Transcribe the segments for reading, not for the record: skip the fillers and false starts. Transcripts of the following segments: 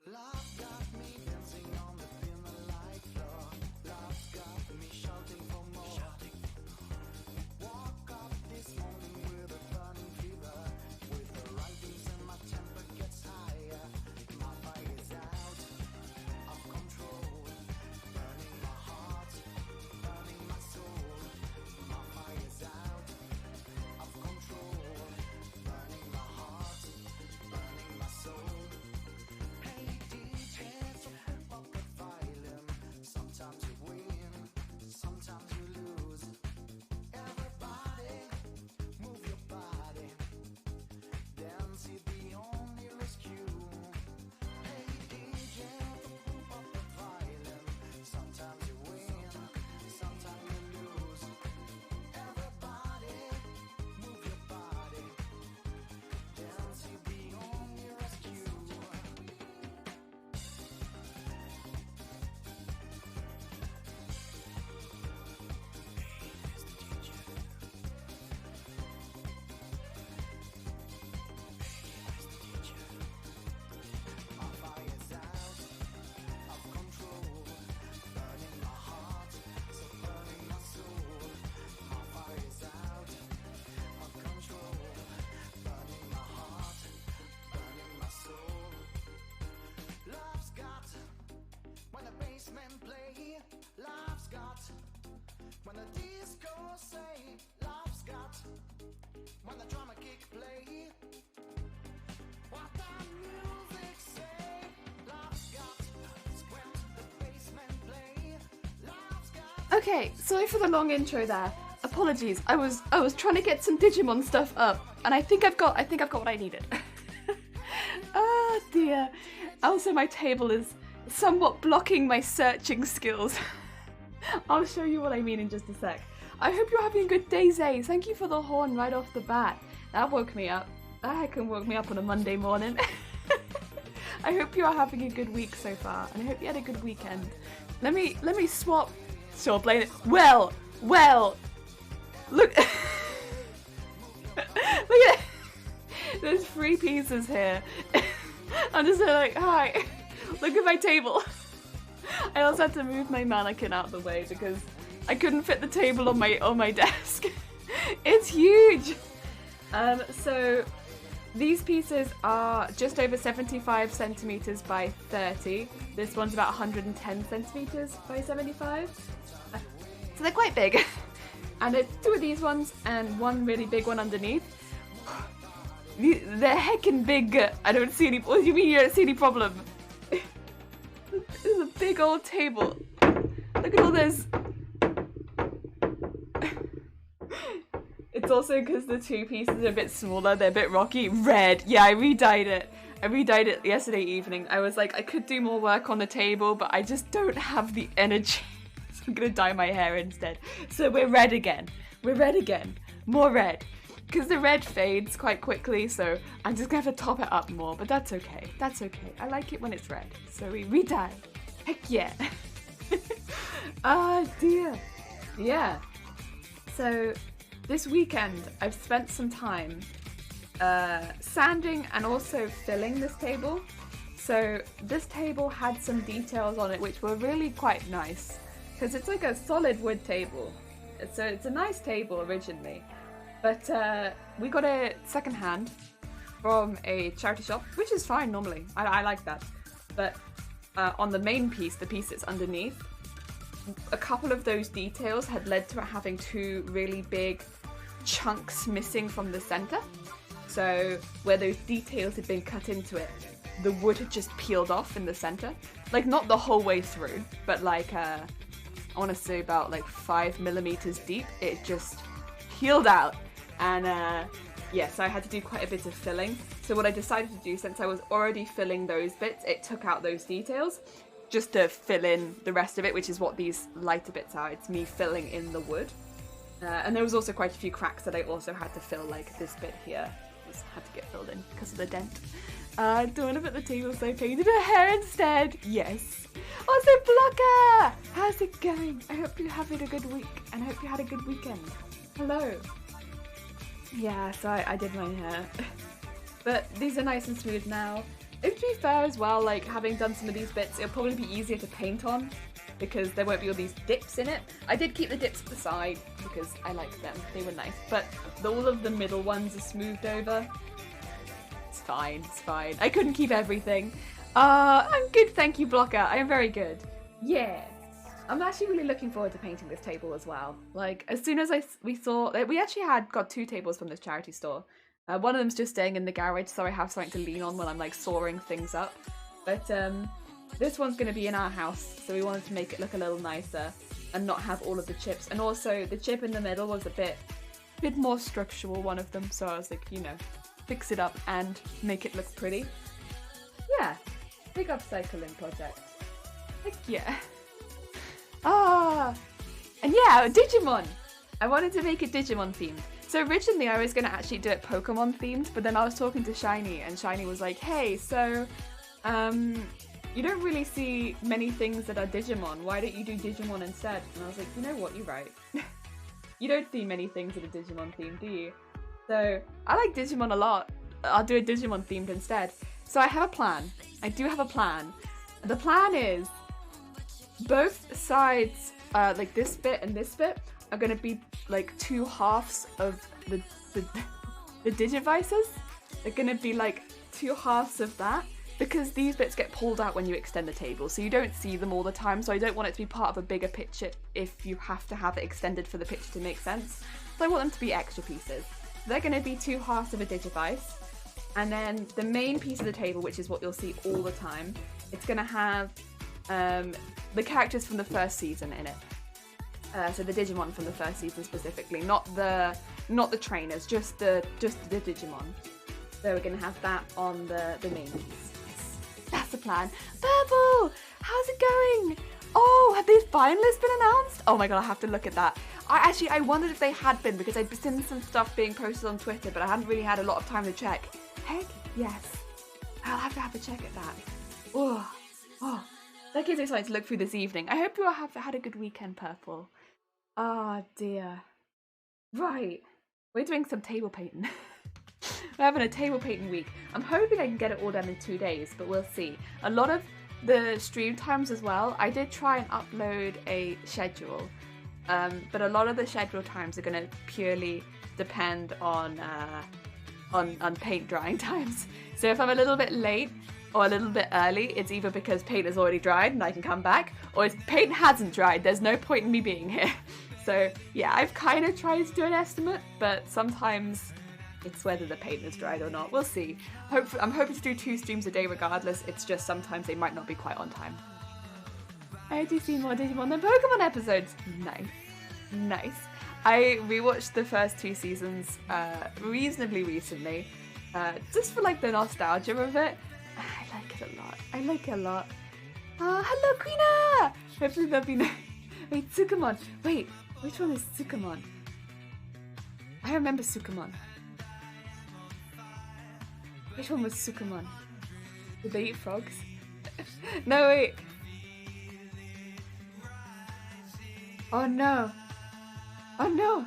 Love got me dancing on the thin light floor. Love's got me shouting for more. Walk up this morning with a burning fever. With the writings and my temper gets higher. My fire's out of control. Burning my heart, burning my soul. My fire's out of control. Burning my heart, burning my soul. Hey DJ, so flip up the violin. Sometimes you win, sometimes you lose. Everybody, move your body. Dance is the only rescue. Hey DJ, so flip up the violin. Sometimes you win, sometimes you lose. Everybody, move your body. Dance is the only rescue. My fire's out of control, burning my heart, so burning my soul. My fire's out of control, burning my heart, burning my soul. Love's got when the bassmen play. Love's got when the disco say. Love's got when the drummer kick play. What the music say? Love's got when the bassmen play. Love's got. Okay, sorry for the long intro there. Apologies. I was trying to get some Digimon stuff up, and I think I've got what I needed. Oh dear. Also, my table is somewhat blocking my searching skills. I'll show you what I mean in just a sec. I hope you're having a good day, Zay. Thank you for the horn right off the bat. That woke me up. That can woke me up on a Monday morning. I hope you are having a good week so far, and I hope you had a good weekend. Let me swap. Sure, blame it. Well, look. Look at it. There's 3 pieces here. I'm just like, hi. Look at my table. I also had to move my mannequin out of the way because I couldn't fit the table on my desk. It's huge. So these pieces are just over 75 centimeters by 30. This one's about 110 centimeters by 75. So they're quite big. And it's 2 of these ones and 1 really big one underneath. They're heckin' big. I don't see any. What do you mean you don't see any problem? This is a big old table. Look at all this. It's also because the 2 pieces are a bit smaller. They're a bit rocky. Red. Yeah, I re-dyed it. I re-dyed it yesterday evening. I was like, I could do more work on the table, but I just don't have the energy. So I'm gonna dye my hair instead. So we're red again. We're red again. More red. Because the red fades quite quickly, so I'm just gonna have to top it up more, but that's okay. That's okay. I like it when it's red. So we re-dye. Heck yeah. Ah, dear. Yeah. So this weekend, I've spent some time sanding and also filling this table. So this table had some details on it which were really quite nice. Because it's like a solid wood table. It's a nice table originally. But we got it secondhand from a charity shop, which is fine normally. I like that. But on the main piece, the piece that's underneath, a couple of those details had led to it having 2 really big chunks missing from the center. So where those details had been cut into it, the wood had just peeled off in the center. Like not the whole way through, but like I want to say about like 5 millimeters deep. It just peeled out. And yeah, so I had to do quite a bit of filling. So what I decided to do, since I was already filling those bits, it took out those details just to fill in the rest of it, which is what these lighter bits are. It's me filling in the wood. And there was also quite a few cracks that I also had to fill, like this bit here. Just had to get filled in because of the dent. Don't want to put the table, so I painted her hair instead. Yes. Also, Blocker! How's it going? I hope you're having a good week, and I hope you had a good weekend. Hello. Yeah, so I did my hair. But these are nice and smooth now. to be fair as well, like having done some of these bits, it'll probably be easier to paint on because there won't be all these dips in it. I did keep the dips at the side because I liked them, they were nice, but all of the middle ones are smoothed over. It's fine, it's fine. I couldn't keep everything. I'm good, thank you, Blocker. I am very good. Yeah. I'm actually really looking forward to painting this table as well. Like, as soon as we saw... We actually got 2 tables from this charity store. One of them's just staying in the garage, so I have something to lean on when I'm, like, sawing things up. But, this one's going to be in our house, so we wanted to make it look a little nicer and not have all of the chips. And also, the chip in the middle was a bit more structural, one of them, so I was like, you know, fix it up and make it look pretty. Yeah, big upcycling project. Heck yeah. And yeah, Digimon! I wanted to make it Digimon themed. So originally I was going to actually do it Pokemon themed, but then I was talking to Shiny, and Shiny was like, hey, so, you don't really see many things that are Digimon. Why don't you do Digimon instead? And I was like, you know what, you're right. You don't see many things that are Digimon themed, do you? So I like Digimon a lot. I'll do a Digimon themed instead. So I have a plan. I do have a plan. The plan is both sides, like this bit and this bit, are going to be like 2 halves of the Digivices. They're going to be like 2 halves of that, because these bits get pulled out when you extend the table, so you don't see them all the time, so I don't want it to be part of a bigger picture if you have to have it extended for the picture to make sense. So I want them to be extra pieces. They're going to be 2 halves of a Digivice, and then the main piece of the table, which is what you'll see all the time, it's going to have the characters from the first season in it. So the Digimon from the first season specifically, not the trainers, just the Digimon. So we're gonna have that on the main piece. That's the plan. Purple, how's it going? Oh, have these finalists been announced? Oh my god, I have to look at that. I wondered if they had been, because I'd seen some stuff being posted on Twitter, but I hadn't really had a lot of time to check. Heck yes, I'll have to have a check at that. Oh, that gives me something to look through this evening. I hope you all have had a good weekend, Purple. Ah, dear. Right, we're doing some table painting. We're having a table painting week. I'm hoping I can get it all done in 2 days, but we'll see. A lot of the stream times as well, I did try and upload a schedule, but a lot of the schedule times are going to purely depend on paint drying times. So if I'm a little bit late or a little bit early, it's either because paint has already dried and I can come back, or if paint hasn't dried, there's no point in me being here. So yeah, I've kind of tried to do an estimate, but sometimes it's whether the paint is dried or not. We'll see. I'm hoping to do 2 streams a day regardless. It's just sometimes they might not be quite on time. I do see more Digimon than Pokemon episodes. Nice. I rewatched the first 2 seasons reasonably recently, just for like the nostalgia of it. I like it a lot. Hello, Queena! Hopefully there'll be no... Wait, Tsukumon. Wait, which one is Tsukumon? I remember Tsukumon. Which one was Tsukumon? Did they eat frogs? No, wait. Oh no. Oh no.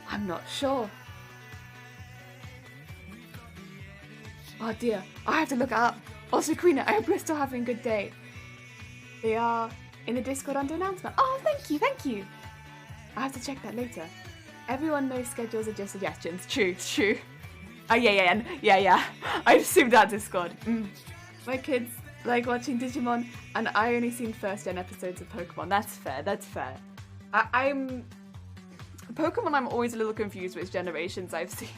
I'm not sure. Oh dear, I have to look it up. Also, Queena, I hope you're still having a good day. They are in the Discord under announcement. Oh, thank you. I have to check that later. Everyone knows schedules are just suggestions. True. Oh, yeah. I assumed that Discord. My kids like watching Digimon, and I only seen first-gen episodes of Pokemon. That's fair. I'm Pokemon, I'm always a little confused which generations I've seen.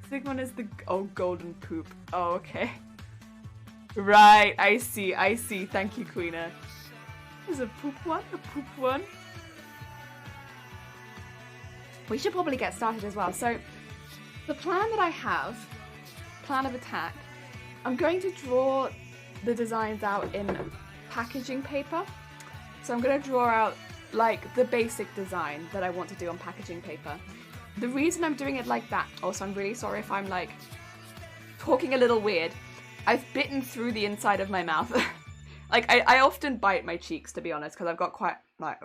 Sigmund is the golden poop. Oh, okay. Right, I see. Thank you, Queena. There's a poop one. We should probably get started as well. So, the plan that I have, plan of attack, I'm going to draw the designs out in packaging paper. So I'm going to draw out like the basic design that I want to do on packaging paper. The reason I'm doing it like that, also I'm really sorry if I'm like talking a little weird, I've bitten through the inside of my mouth. Like I often bite my cheeks, to be honest, because I've got quite like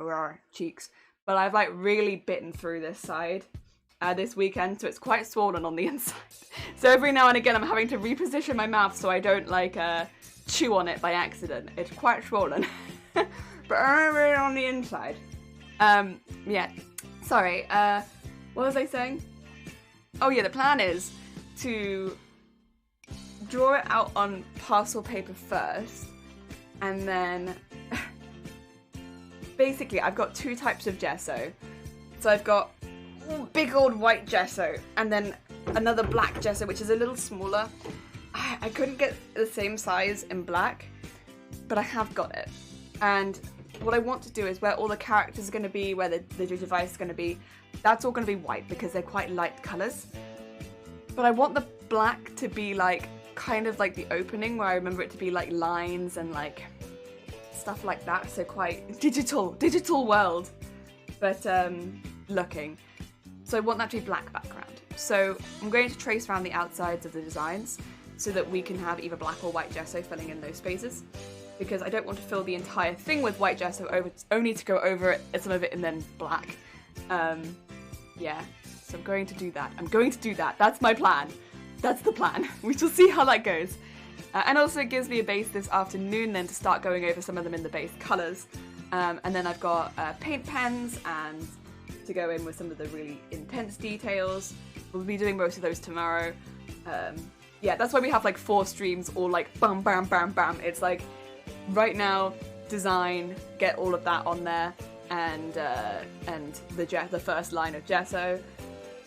cheeks, but I've like really bitten through this side this weekend, so it's quite swollen on the inside. So every now and again I'm having to reposition my mouth so I don't like chew on it by accident. It's quite swollen. But only on the inside. Yeah. Sorry, what was I saying? Oh yeah, the plan is to draw it out on parcel paper first, and then basically I've got two types of gesso. So I've got big old white gesso, and then another black gesso, which is a little smaller. I couldn't get the same size in black, but I have got it. And what I want to do is where all the characters are going to be, where the Digivice is going to be, that's all going to be white because they're quite light colours. But I want the black to be like, kind of like the opening, where I remember it to be like lines and like stuff like that. So quite digital world, but looking. So I want that to be black background. So I'm going to trace around the outsides of the designs so that we can have either black or white gesso filling in those spaces. Because I don't want to fill the entire thing with white gesso only to go over it, some of it, and then black. Yeah, so I'm going to do that. That's my plan. That's the plan. We shall see how that goes. And also it gives me a base this afternoon then to start going over some of them in the base colours. And then I've got paint pens and to go in with some of the really intense details. We'll be doing most of those tomorrow. Yeah, that's why we have like 4 streams all like bam, bam, bam, bam. It's like, right now, design, get all of that on there, and the first line of gesso.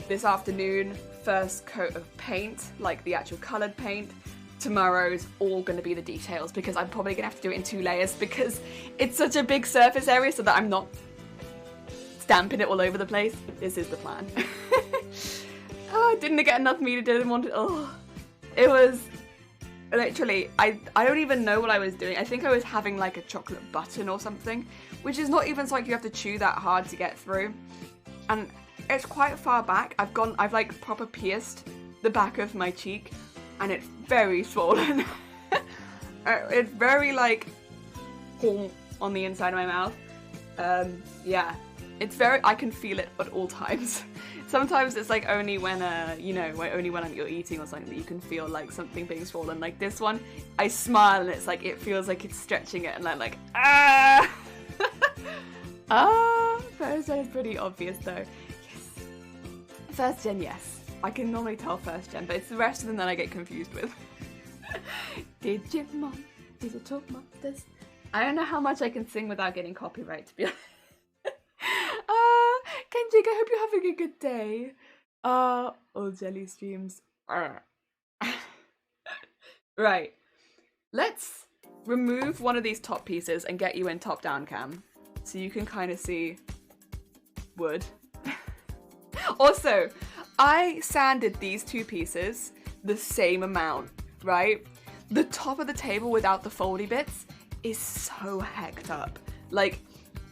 This afternoon, first coat of paint, like the actual coloured paint. Tomorrow's all going to be the details, because I'm probably going to have to do it in 2 layers because it's such a big surface area so that I'm not stamping it all over the place. This is the plan. Oh, I didn't get enough meat, I didn't want it. Oh, it was... Literally, I don't even know what I was doing. I think I was having like a chocolate button or something, which is not even something you have to chew that hard to get through. And it's quite far back. I've like proper pierced the back of my cheek, and it's very swollen. It's very like on the inside of my mouth. Yeah, it's very, I can feel it at all times. Sometimes it's like only when, only when you're eating or something that you can feel like something being swollen. Like this one, I smile and it's like, it feels like it's stretching it, and I'm like, ah! Ah! First gen is pretty obvious though. Yes. First gen, yes. I can normally tell first gen, but it's the rest of them that I get confused with. Digimon, digital monsters. I don't know how much I can sing without getting copyright, to be honest. Kenjik, I hope you're having a good day. All jelly streams. Right. Let's remove one of these top pieces and get you in top-down cam. So you can kind of see wood. Also, I sanded these 2 pieces the same amount, right? The top of the table without the foldy bits is so hecked up. Like,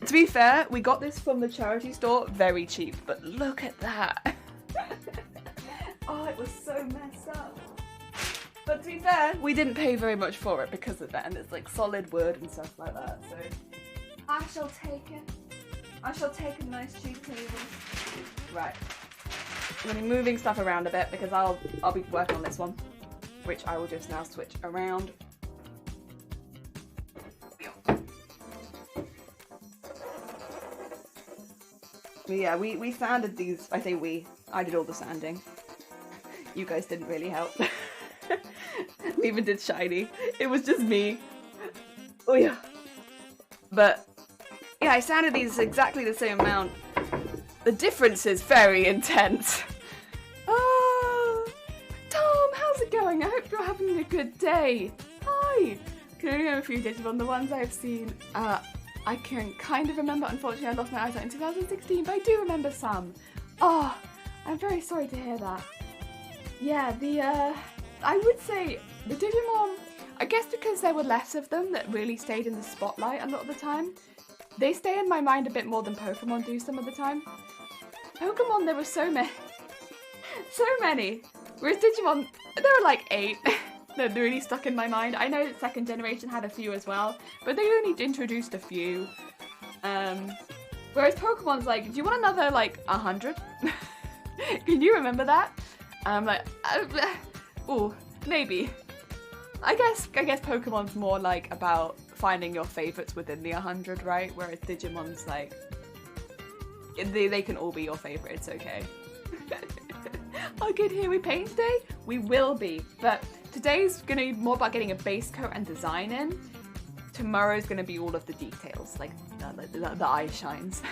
to be fair, we got this from the charity store very cheap, but look at that. Oh, it was so messed up. But to be fair, we didn't pay very much for it because of that, and it's like solid wood and stuff like that, so I shall take it. I shall take a nice cheap table. Right. I'm gonna be moving stuff around a bit because I'll be working on this one, which I will just now switch around. Yeah, we sanded these. I say we. I did all the sanding. You guys didn't really help. We even did shiny. It was just me. Oh yeah. But yeah, I sanded these exactly the same amount. The difference is very intense. Tom, how's it going? I hope you're having a good day. Hi. Can I remember a few Digimon, the ones I've seen? I can kind of remember. Unfortunately, I lost my eyesight in 2016, but I do remember some. Oh, I'm very sorry to hear that. Yeah, I would say the Digimon, I guess because there were less of them that really stayed in the spotlight a lot of the time, they stay in my mind a bit more than Pokemon do some of the time. Pokemon, there were so many. So many. Whereas Digimon, there were like 8. That really stuck in my mind. I know second generation had a few as well, but they only introduced a few. Whereas Pokemon's like, do you want another like 100? Can you remember that? And I'm like, oh, maybe. I guess Pokemon's more like about finding your favorites within the 100, right? Whereas Digimon's like, they can all be your favorite, it's okay. Oh good, here we paint today? We will be, but today's gonna be more about getting a base coat and design in. Tomorrow's gonna be all of the details, like the eye shines.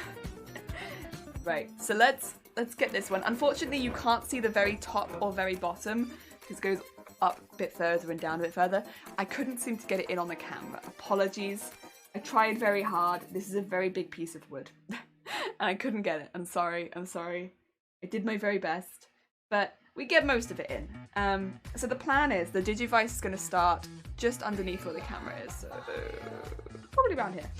Right, so let's get this one. Unfortunately, you can't see the very top or very bottom, because it goes up a bit further and down a bit further. I couldn't seem to get it in on the camera. Apologies. I tried very hard. This is a very big piece of wood. And I couldn't get it. I'm sorry. I did my very best. But we get most of it in. So the plan is the Digivice is going to start just underneath where the camera is. So probably around here.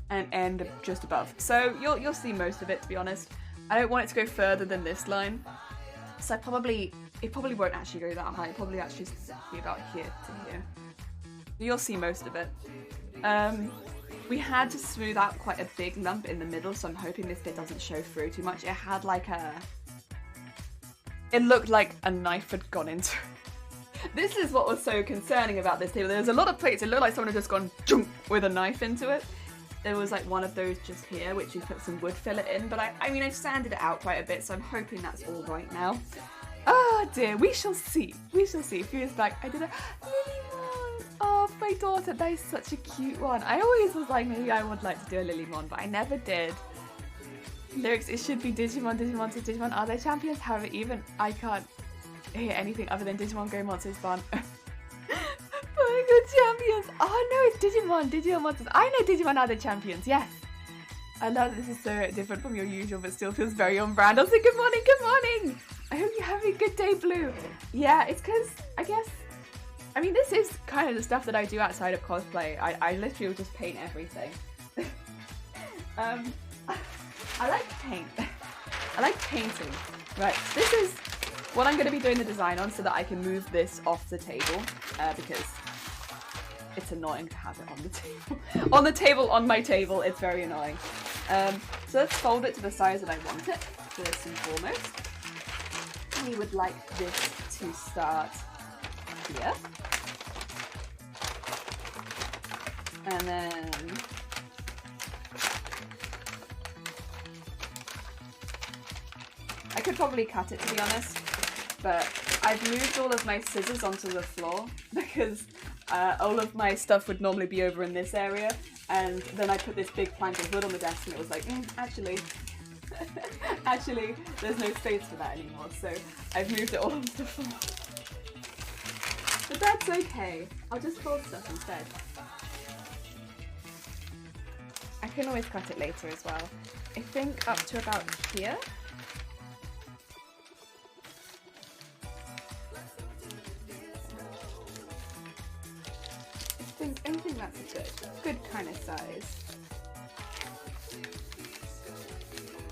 And end just above. So you'll see most of it, to be honest. I don't want it to go further than this line. So it probably won't actually go that high. It'll probably actually be about here to here. You'll see most of it. We had to smooth out quite a big lump in the middle, so I'm hoping this bit doesn't show through too much. It had like it looked like a knife had gone into it. This is what was so concerning about this table. There's a lot of plates. It looked like someone had just gone junk with a knife into it. There was like one of those just here, which we put some wood fillet in, but I mean, I've sanded it out quite a bit, so I'm hoping that's all right now. Oh dear, we shall see. We shall see. A few years back, I did a Lilymon. Oh, for my daughter, that is such a cute one. I always was like, maybe I would like to do a Lilymon, but I never did. Lyrics, it should be Digimon, Digimon to Digimon are their champions. However, even I can't hear anything other than Digimon Go Monsters Fun. Good champions. Oh no, it's Digimon Monsters. I know Digimon are the champions, yes. I love that this is so different from your usual, but still feels very on brand. I'll say good morning, good morning. I hope you're having a good day, Blue. Yeah, it's because, I mean, this is kind of the stuff that I do outside of cosplay. I literally will just paint everything. I like paint. I like painting. Right, this is what I'm going to be doing the design on so that I can move this off the table because it's annoying to have it on the table. On the table, on my table, it's very annoying. So let's fold it to the size that I want it, first and foremost. We would like this to start here. And then I could probably cut it, to be honest, but I've moved all of my scissors onto the floor because all of my stuff would normally be over in this area, and then I put this big plank of wood on the desk and it was like, actually, there's no space for that anymore, so I've moved it all onto the floor. But that's okay, I'll just fold stuff instead. I can always cut it later as well. I think up to about here. I think that's a good kind of size.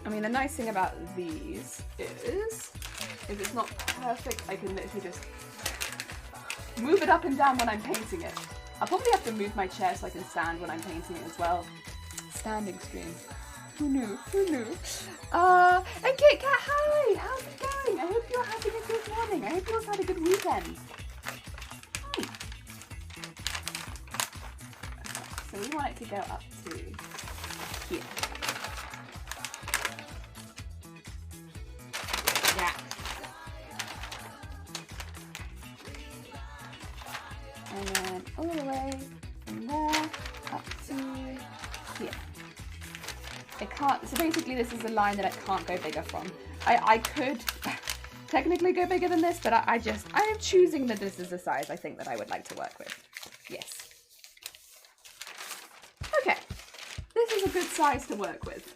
I mean, the nice thing about these is, if it's not perfect, I can literally just move it up and down when I'm painting it. I'll probably have to move my chair so I can stand when I'm painting it as well. Standing stream. Who knew? Who knew? And Kit Kat, hi! How's it going? I hope you're having a good morning. I hope you also had a good weekend. Hi. So we want it to go up to here. Yeah. And then all the way from there up to here. It can't, so basically this is a line that I can't go bigger from. I could technically go bigger than this, but I am choosing that this is the size I think that I would like to work with. Yes. Okay, this is a good size to work with.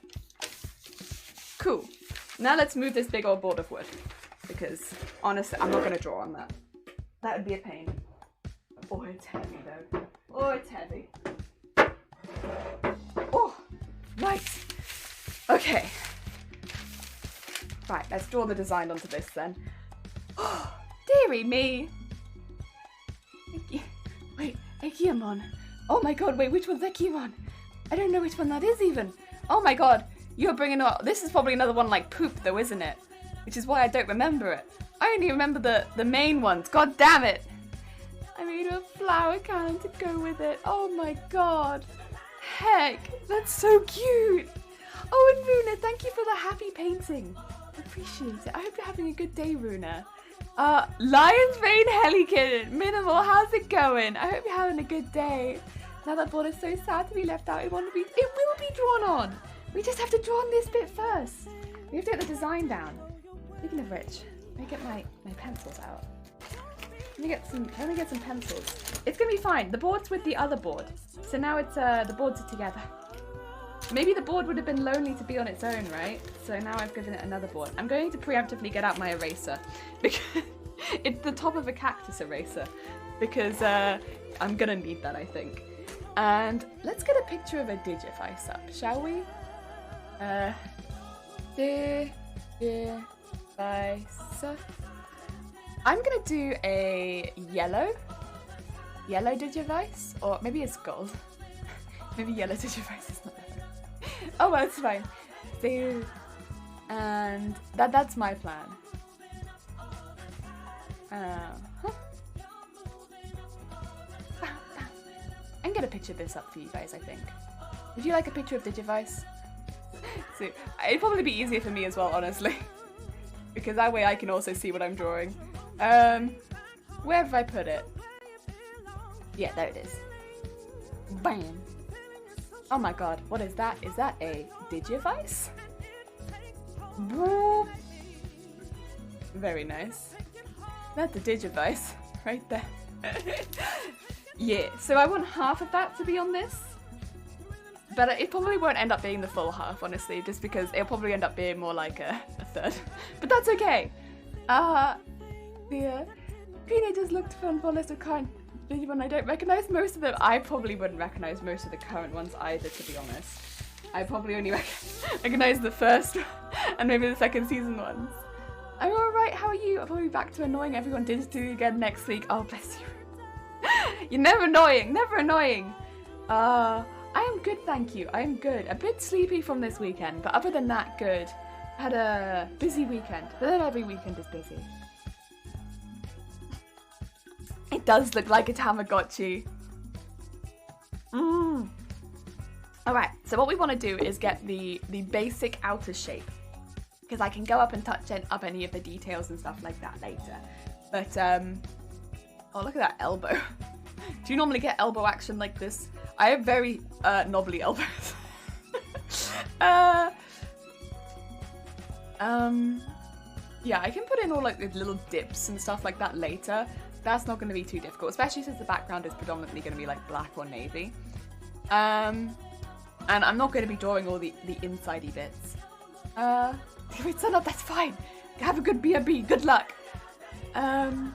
Cool. Now let's move this big old board of wood, because honestly, I'm not going to draw on that. That would be a pain. Oh, it's heavy though. Oh, it's heavy. Oh, right. Okay. Right, let's draw the design onto this then. Oh, dearie me. Wait, Digimon. Oh my god, wait, which one's Digimon? I don't know which one that is even. Oh my god, you're bringing up. This is probably another one like poop though, isn't it? which is why I don't remember it. I only remember the main ones. God damn it! I made a flower cannon to go with it. Oh my god. Heck, that's so cute. Oh, and Runa, thank you for the happy painting. I appreciate it. I hope you're having a good day, Runa. Lion's Vein Helikid, Minimal, how's it going? I hope you're having a good day. Now that board is so sad to be left out, it will be drawn on. We just have to draw on this bit first. We have to get the design down. Speaking of which, let me get my pencils out. Let me get some pencils. It's gonna be fine. The board's with the other board. So now it's the boards are together. Maybe the board would have been lonely to be on its own, right? So now I've given it another board. I'm going to preemptively get out my eraser because it's the top of a cactus eraser because I'm gonna need that, I think. And let's get a picture of a Digivice up, shall we? Digivice. I'm gonna do a yellow Digivice, or maybe it's gold. Maybe yellow Digivice is not better. Oh well, it's fine. So, and that's my plan. I can get a picture of this up for you guys, I think. Would you like a picture of Digivice? So, it'd probably be easier for me as well, honestly. Because that way I can also see what I'm drawing. Where have I put it? Yeah, there it is. Bam! Oh my god, what is that? Is that a Digivice? Boop. Very nice. That's a Digivice, right there. Yeah, so I want half of that to be on this. But it probably won't end up being the full half, honestly, just because it'll probably end up being more like a third. But that's okay. The teenagers looked fun for a list of current Digimon I don't recognise most of them. I probably wouldn't recognise most of the current ones either, to be honest. I probably only recognise the first and maybe the second season ones. I'm alright, how are you? I'll probably be back to annoying everyone digitally again next week. Oh, bless you. You're never annoying, never annoying. I am good, thank you. I am good. A bit sleepy from this weekend, but other than that, good. Had a busy weekend, but then every weekend is busy. It does look like a Tamagotchi. Alright, so what we want to do is get the basic outer shape. Because I can go up and touch up any of the details and stuff like that later. But, oh, look at that elbow. Do you normally get elbow action like this? I have very knobbly elbows. Yeah, I can put in all like the little dips and stuff like that later. That's not going to be too difficult, especially since the background is predominantly going to be like black or navy. And I'm not going to be drawing all the insidey bits. Wait, son up, that's fine. Have a good BRB, good luck. I'll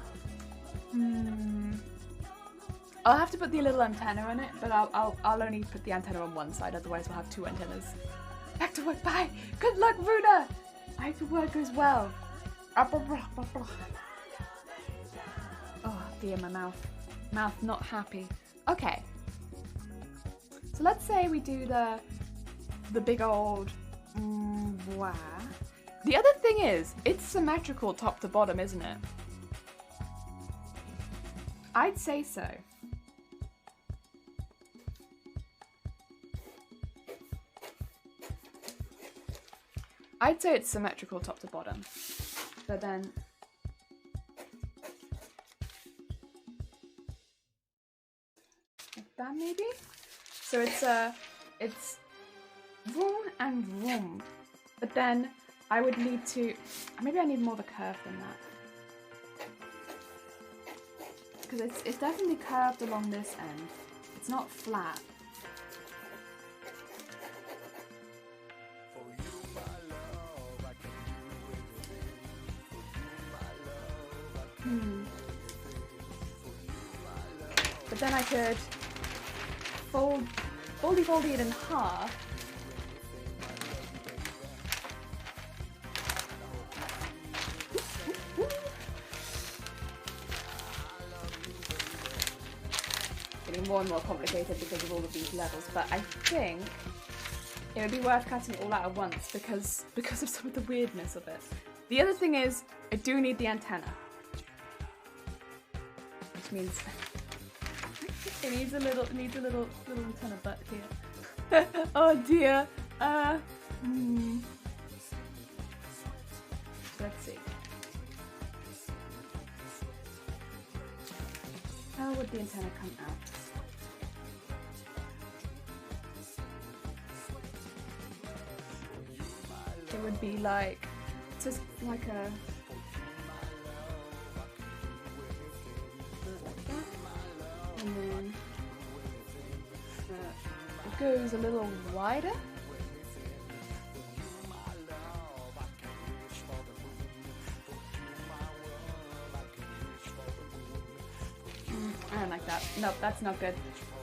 have to put the little antenna on it, but I'll only put the antenna on one side, otherwise we'll have two antennas. Back to work, bye! Good luck, Runa! I hope your work goes well. Oh dear, my mouth. Mouth not happy. Okay. So let's say we do the big old wow. The other thing is, it's symmetrical top to bottom, isn't it? I'd say so. I'd say it's symmetrical top to bottom. But then like that maybe? So it's vroom and vroom. But then I would need to, maybe I need more of a curve than that. Because it's definitely curved along this end. It's not flat. But then I could foldy it in half. Getting more and more complicated because of all of these levels, but I think it would be worth cutting it all out at once because of some of the weirdness of it. The other thing is, I do need the antenna. Which means it needs a little antenna butt here. Oh dear. Let's see. How would the antenna come out? It would be like, just like a, like that, and then it goes a little wider. I don't like that. Nope, that's not good.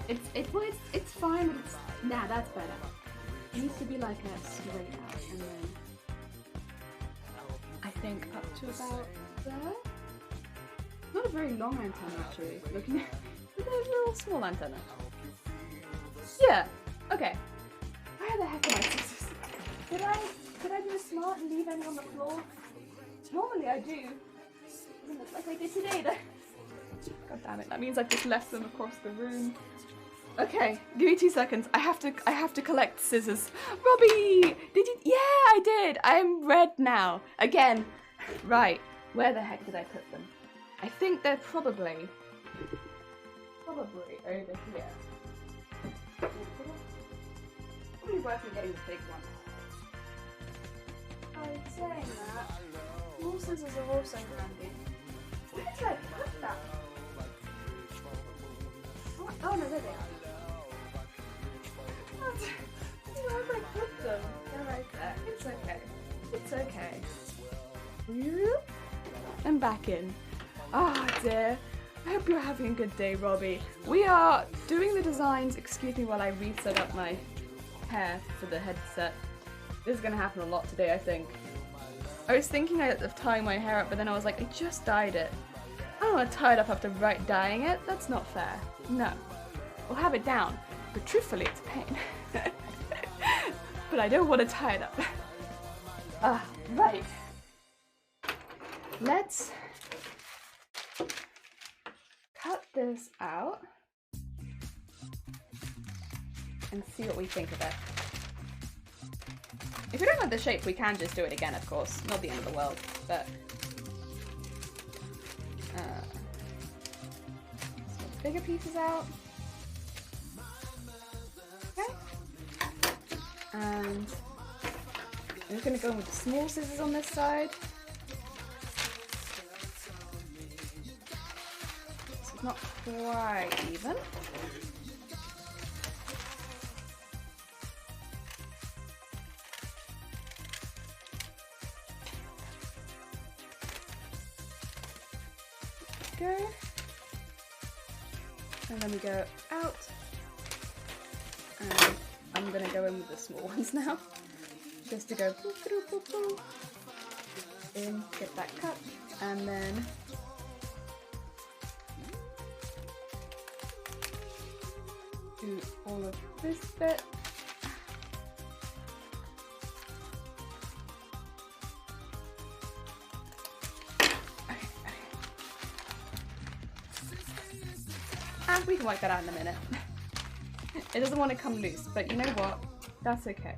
It's fine, but it's, nah, that's better. It needs to be like a straight out, and then I think up to about there. Not a very long antenna actually. Looking at a little small antenna. Yeah. Okay. Where the heck am I supposed to? Did I be smart and leave any on the floor? Normally I do. Doesn't look like I did today though. God damn it! That means I've just left them across the room. Okay, give me 2 seconds. I have to collect scissors. Robbie, did you? Yeah, I did. I'm red now. Again. Right. Where the heck did I put them? I think they're probably over here. Probably worth me getting the big one. I'm saying that. Small scissors are also handy. Where did I put that? Oh no, there they are. Where have I put them? They're right there. It's okay. It's okay. And back in. Oh dear. I hope you're having a good day, Robbie. We are doing the designs. Excuse me while I reset up my hair for the headset. This is going to happen a lot today, I think. I was thinking of tying my hair up, but then I was like, I just dyed it. I don't want to tie it up after dyeing it. That's not fair. No. We'll have it down. But truthfully, it's a pain. But I don't want to tie it up. Right. Let's cut this out and see what we think of it. If we don't like the shape, we can just do it again, of course. Not the end of the world, but some bigger pieces out. Okay. And I'm just going to go in with the small scissors on this side. So it's not quite even. Go. And then we go out. And I'm going to go in with the small ones now. Just to go in, get that cut, and then do all of this bit. And we can work that out in a minute. It doesn't want to come loose, but you know what? That's okay.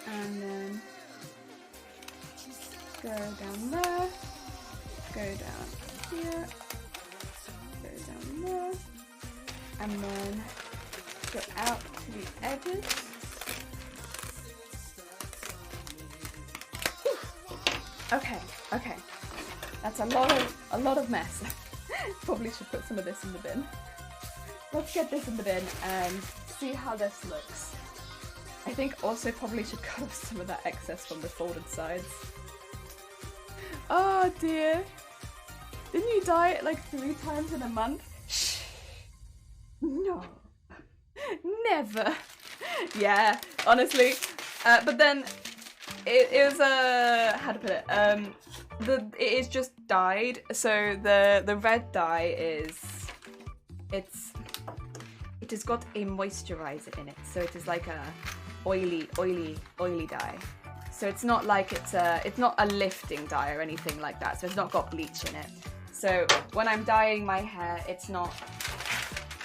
And then go down there, go down here, go down there, and then go out to the edges. Okay, okay. That's a lot of mess. Probably should put some of this in the bin. Let's get this in the bin and see how this looks. I think also probably should cut off some of that excess from the folded sides. Oh dear. Didn't you dye it like 3 times in a month? Shh. No. Never. Yeah, honestly. But then it was how to put it? It is just dyed. So the red dye it has got a moisturizer in it. So it is like a oily dye. So So it's not like it's not a lifting dye or anything like that. So it's not got bleach in it. So when I'm dyeing my hair, it's not.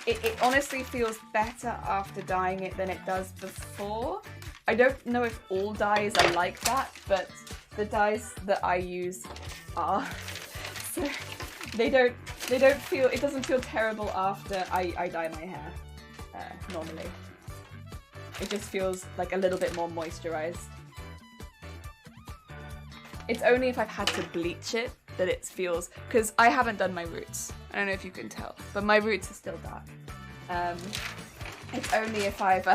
It honestly feels better after dyeing it than it does before. I don't know if all dyes are like that, but the dyes that I use are. So they don't feel. It doesn't feel terrible after I dye my hair. Normally, it just feels like a little bit more moisturized. It's only if I've had to bleach it that it feels, because I haven't done my roots. I don't know if you can tell, but my roots are still dark. It's only if I've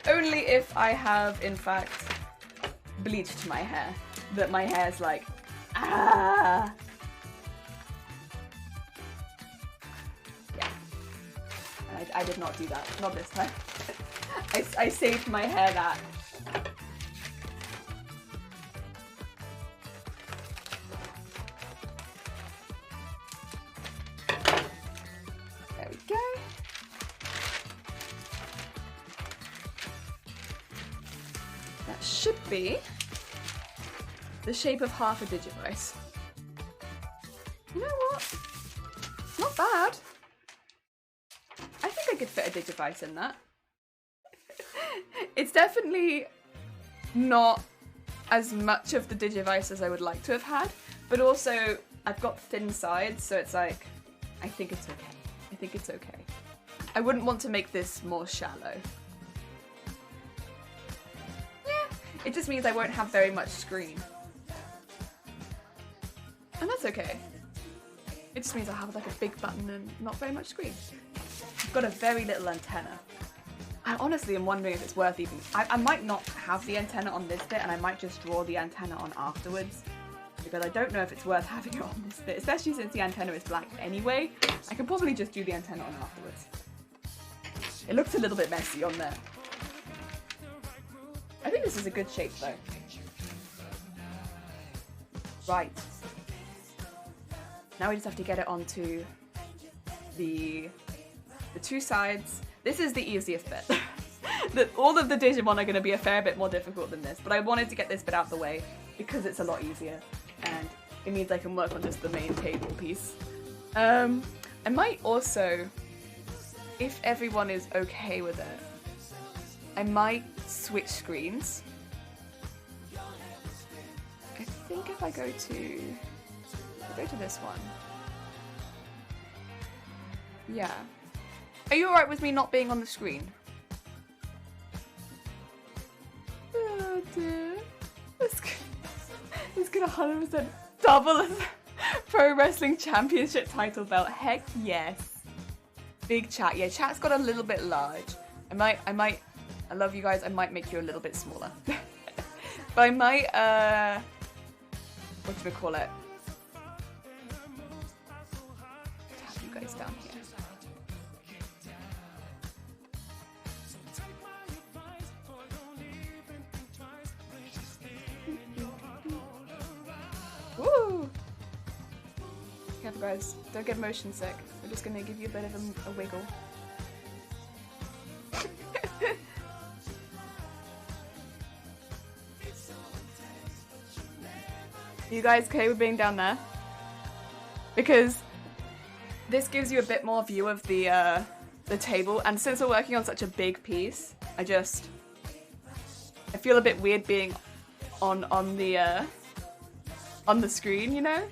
only if I have in fact bleached my hair that my hair's like ah. Yeah, and I did not do that. Not this time. I saved my hair that. There we go. That should be the shape of half a Digivice. You know what? Not bad. I think I could fit a Digivice in that. It's definitely not as much of the Digivice as I would like to have had, but also I've got thin sides, so it's like, I think it's okay. I think it's okay. I wouldn't want to make this more shallow. Yeah, it just means I won't have very much screen. And that's okay. It just means I'll have like a big button and not very much screen. I've got a very little antenna. I honestly am wondering if it's worth even... I might not have the antenna on this bit and I might just draw the antenna on afterwards. Because I don't know if it's worth having it on this bit, especially since the antenna is black anyway. I can probably just do the antenna on afterwards. It looks a little bit messy on there. I think this is a good shape though. Right. Now we just have to get it onto the two sides. This is the easiest bit. All of the Digimon are going to be a fair bit more difficult than this, but I wanted to get this bit out of the way because it's a lot easier and it means I can work on just the main table piece. I might also, if everyone is okay with it, I might switch screens. I think if I go to this one. Yeah. Are you alright with me not being on the screen? Oh dear. It's gonna 100% double as Pro Wrestling Championship title belt. Heck yes. Big chat. Yeah, chat's got a little bit large. I love you guys, I might make you a little bit smaller. But I might, what do we call it? Tap you guys down here. Woo! Careful guys, don't get motion sick. We're just gonna give you a bit of a wiggle. You guys okay with being down there? Because this gives you a bit more view of the table, and since we're working on such a big piece, I feel a bit weird being on the screen, you know?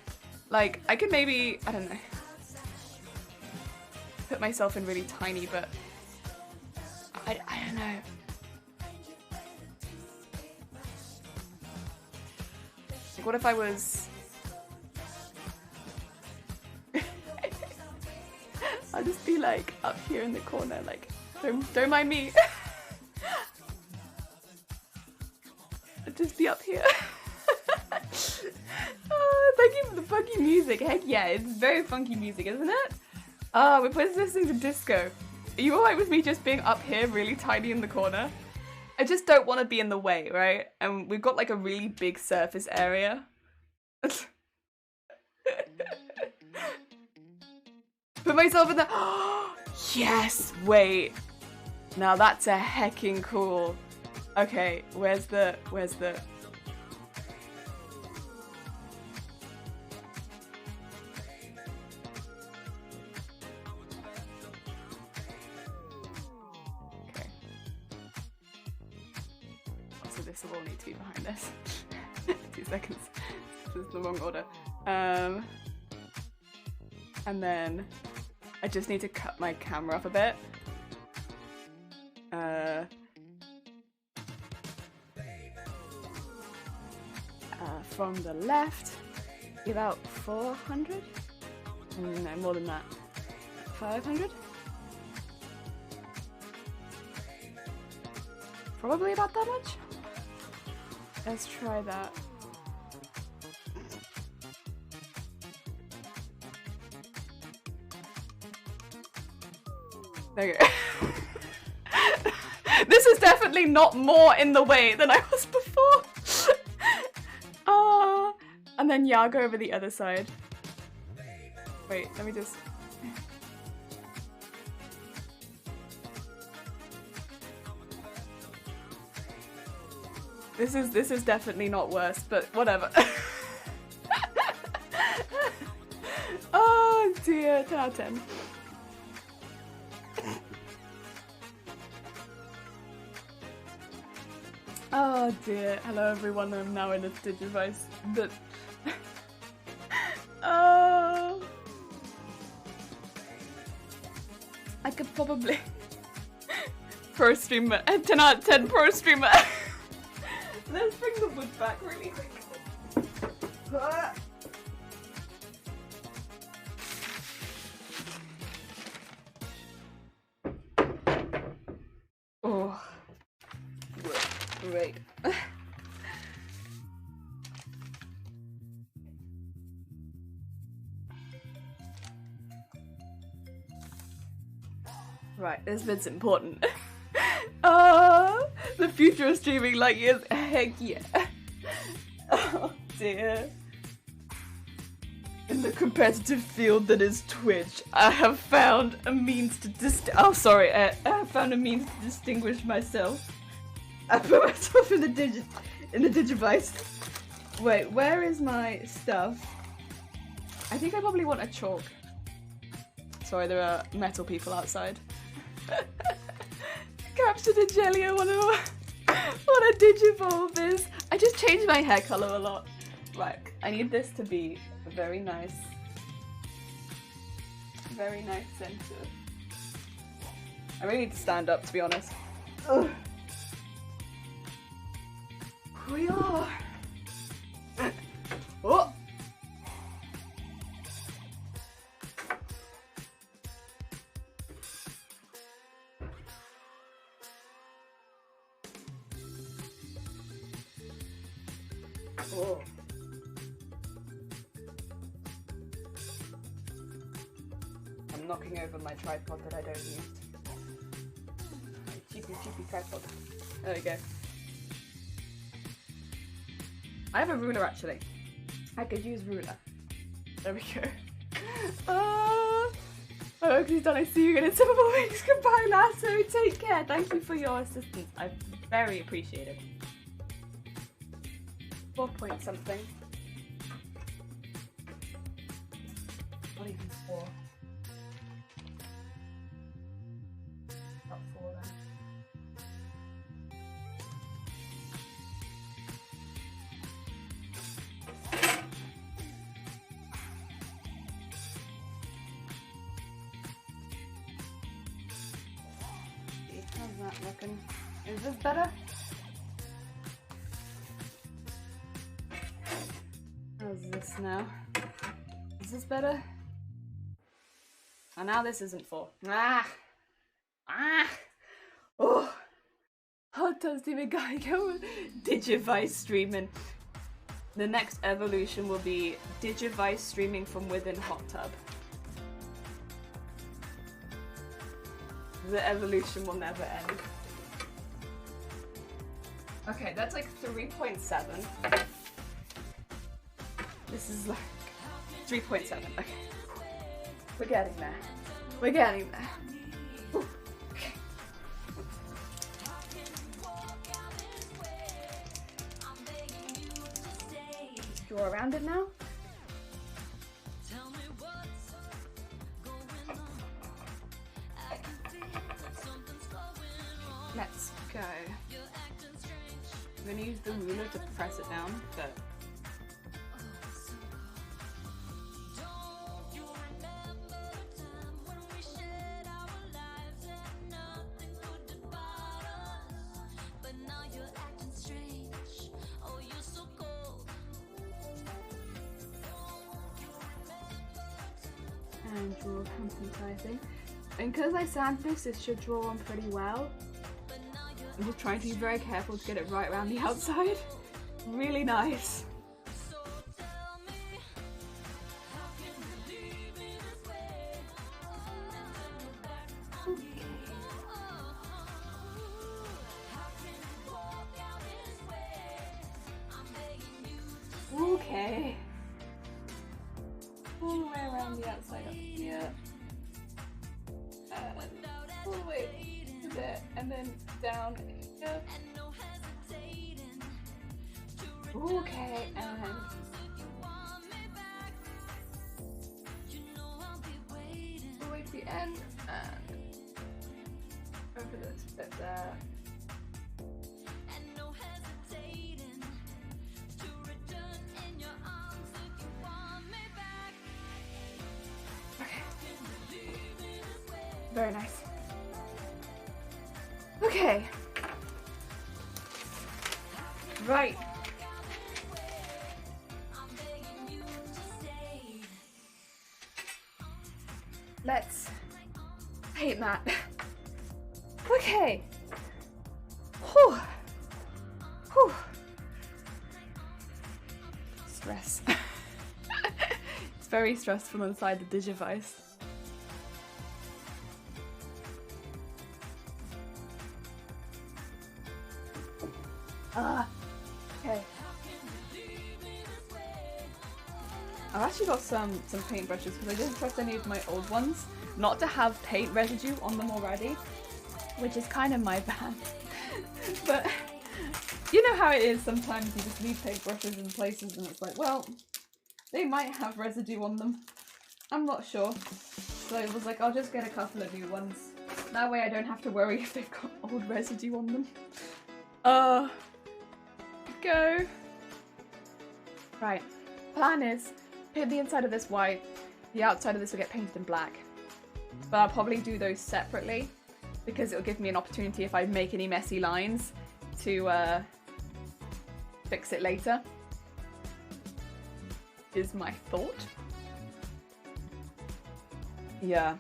Like, I could maybe, I don't know, put myself in really tiny, but I don't know. Like, what if I was... I'll just be like up here in the corner, like, don't mind me. I'll just be up here. Oh, thank you for the funky music. Heck yeah, it's very funky music, isn't it? Ah, we're listening to disco. Are you alright with me just being up here really tiny in the corner? I just don't want to be in the way, right? And we've got like a really big surface area. Put myself in the... Yes! Wait. Now that's a hecking cool... Okay, where's the... so this will all need to be behind this. 2 seconds. This is the wrong order. And then I just need to cut my camera off a bit. From the left, about 400? No, more than that. 500? Probably about that much? Let's try that. There you go. This is definitely not more in the way than I was before. And then yeah, I'll go over the other side. Wait, let me just... This is definitely not worse, but whatever. Oh dear, 10 out of 10. Oh dear, hello everyone, I'm now in a Digivice, but... I could probably... Pro streamer, 10 out of 10 pro streamer. Let's bring the wood back really quick. Oh. Great. Right, this bit's important. The future of streaming like years. Heck yeah. Oh dear. In the competitive field that is Twitch, I have found a means to I have found a means to distinguish myself. I put myself in the Digivice. Wait, where is my stuff? I think I probably want a chalk. Sorry, there are metal people outside. Captured a jelly, I wonder what a Digivolve is. I just changed my hair colour a lot. Right, I need this to be a very nice centre. I really need to stand up, to be honest. Ugh. Here we are. Oh! Oh. I'm knocking over my tripod that I don't use. Cheapy tripod. There we go. I have a ruler actually. I could use ruler. There we go. Oh, he's done. I see you in 7 more weeks. Goodbye, Lasso. Take care. Thank you for your assistance. I very appreciate it. 4 point something. Not even 4. Not 4 then. How's that looking? Is this better? How's this now? Is this better? Oh, now this isn't 4. Oh! Hot tub streaming guy, go Digivice streaming. The next evolution will be Digivice streaming from within hot tub. The evolution will never end. Okay, that's like 3.7. This is like 3.7. Okay. We're getting there. We're getting there. Ooh. Okay. Draw around it now. Let's go. gonna use the ruler to press it down, but and draw counter-sizing. And because I sanded this, it should draw on pretty well. I'm just trying to be very careful to get it right around the outside. Really nice. Okay. All the way around the outside of here. And all the way there. And then down here. Okay, and all the way to the end. And over this bit there. Very nice. Okay. Right. Let's paint that. Okay. Whew. Whew. Stress. It's very stressful inside the Digivice. Okay. I've actually got some paintbrushes because I didn't trust any of my old ones not to have paint residue on them already, which is kind of my bad. But you know how it is, sometimes you just leave paintbrushes in places and it's like, well, they might have residue on them. I'm not sure. So I was like, I'll just get a couple of new ones. That way I don't have to worry if they've got old residue on them. Go. Right. Plan is paint the inside of this white, the outside of this will get painted in black. But I'll probably do those separately because it'll give me an opportunity if I make any messy lines to fix it later. Is my thought. Yeah.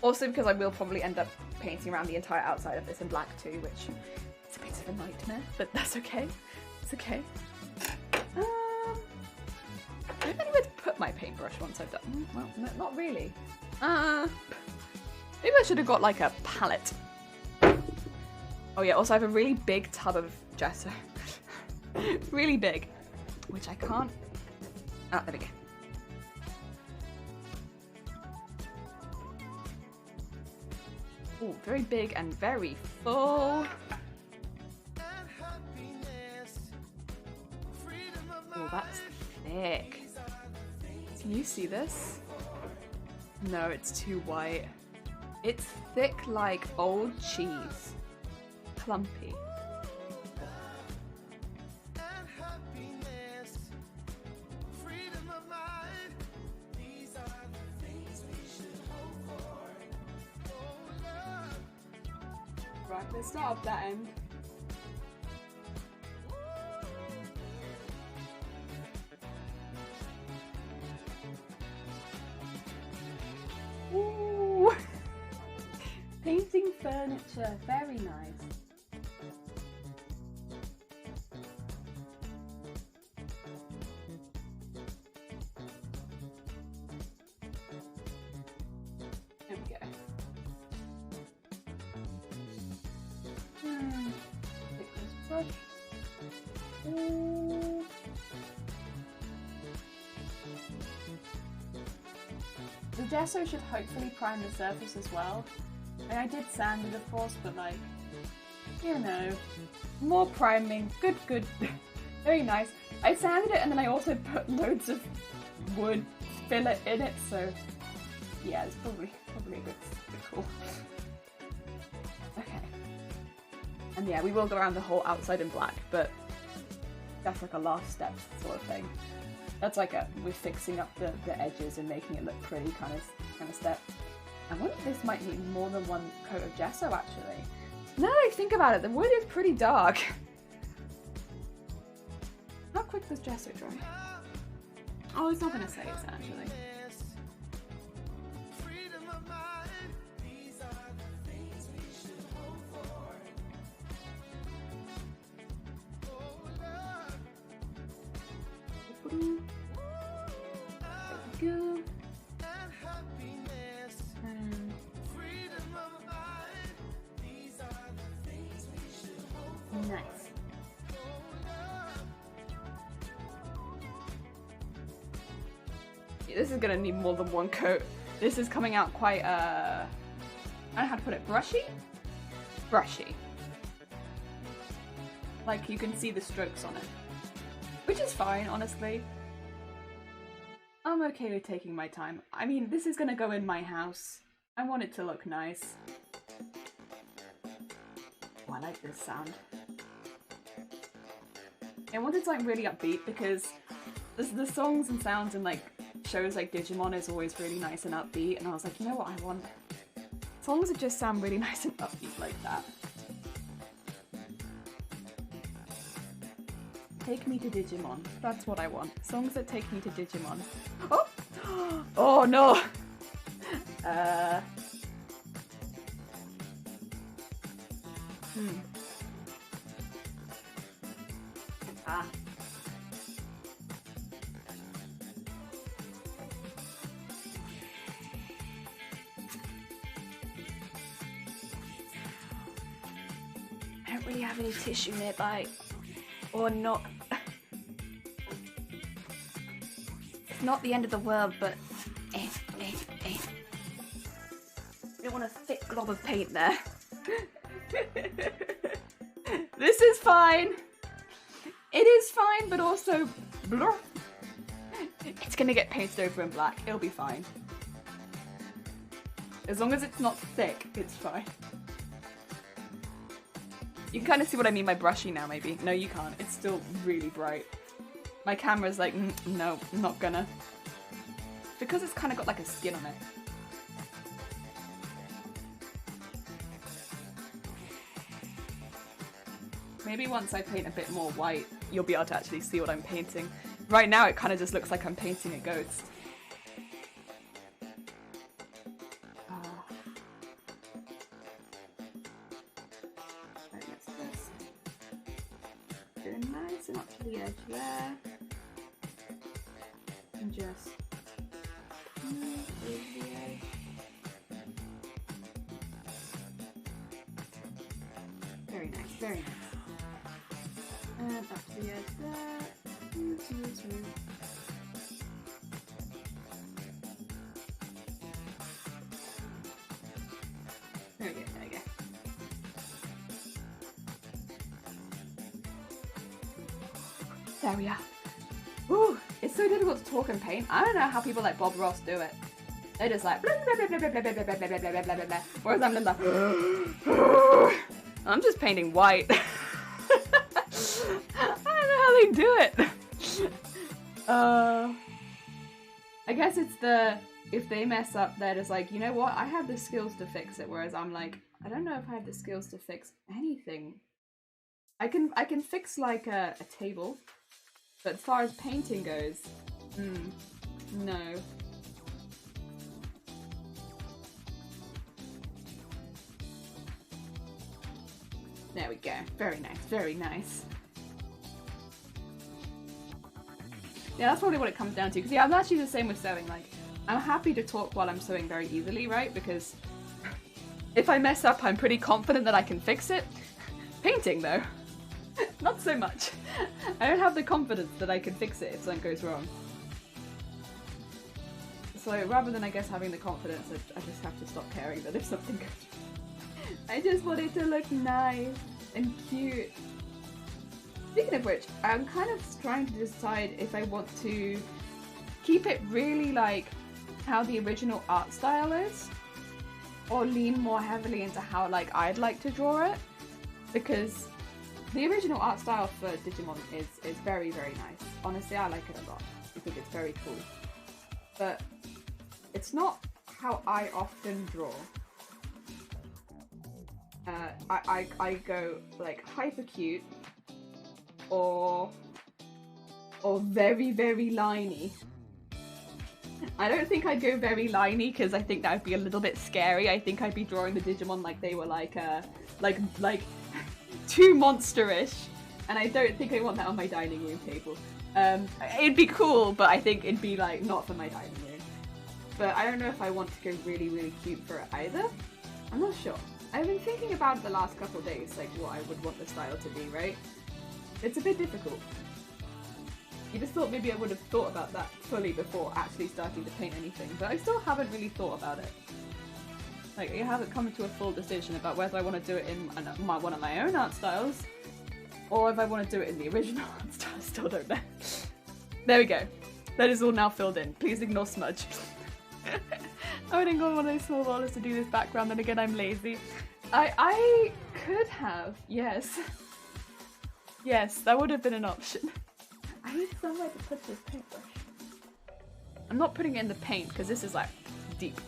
Also because I will probably end up painting around the entire outside of this in black too, which is a bit of a nightmare, but that's okay. It's okay. I don't know where to put my paintbrush once I've done. Well, no, not really. Maybe I should have got like a palette. Oh yeah, also I have a really big tub of gesso. Really big, which I can't. Ah, there we go. Ooh, very big and very full. Oh, that's thick. Can you see this? No, it's too white. It's thick like old cheese. Clumpy. Right, let's start off that end. Ooh. Painting furniture, very nice. There we go. Take this brush. Ooh. The gesso should hopefully prime the surface as well. And I did sand it of course, but like, you know, more priming. Good, good. Very nice. I sanded it and then I also put loads of wood fillet in it, so yeah, it's probably a good call. Okay. And yeah, we will go around the whole outside in black, but that's like a last step sort of thing. That's like we're fixing up the edges and making it look pretty kind of step. I wonder if this might need more than one coat of gesso actually. Now that I think about it, the wood is pretty dark. How quick does gesso dry? Oh, it's not gonna say it's actually. Go. Nice. Yeah, this is gonna need more than one coat. This is coming out quite I don't know how to put it, brushy? Brushy. Like you can see the strokes on it. Which is fine, honestly. I'm okay with taking my time. I mean, this is gonna go in my house. I want it to look nice. Oh, I like this sound. I wanted something really upbeat because the songs and sounds in like shows like Digimon is always really nice and upbeat, and I was like, you know what I want? Songs that just sound really nice and upbeat like that. Take me to Digimon. That's what I want. Songs that take me to Digimon. Oh! Oh no! Ah. I don't really have any tissue nearby. Or not. It's not the end of the world, but I don't want a thick glob of paint there. This is fine. It is fine, but also blur. It's gonna get painted over in black. It'll be fine. As long as it's not thick, it's fine. You can kind of see what I mean by brushy now, maybe. No, you can't. It's still really bright. My camera's like, no, I'm not gonna. Because it's kind of got like a skin on it. Maybe once I paint a bit more white, you'll be able to actually see what I'm painting. Right now, it kind of just looks like I'm painting a ghost. Nice and up to the edge there, and just move over the edge. Very nice, very nice. And up to the edge there. Smooth, smooth, smooth. There we go, there we go. There we are. Ooh, it's so difficult to talk and paint. I don't know how people like Bob Ross do it. They're just like blah, blah, blah, blah, blah, blah, blah, blah, blah, blah, blah, blah. Whereas I'm just like I'm just painting white. I don't know how they do it. I guess it's if they mess up, they're just like, you know what? I have the skills to fix it. Whereas I'm like, I don't know if I have the skills to fix anything. I can fix like a table. But as far as painting goes, no. There we go. Very nice, very nice. Yeah, that's probably what it comes down to. Because yeah, I'm actually the same with sewing. Like, I'm happy to talk while I'm sewing very easily, right? Because if I mess up, I'm pretty confident that I can fix it. Painting, though. Not so much. I don't have the confidence that I can fix it if something goes wrong. So rather than, I guess, having the confidence, I just have to stop caring that if something goes wrong. I just want it to look nice and cute. Speaking of which, I'm kind of trying to decide if I want to keep it really like how the original art style is, or lean more heavily into how like I'd like to draw it. because the original art style for Digimon is very, very nice. Honestly, I like it a lot. I think it's very cool. But it's not how I often draw. I go like hyper cute or very, very liney. I don't think I'd go very liney because I think that would be a little bit scary. I think I'd be drawing the Digimon like they were like too monsterish, and I don't think I want that on my dining room table. It'd be cool, but I think it'd be like not for my dining room. But I don't know if I want to go really, really cute for it either. I'm not sure. I've been thinking about it the last couple of days, like what I would want the style to be, right? It's a bit difficult. You just thought maybe I would have thought about that fully before actually starting to paint anything, but I still haven't really thought about it. Like, I haven't come to a full decision about whether I want to do it in one of my own art styles, or if I want to do it in the original art style. I still don't know. There we go. That is all now filled in. Please ignore smudge. I wouldn't go on one of those small rollers to do this background, then again I'm lazy. I could have, yes. Yes, that would have been an option. I need somewhere to put this paintbrush. I'm not putting it in the paint because this is like deep.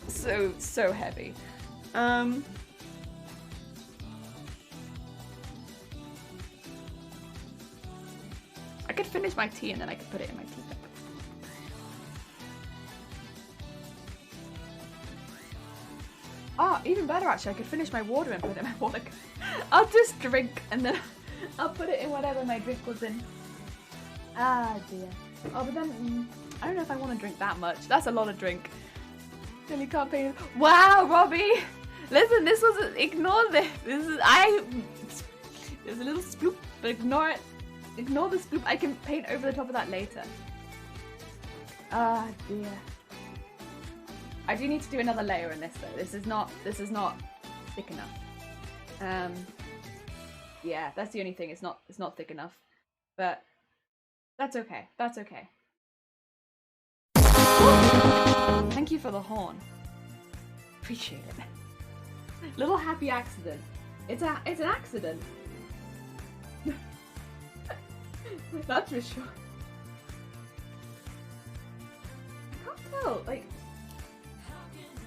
So heavy. I could finish my tea and then I could put it in my teacup. Ah, even better actually, I could finish my water and put it in my water. I'll just drink and then I'll put it in whatever my drink was in. Ah dear. Oh, but then I don't know if I want to drink that much. That's a lot of drink. Really can't pay. Wow, Robbie! Listen, this was ignore this. There's a little sploop, but ignore it. Ignore the sploop. I can paint over the top of that later. Ah dear. I do need to do another layer in this though. This is not thick enough. Yeah, that's the only thing. It's not thick enough. But that's okay. That's okay. Thank you for the horn. Appreciate it. Little happy accident. It's an accident. That's for sure. I can't tell, like,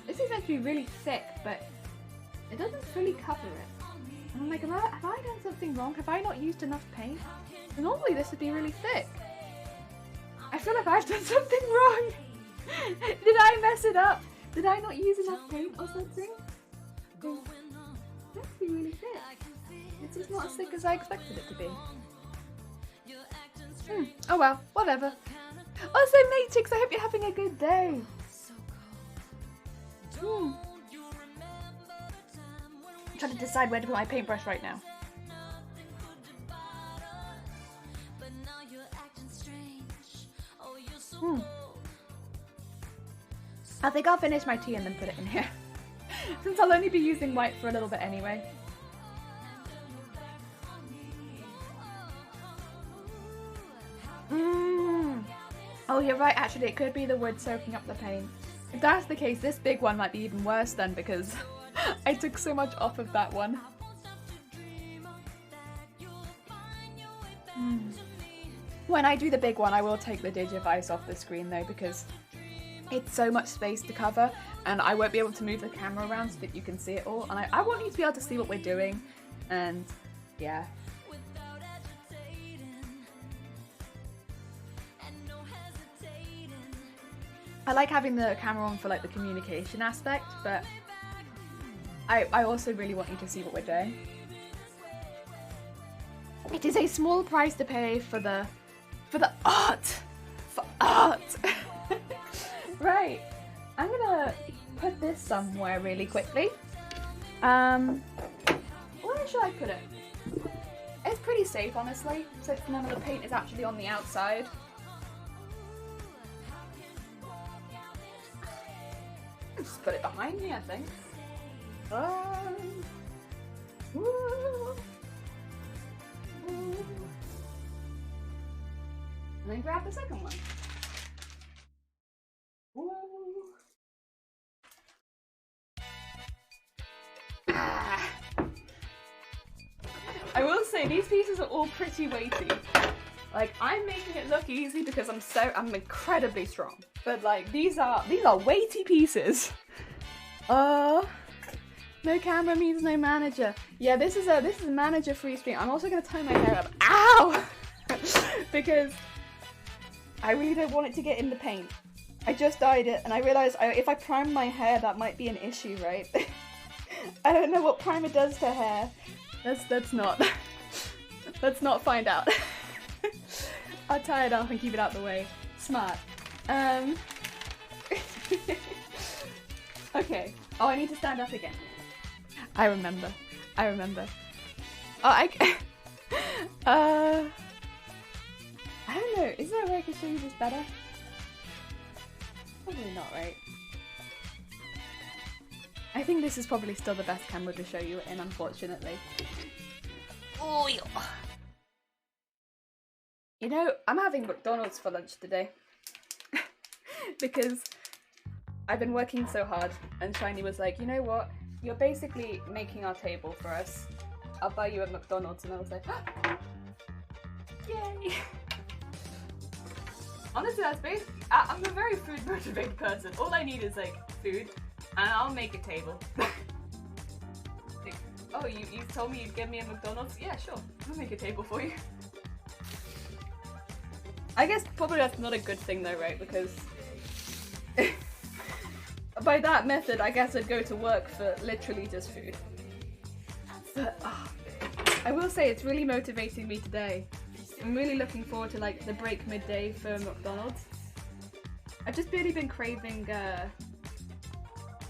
this is meant to be really thick, but it doesn't fully cover it. And I'm like, have I done something wrong? Have I not used enough paint? Normally this would be really thick. I feel like I've done something wrong. Did I mess it up? Did I not use enough paint or something? It's actually really thick. It's just not as thick as I expected it to be. Oh well, whatever. Also, Matrix, I hope you're having a good day. I'm trying to decide where to put my paintbrush right now. I think I'll finish my tea and then put it in here. Since I'll only be using white for a little bit anyway. Oh, you're right, actually, it could be the wood soaking up the paint. If that's the case, this big one might be even worse then because I took so much off of that one. When I do the big one, I will take the Digivice off the screen though because it's so much space to cover and I won't be able to move the camera around so that you can see it all. And I want you to be able to see what we're doing and yeah. I like having the camera on for like the communication aspect, but I also really want you to see what we're doing. It is a small price to pay for the art. For art. Right. I'm gonna put this somewhere really quickly. Where should I put it? It's pretty safe, honestly, except none of the paint is actually on the outside. Just put it behind me, I think. And then grab the second one. Ah. all pretty weighty. Like, I'm making it look easy because I'm incredibly strong. But like, these are weighty pieces. No camera means no manager. Yeah, this is a manager-free stream. I'm also gonna tie my hair up. Ow! Because I really don't want it to get in the paint. I just dyed it and I realized if I prime my hair, that might be an issue, right? I don't know what primer does to hair. Let's not find out. I'll tie it off and keep it out the way. Smart. Okay. Oh, I need to stand up again. I remember. Oh, I don't know. Is there a way I can show you this better? Probably not, right? I think this is probably still the best camera to show you in, unfortunately. Oh, yeah. You know, I'm having McDonald's for lunch today. Because I've been working so hard, and Shiny was like, you know what? You're basically making our table for us. I'll buy you a McDonald's, and I was like, ah! Yay! Honestly, that's basically, I'm a very food motivated person. All I need is like food, and I'll make a table. Like, oh, you told me you'd give me a McDonald's? Yeah, sure. I'll make a table for you. I guess probably that's not a good thing though, right? Because by that method, I guess I'd go to work for literally just food. But I will say it's really motivating me today. I'm really looking forward to like the break midday for McDonald's. I've just really been craving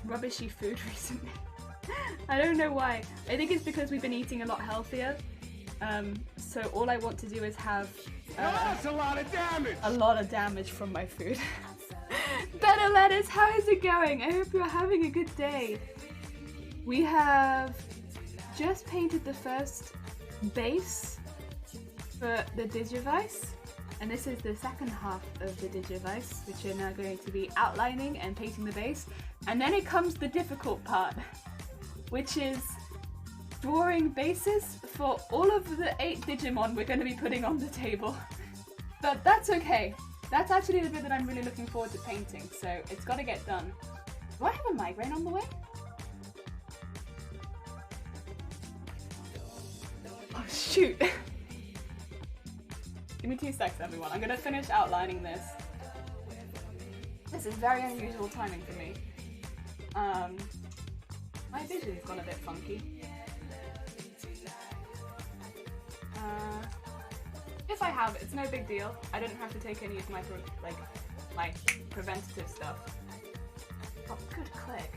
rubbishy food recently. I don't know why. I think it's because we've been eating a lot healthier. So all I want to do is have that's a lot of damage! A lot of damage from my food. Better Lettuce, how is it going? I hope you're having a good day. We have just painted the first base for the Digivice, and this is the second half of the Digivice, which we're now going to be outlining and painting the base. And then it comes the difficult part, which is drawing bases for all of the 8 Digimon we're going to be putting on the table. But that's okay. That's actually the bit that I'm really looking forward to painting, so it's got to get done. Do I have a migraine on the way? Oh shoot! Give me 2 seconds, everyone. I'm going to finish outlining this. This is very unusual timing for me. My vision's gone a bit funky. If I have, it's no big deal. I didn't have to take any of my my preventative stuff. Oh, good click.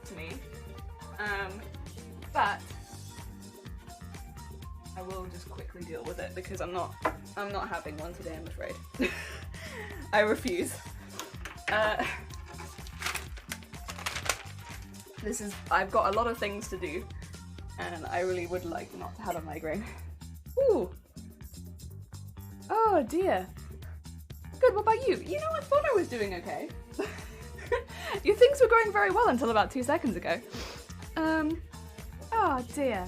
To me. But I will just quickly deal with it because I'm not having one today, I'm afraid. I refuse. I've got a lot of things to do, and I really would like not to have a migraine. Ooh. Oh dear. Good, what about you? You know, I thought I was doing okay. Your things were going very well until about 2 seconds ago. Oh dear.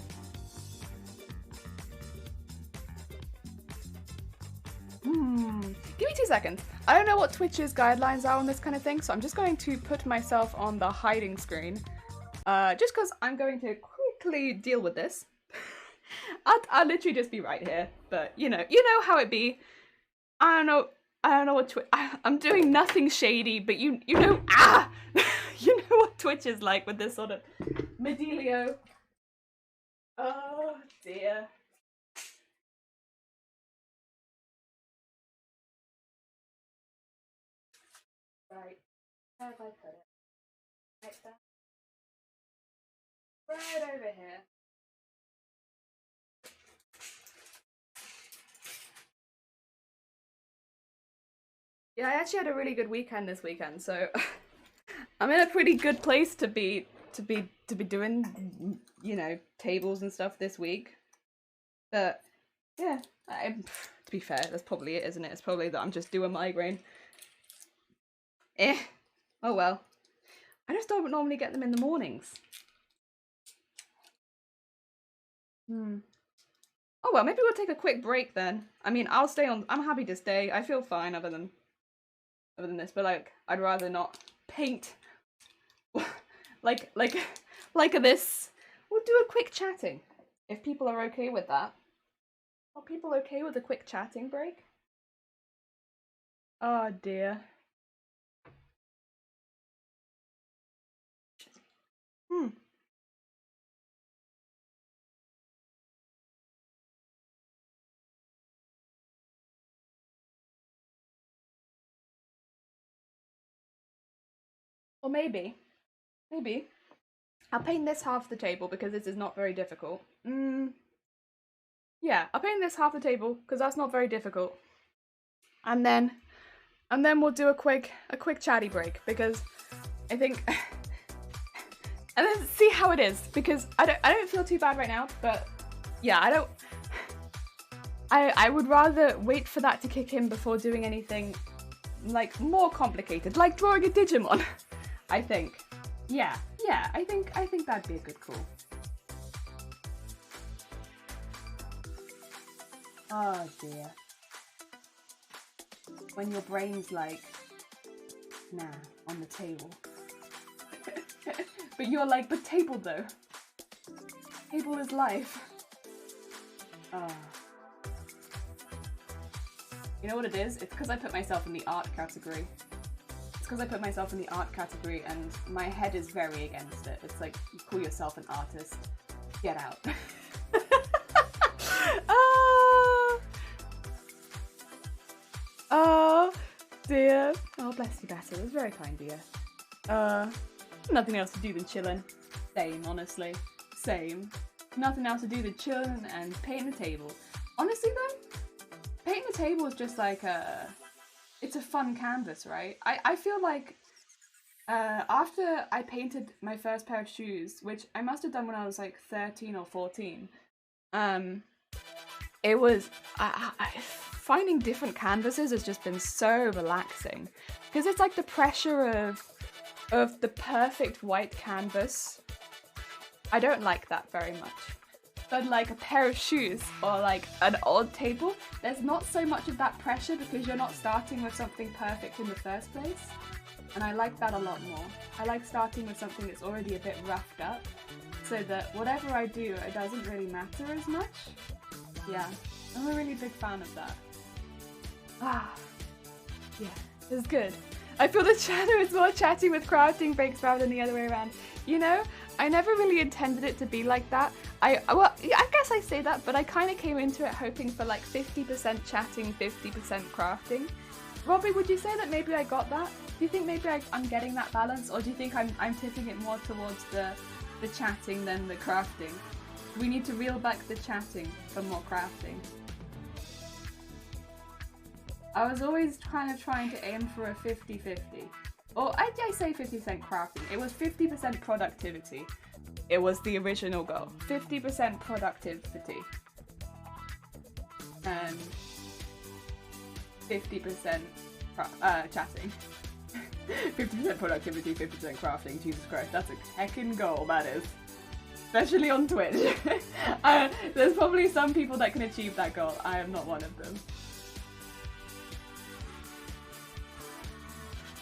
Give me 2 seconds. I don't know what Twitch's guidelines are on this kind of thing, so I'm just going to put myself on the hiding screen. Just because I'm going to quickly deal with this. I'll literally just be right here, but you know how it be. I don't know what I'm doing nothing shady, but you know you know what Twitch is like with this sort of Medelio. Oh dear. Right, where have I put it? Right there. Right over here. Yeah, I actually had a really good weekend this weekend, so I'm in a pretty good place to be doing, you know, tables and stuff this week. But yeah, to be fair, that's probably it, isn't it? It's probably that I'm just due a migraine. Oh well. I just don't normally get them in the mornings. Oh well, maybe we'll take a quick break then. I mean, I'll stay on. I'm happy to stay. I feel fine other than this, but like, I'd rather not paint like this. We'll do a quick chatting if people are okay with that. Are people okay with a quick chatting break? Oh dear. Or maybe I'll paint this half the table because this is not very difficult. Yeah, I'll paint this half the table because that's not very difficult. And then we'll do a quick chatty break because I think and then see how it is because I don't feel too bad right now, but yeah, I would rather wait for that to kick in before doing anything like more complicated, like drawing a Digimon. I think. Yeah, I think that'd be a good call. Oh dear. When your brain's like, nah, on the table. But you're like, but table though. Table is life. You know what it is? It's because I put myself in the art category. And my head is very against it. It's like, you call yourself an artist. Get out. Oh dear. Oh, bless you, Betty. It was very kind of you. Nothing else to do than chillin'. Same, honestly. Same. Nothing else to do than chillin' and painting the table. Honestly though, painting the table is just like it's a fun canvas, right? I feel like after I painted my first pair of shoes, which I must have done when I was like 13 or 14, it was finding different canvases has just been so relaxing because it's like the pressure of the perfect white canvas. I don't like that very much. But like a pair of shoes or like an odd table, there's not so much of that pressure because you're not starting with something perfect in the first place. And I like that a lot more. I like starting with something that's already a bit roughed up so that whatever I do, it doesn't really matter as much. Yeah, I'm a really big fan of that. Yeah, it's good. I feel the chatter is more chatty with crafting breaks rather than the other way around. You know, I never really intended it to be like that. I guess I say that, but I kind of came into it hoping for like 50% chatting, 50% crafting. Robbie, would you say that maybe I got that? Do you think maybe I'm getting that balance, or do you think I'm tipping it more towards the chatting than the crafting? We need to reel back the chatting for more crafting. I was always kind of trying to aim for a 50-50. Or I say 50% crafting. It was 50% productivity. It was the original goal. 50% productivity. And 50% chatting. 50% productivity, 50% crafting. Jesus Christ, that's a heckin' goal, that is. Especially on Twitch. There's probably some people that can achieve that goal. I am not one of them.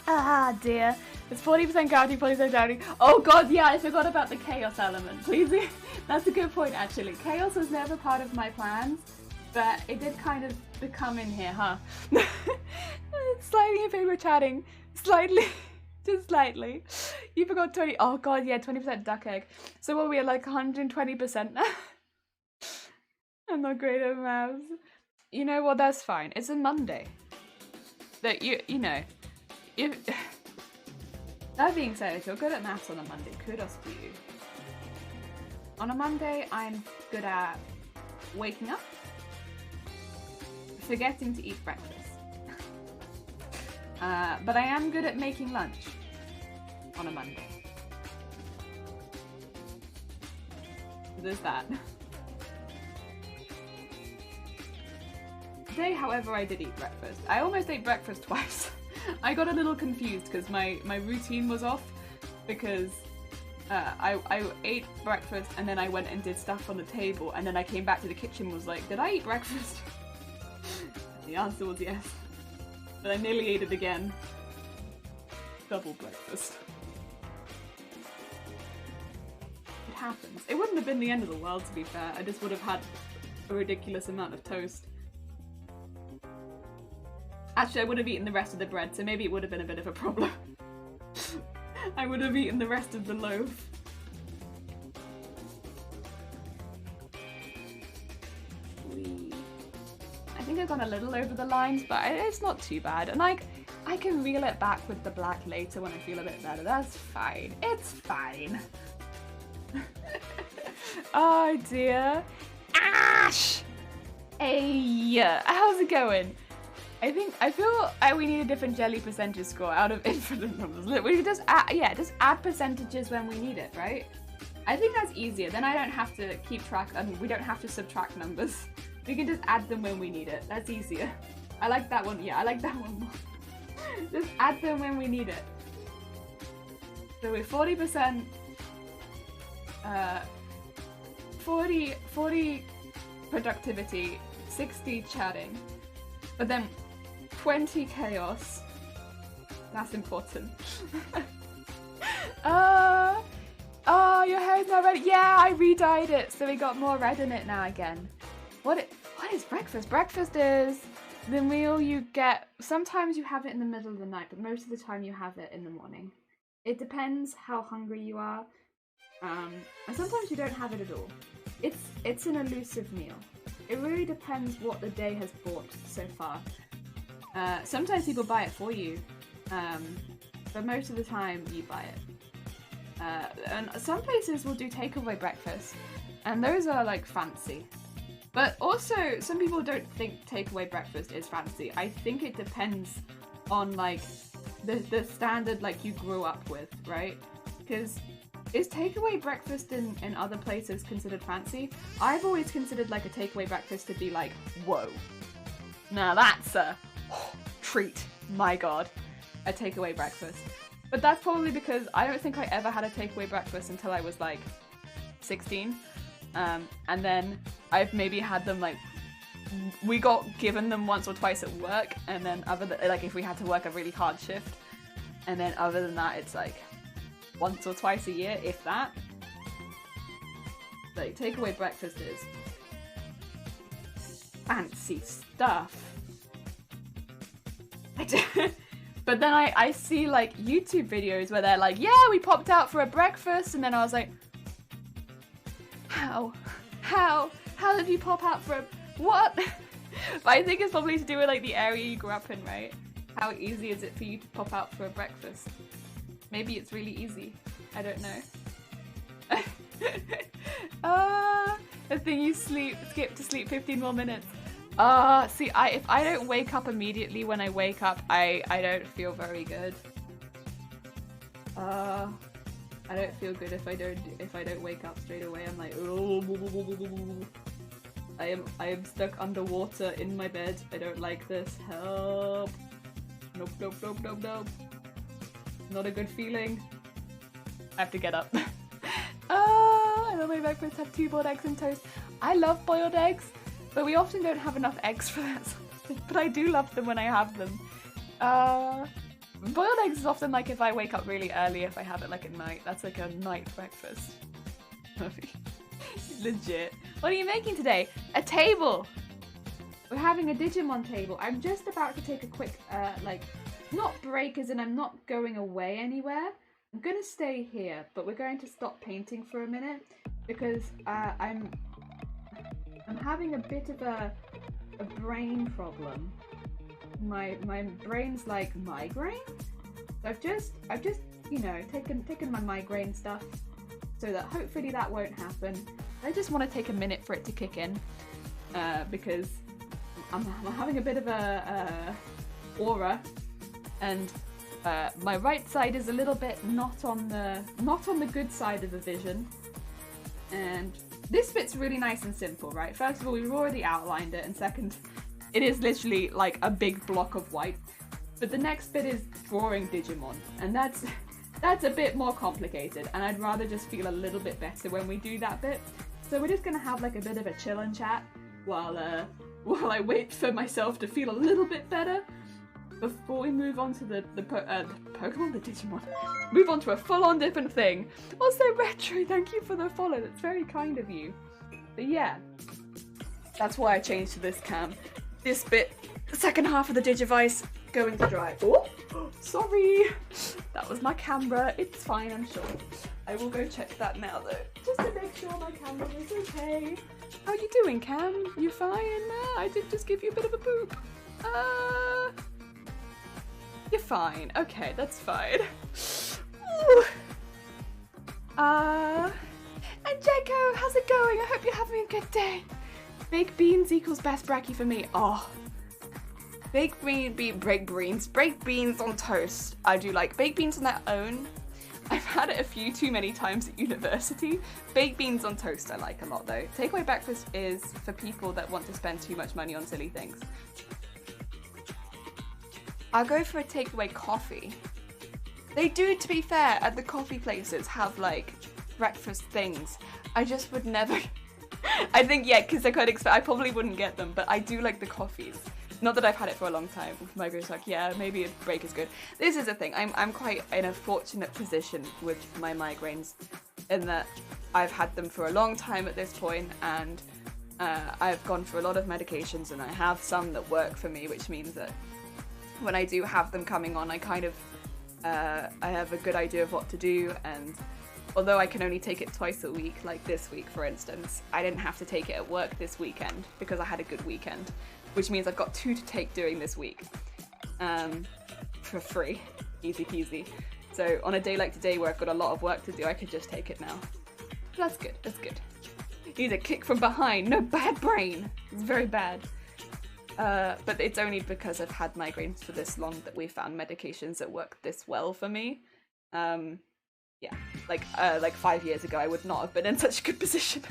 Ah dear. It's 40% crafting, 40% doubting. Oh god, yeah, I forgot about the chaos element. Please, that's a good point actually. Chaos was never part of my plans, but it did kind of become in here, huh? Slightly in favor of chatting. Slightly. Just slightly. You forgot 20. Oh god, yeah, 20% duck egg. So what, we are like 120% now? I'm not great at maths. You know what, that's fine. It's a Monday. That you know. That being said, if you're good at maths on a Monday, kudos to you. On a Monday, I'm good at waking up, forgetting to eat breakfast. But I am good at making lunch on a Monday. There's that. Today, however, I did eat breakfast. I almost ate breakfast twice. I got a little confused because my routine was off because I ate breakfast and then I went and did stuff on the table and then I came back to the kitchen and was like, did I eat breakfast? The answer was yes. But I nearly ate it again. Double breakfast. It happens. It wouldn't have been the end of the world, to be fair. I just would have had a ridiculous amount of toast. Actually, I would have eaten the rest of the bread, so maybe it would have been a bit of a problem. I would have eaten the rest of the loaf. I think I've gone a little over the lines, but it's not too bad. And I can reel it back with the black later when I feel a bit better. That's fine. It's fine. Oh dear. Ash! Hey, how's it going? I feel we need a different jelly percentage score out of infinite numbers. We just add percentages when we need it, right? I think that's easier. Then I don't have to keep track and we don't have to subtract numbers. We can just add them when we need it. That's easier. I like that one. Yeah, I like that one more. Just add them when we need it. So we're 40%, 40 productivity, 60 chatting, but then 20 chaos. That's important. Oh, your hair's not red. Yeah, I re-dyed it, so we got more red in it now again. What is breakfast? Breakfast is the meal you get. Sometimes you have it in the middle of the night, but most of the time you have it in the morning. It depends how hungry you are, and sometimes you don't have it at all. It's an elusive meal. It really depends what the day has brought so far. Sometimes people buy it for you, but most of the time you buy it. And some places will do takeaway breakfast, and those are like fancy. But also, some people don't think takeaway breakfast is fancy. I think it depends on like the standard like you grew up with, right? Because is takeaway breakfast in other places considered fancy? I've always considered like a takeaway breakfast to be like, whoa. Now that's a treat, my god. A takeaway breakfast. But that's probably because I don't think I ever had a takeaway breakfast until I was like 16. And then I've maybe had them like, we got given them once or twice at work, and then like if we had to work a really hard shift, and then other than that it's like once or twice a year, if that. Like takeaway breakfast is fancy stuff. But then I see like YouTube videos where they're like, yeah, we popped out for a breakfast, and then I was like, how did you pop out for a what? But I think it's probably to do with like the area you grew up in, right? How easy is it for you to pop out for a breakfast? Maybe it's really easy. I don't know. The thing you skip to sleep 15 more minutes. See, if I don't wake up immediately when I wake up, I don't feel very good. I don't feel good if I don't wake up straight away. I'm like, oh, I am stuck underwater in my bed. I don't like this. Help! Nope, nope, nope, nope, nope. Not a good feeling. I have to get up. I love my breakfast. Have 2 boiled eggs and toast. I love boiled eggs, but we often don't have enough eggs for that. But I do love them when I have them. Boiled eggs is often like if I wake up really early, if I have it like at night. That's like a night breakfast. Legit. What are you making today? A table! We're having a Digimon table. I'm just about to take a quick, not break as in I'm not going away anywhere. I'm gonna stay here, but we're going to stop painting for a minute because I'm having a bit of a brain problem. My brain's like migraine. So I've just you know taken my migraine stuff so that hopefully that won't happen. I just want to take a minute for it to kick in because I'm having a bit of a aura, and my right side is a little bit not on the good side of the vision. And this bit's really nice and simple, right? First of all, we've already outlined it, and second, it is literally like a big block of white. But the next bit is drawing Digimon, and that's That's a bit more complicated, and I'd rather just feel a little bit better when we do that bit. So we're just gonna have like a bit of a chill and chat while I wait for myself to feel a little bit better before we move on to the Pokemon, the Digimon. Move on to a full-on different thing. Also, Retro, thank you for the follow. That's very kind of you. But yeah, that's why I changed to this cam. This bit, the second half of the Digivice, going to dry. Oh, sorry. That was my camera. It's fine, I'm sure. I will go check that now, though, just to make sure my camera is okay. How you doing, Cam? You fine? I did just give you a bit of a poop. You're fine. Okay, that's fine. Ooh. And Jeko, how's it going? I hope you're having a good day. Baked beans equals best brekkie for me. Oh. Baked beans on toast. I do like baked beans on their own. I've had it a few too many times at university. Baked beans on toast I like a lot though. Takeaway breakfast is for people that want to spend too much money on silly things. I'll go for a takeaway coffee. They do, to be fair, at the coffee places have like breakfast things. I just would never. I think, yeah, because I probably wouldn't get them, but I do like the coffees. Not that I've had it for a long time. Migraines like, yeah, maybe a break is good. This is the thing. I'm quite in a fortunate position with my migraines in that I've had them for a long time at this point, and I've gone through a lot of medications, and I have some that work for me, which means that when I do have them coming on, I kind of I have a good idea of what to do. And although I can only take it twice a week, like this week for instance, I didn't have to take it at work this weekend because I had a good weekend, which means I've got 2 to take during this week for free. Easy peasy. So on a day like today where I've got a lot of work to do, I could just take it now. That's good, that's good. Need a kick from behind. No, bad brain. It's very bad. But it's only because I've had migraines for this long that we found medications that work this well for me. Yeah, like 5 years ago, I would not have been in such a good position.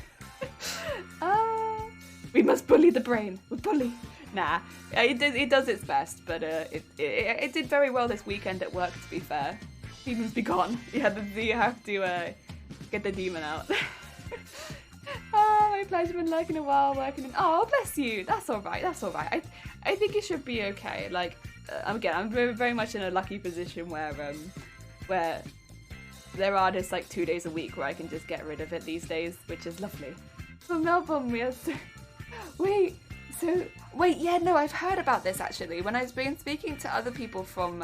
We must bully the brain. We bully. Nah, it does its best, but it did very well this weekend at work. To be fair, demons be gone. You have to get the demon out. Oh, my pleasure. Been lurking a while, working in. Oh, bless you. That's all right. That's all right. I think it should be okay. Like, again, I'm very, very much in a lucky position where there are just like 2 days a week where I can just get rid of it these days, which is lovely. From Melbourne, we are so. Wait, yeah, no, I've heard about this actually. When I've been speaking to other people from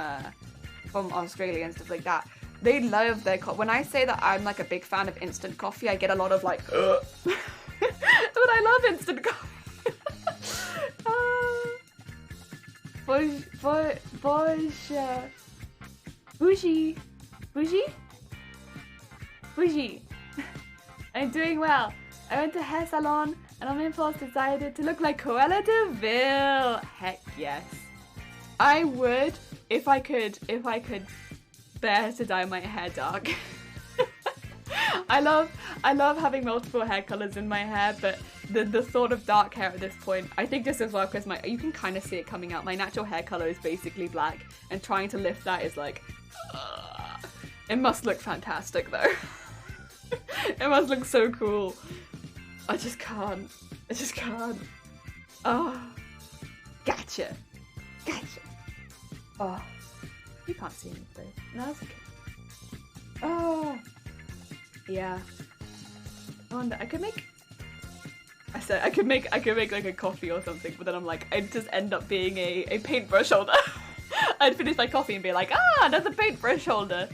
Australia and stuff like that, they love their coffee. When I say that I'm like a big fan of instant coffee, I get a lot of like, but I love instant coffee. Bougie. I'm doing well. I went to hair salon and on impulse decided to look like Cruella de Vil. Heck yes. I would if I could bear to dye my hair dark. I love having multiple hair colors in my hair, but the thought of dark hair at this point, I think just as well because you can kind of see it coming out. My natural hair color is basically black, and trying to lift that is like, it must look fantastic though. It must look so cool. I just can't. Oh, gotcha. Oh, you can't see me though. No, that's okay. Oh, yeah. I wonder. I could make like a coffee or something, but then I'm like, I'd just end up being a paintbrush holder. I'd finish my coffee and be like, another paintbrush holder.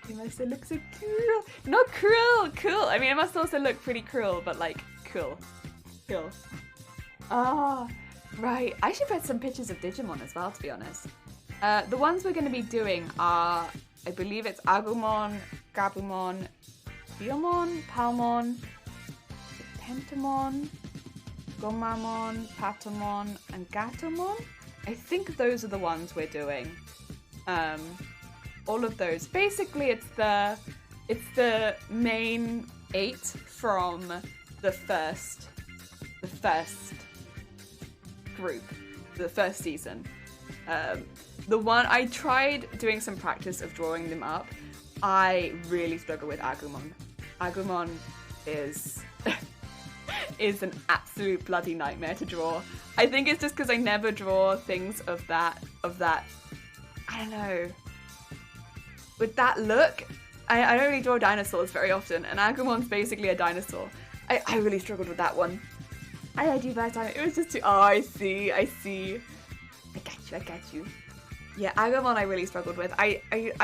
It must look so cool. Not cruel, cool. I mean, it must also look pretty cruel, but like cool. Right. I should put some pictures of Digimon as well, to be honest. The ones we're going to be doing are, I believe it's Agumon, Gabumon, Biyomon, Palmon, Pentamon, Gomamon, Patamon, and Gatomon. I think those are the ones we're doing. All of those. Basically, it's the main 8 from the first group, the first season. The one I tried doing some practice of drawing them up. I really struggle with Agumon. Agumon is is an absolute bloody nightmare to draw. I think it's just because I never draw things of that. I don't know. With that look, I don't really draw dinosaurs very often, and Agumon's basically a dinosaur. I really struggled with that one. I do bad time. It was just too. Oh, I see. I got you. Yeah, Agumon I really struggled with. I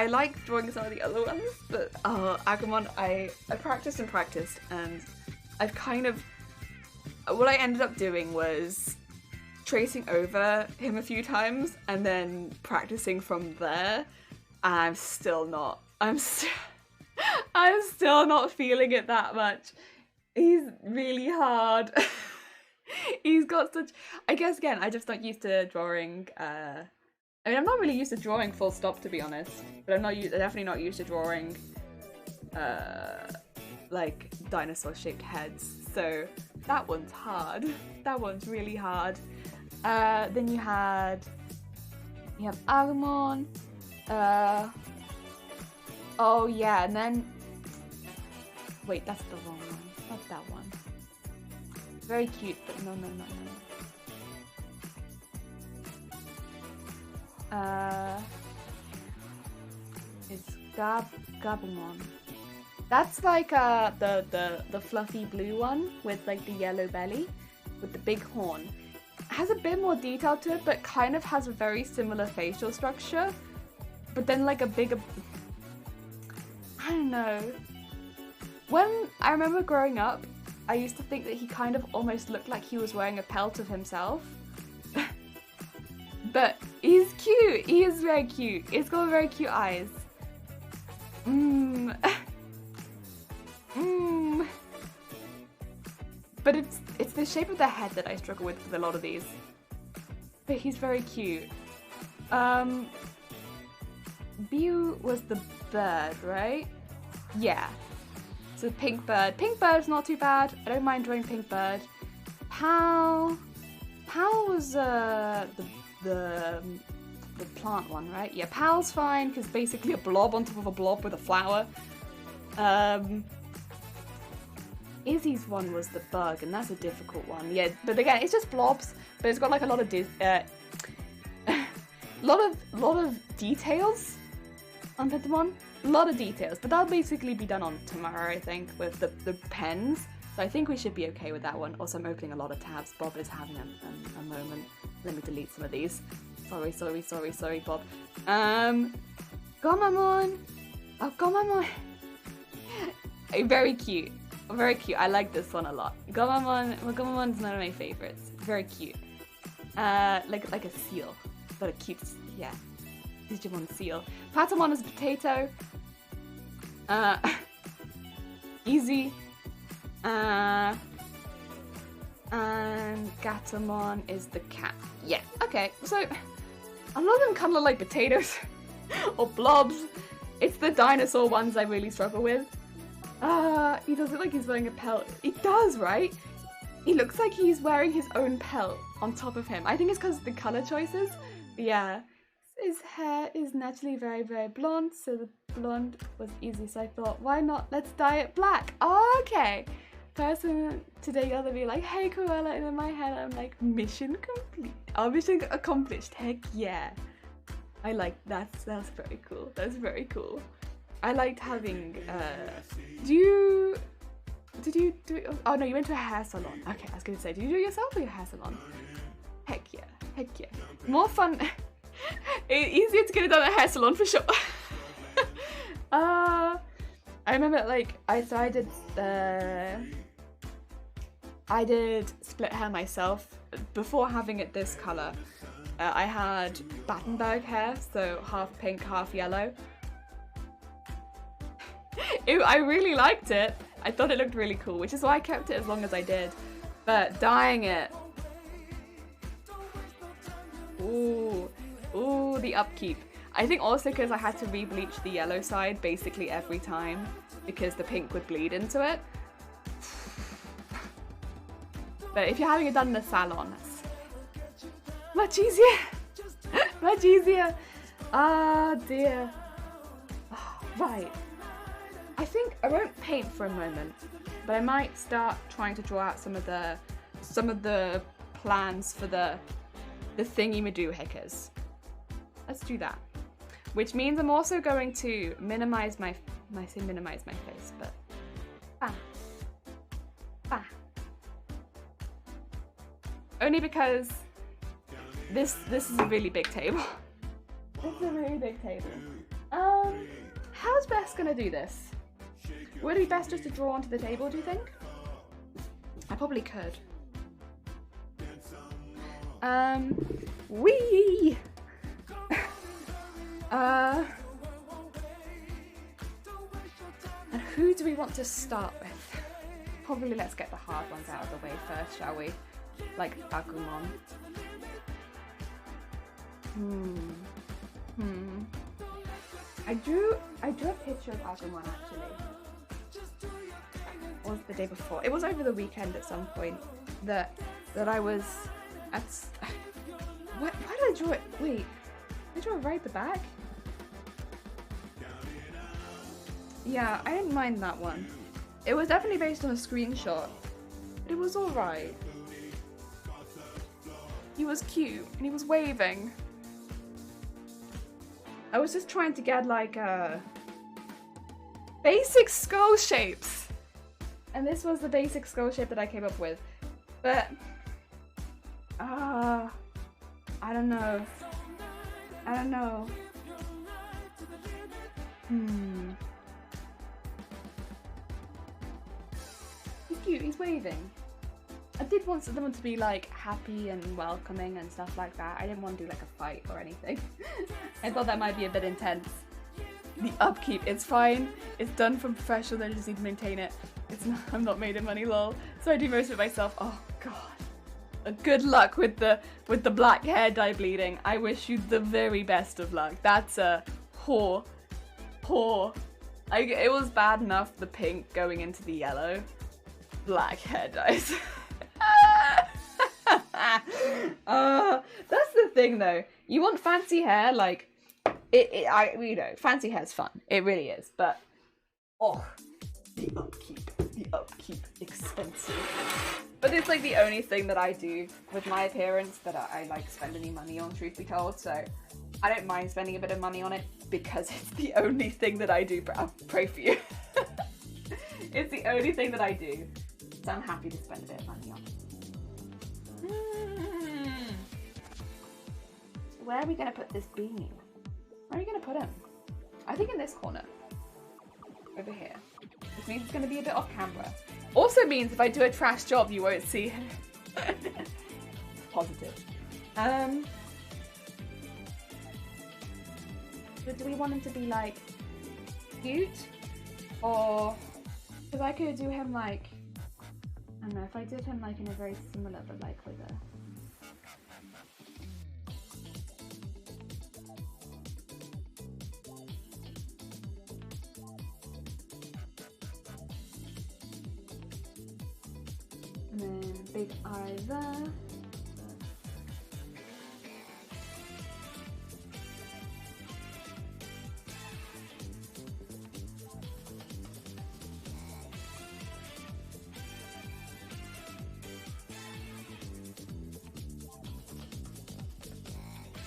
like drawing some of the other ones, but Agumon I practiced, and I've kind of... What I ended up doing was tracing over him a few times and then practicing from there. And I'm still not feeling it that much. He's really hard. He's got such... I guess, again, I'm just not used to drawing... I mean, I'm not really used to drawing full stop, to be honest. But I'm definitely not used to drawing, like, dinosaur-shaped heads. So that one's hard. That one's really hard. Then you have Agumon. Oh yeah, and then... Wait, that's the wrong one. Not that one. Very cute, but no. It's Gabumon. That's like the fluffy blue one with like the yellow belly with the big horn. It has a bit more detail to it, but kind of has a very similar facial structure. But then like a bigger... I don't know. When I remember growing up, I used to think that he kind of almost looked like he was wearing a pelt of himself. But he's cute. He is very cute. He's got very cute eyes. But it's the shape of the head that I struggle with a lot of these. But he's very cute. Biu was the bird, right? Yeah. So pink bird. Pink bird's not too bad. I don't mind drawing pink bird. Pal was the plant one, right? Yeah, Pal's fine because basically a blob on top of a blob with a flower. Izzy's one was the bug, and that's a difficult one. Yeah, but again, it's just blobs, but it's got like a lot of lot of details on Pentamon. A lot of details, but that'll basically be done on tomorrow, I think, with the pens. So I think we should be okay with that one. Also, I'm opening a lot of tabs. Bob is having a moment. Let me delete some of these. Sorry, Bob. Gomamon! Oh, Gomamon! Very cute. Very cute. I like this one a lot. Gomamon's one of my favorites. Very cute. Like a seal. But a cute, yeah. Digimon seal. Patamon is a potato. Easy. And Gatomon is the cat. Yeah, okay. So, a lot of them kind of look like potatoes. Or blobs. It's the dinosaur ones I really struggle with. He does look like he's wearing a pelt. He does, right? He looks like he's wearing his own pelt on top of him. I think it's because of the color choices. But yeah. His hair is naturally very, very blonde, so the blonde was easy. So I thought, why not? Let's dye it black. Oh, okay. Person today gonna be like, hey Cruella, and in my head I'm like, mission complete. Oh, mission accomplished. Heck yeah. I like that. That's very cool. That's very cool. I liked having. Did you do it? Oh no, you went to a hair salon. Okay, I was gonna say, did you do it yourself or your hair salon? Heck yeah. Heck yeah. More fun. Easier to get it done at a hair salon for sure. I remember like I did split hair myself before having it this color. I had Battenberg hair, so half pink, half yellow. I really liked it. I thought it looked really cool, which is why I kept it as long as I did. But dyeing it, ooh, the upkeep. I think also because I had to re-bleach the yellow side basically every time because the pink would bleed into it. But if you're having it done in a salon, that's much easier. Much easier. Ah, dear. Oh, right. I think I won't paint for a moment, but I might start trying to draw out some of the plans for the thingy-madoohickers. Let's do that. Which means I'm also going to minimize my face, but only because this is a really big table. This is a really big table. How's Bess gonna do this? Would it be best just to draw onto the table, do you think? I probably could. Wee! And who do we want to start with? Probably let's get the hard ones out of the way first, shall we? Like Agumon. I drew a picture of Agumon actually. Or was it the day before? It was over the weekend at some point that I was at. Why did I draw it? Wait, did I draw it right at the back? Yeah, I didn't mind that one. It was definitely based on a screenshot, but it was alright. He was cute and he was waving. I was just trying to get like basic skull shapes. And this was the basic skull shape that I came up with. But I don't know. He's cute, he's waving. I did want them to be like happy and welcoming and stuff like that. I didn't want to do like a fight or anything. I thought that might be a bit intense. The upkeep, it's fine. It's done from professional, I just need to maintain it. It's not, I'm not made of money, lol. So I do most of it myself. Oh god. Good luck with the black hair dye bleeding. I wish you the very best of luck. That's a poor. It was bad enough, the pink going into the yellow. Black hair dyes. That's the thing though. You want fancy hair, like you know, fancy hair's fun. It really is, but the upkeep, expensive. But it's like the only thing that I do with my appearance that I like spend any money on, truth be told. So I don't mind spending a bit of money on it because it's the only thing that I do. I'll pray for you. It's the only thing that I do. So I'm happy to spend a bit of money on it. Where are we going to put this beanie? Where are we going to put him? I think in this corner. Over here. This means it's going to be a bit off camera. Also means if I do a trash job, you won't see him. Positive. But do we want him to be like cute? Or because I could do him like, I don't know, if I did him like in a very similar but like with a and then big eye there.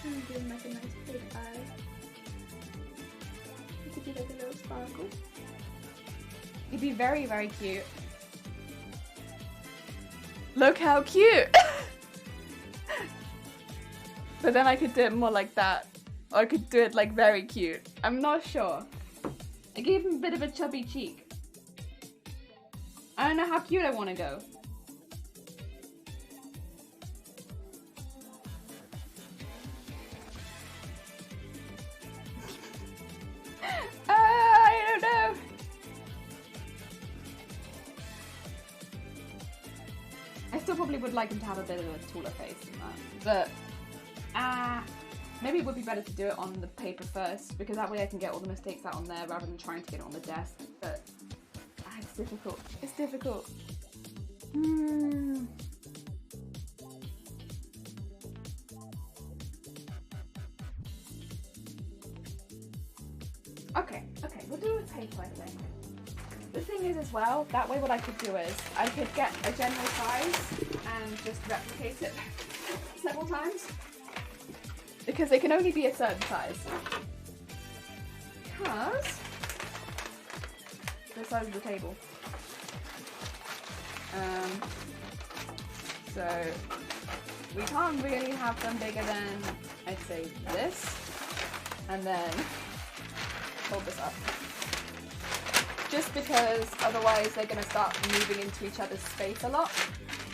And doing like a nice big eye. You could do like a little sparkle. You'd be very, very cute. Look how cute! But then I could do it more like that. Or I could do it like very cute. I'm not sure. I gave him a bit of a chubby cheek. I don't know how cute I want to go. I don't know. I still probably would like him to have a bit of a taller face than that. But, maybe it would be better to do it on the paper first, because that way I can get all the mistakes out on there rather than trying to get it on the desk. But, it's difficult. It's difficult. Okay, we'll do a tape, I think. The thing is as well, that way what I could do is I could get a general size and just replicate it several times. Because they can only be a certain size. Because the size of the table. So we can't really have them bigger than, I'd say, this. And then hold this up. Just because otherwise they're going to start moving into each other's space a lot.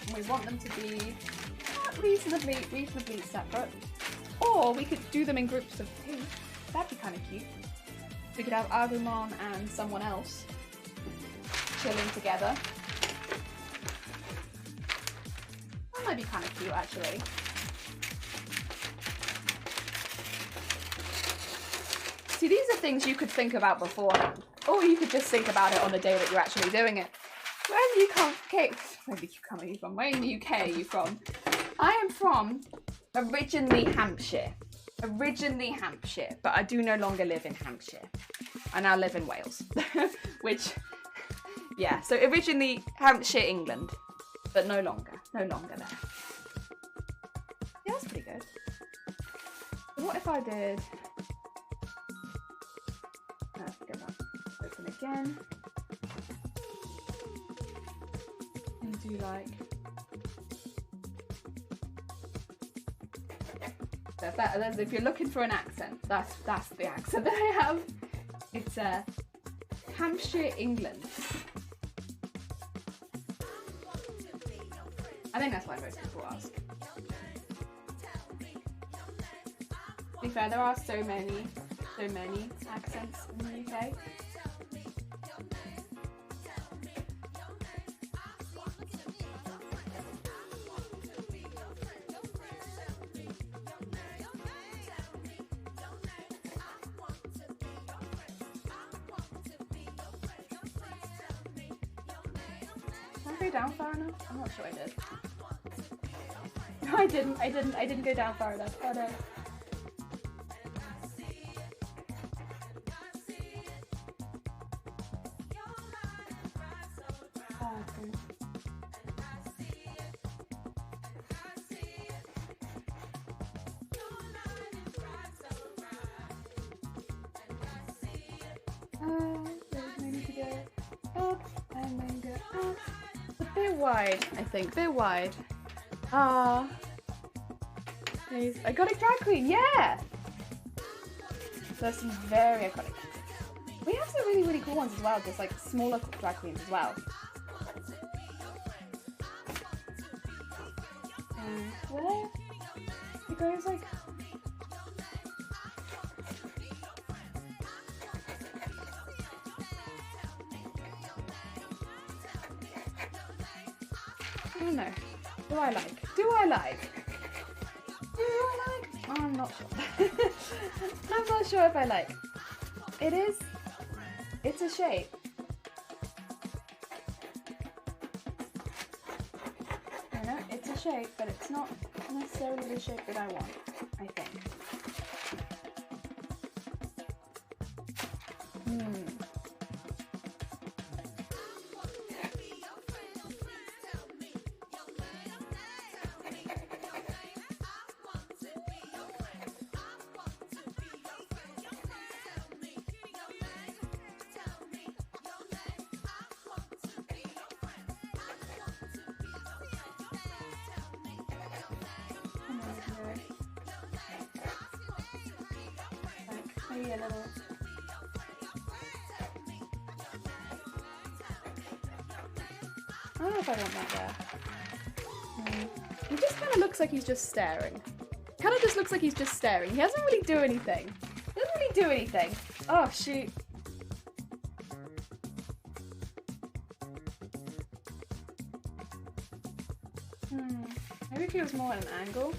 And we want them to be reasonably separate. Or we could do them in groups of 2. That'd be kind of cute. We could have Agumon and someone else chilling together. That might be kind of cute, actually. See, these are things you could think about beforehand. Or you could just think about it on the day that you're actually doing it. Where are you from? Where in the UK are you from? I am from originally Hampshire. But I do no longer live in Hampshire. I now live in Wales. Which, yeah, so originally Hampshire, England. But no longer there. Yeah, that's pretty good. So what if I did... Get that open again. And do like... If you're looking for an accent, that's the accent that I have. It's Hampshire, England. I think that's why most people ask. To be fair, there are so many accents in the UK. Did I go down far enough? I'm not sure I did. No, I didn't go down far enough. Oh no. Wide, I think. Bit wide. I got a drag queen, yeah! So there's some very iconic. We have some really cool ones as well, just like smaller drag queens as well. Where? It goes like... I don't know. Do I like? Oh, I'm not sure. I'm not sure if I like. It's a shape. You know, it's a shape, but it's not necessarily the shape that I want, I think. Maybe a little. I don't know if I want that there. He just kind of looks like he's just staring. Kind of just looks like he's just staring. He doesn't really do anything. Oh, shoot. Maybe if he was more at an angle.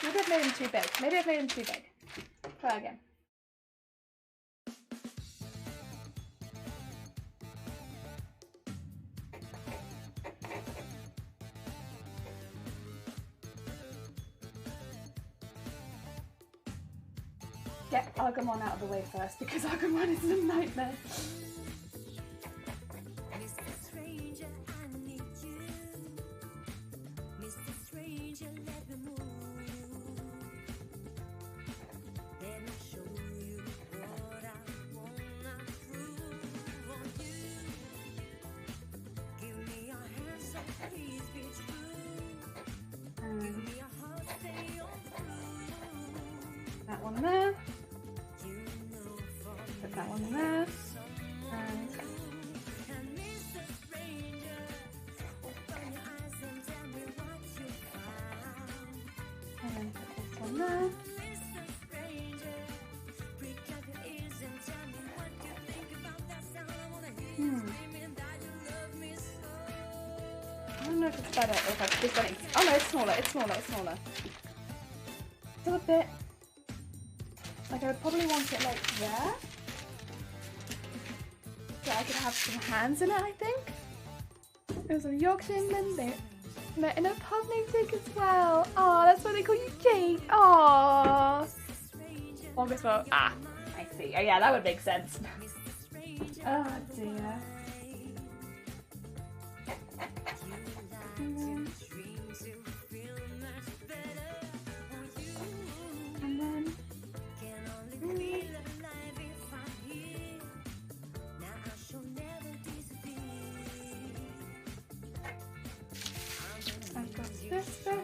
Maybe I've made him too big. Try again. get Agumon out of the way first because Agumon is a nightmare. That one there. Put that one there. And then put this one there. I don't know if it's better if I just done it. Oh no, it's smaller, it's smaller, it's smaller. Still a bit. Like I would probably want it like there. So I could have some hands in it, I think. There's some Yorkshire Limbic. And a Pugnatic as well. Oh, that's why they call you Jake. Oh. August well. Ah, I see. Oh yeah, that would make sense. Oh dear. And then I've got this bit.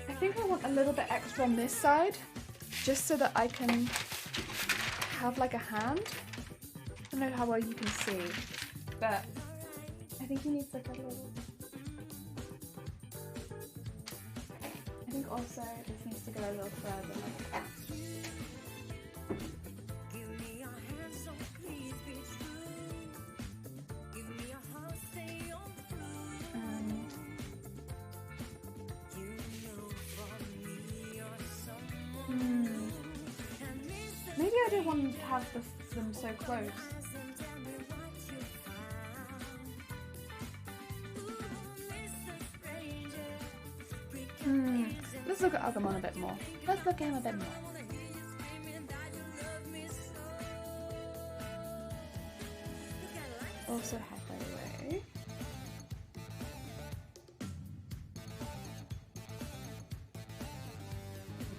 I think I want a little bit extra on this side, just so that I can have like a hand. I don't know how well you can see, but I think he needs like a little. I think also this needs to go a little further like that. Maybe I don't want to have them so close. Let's look at Agumon a bit more. Let's look at him a bit more. Also halfway away.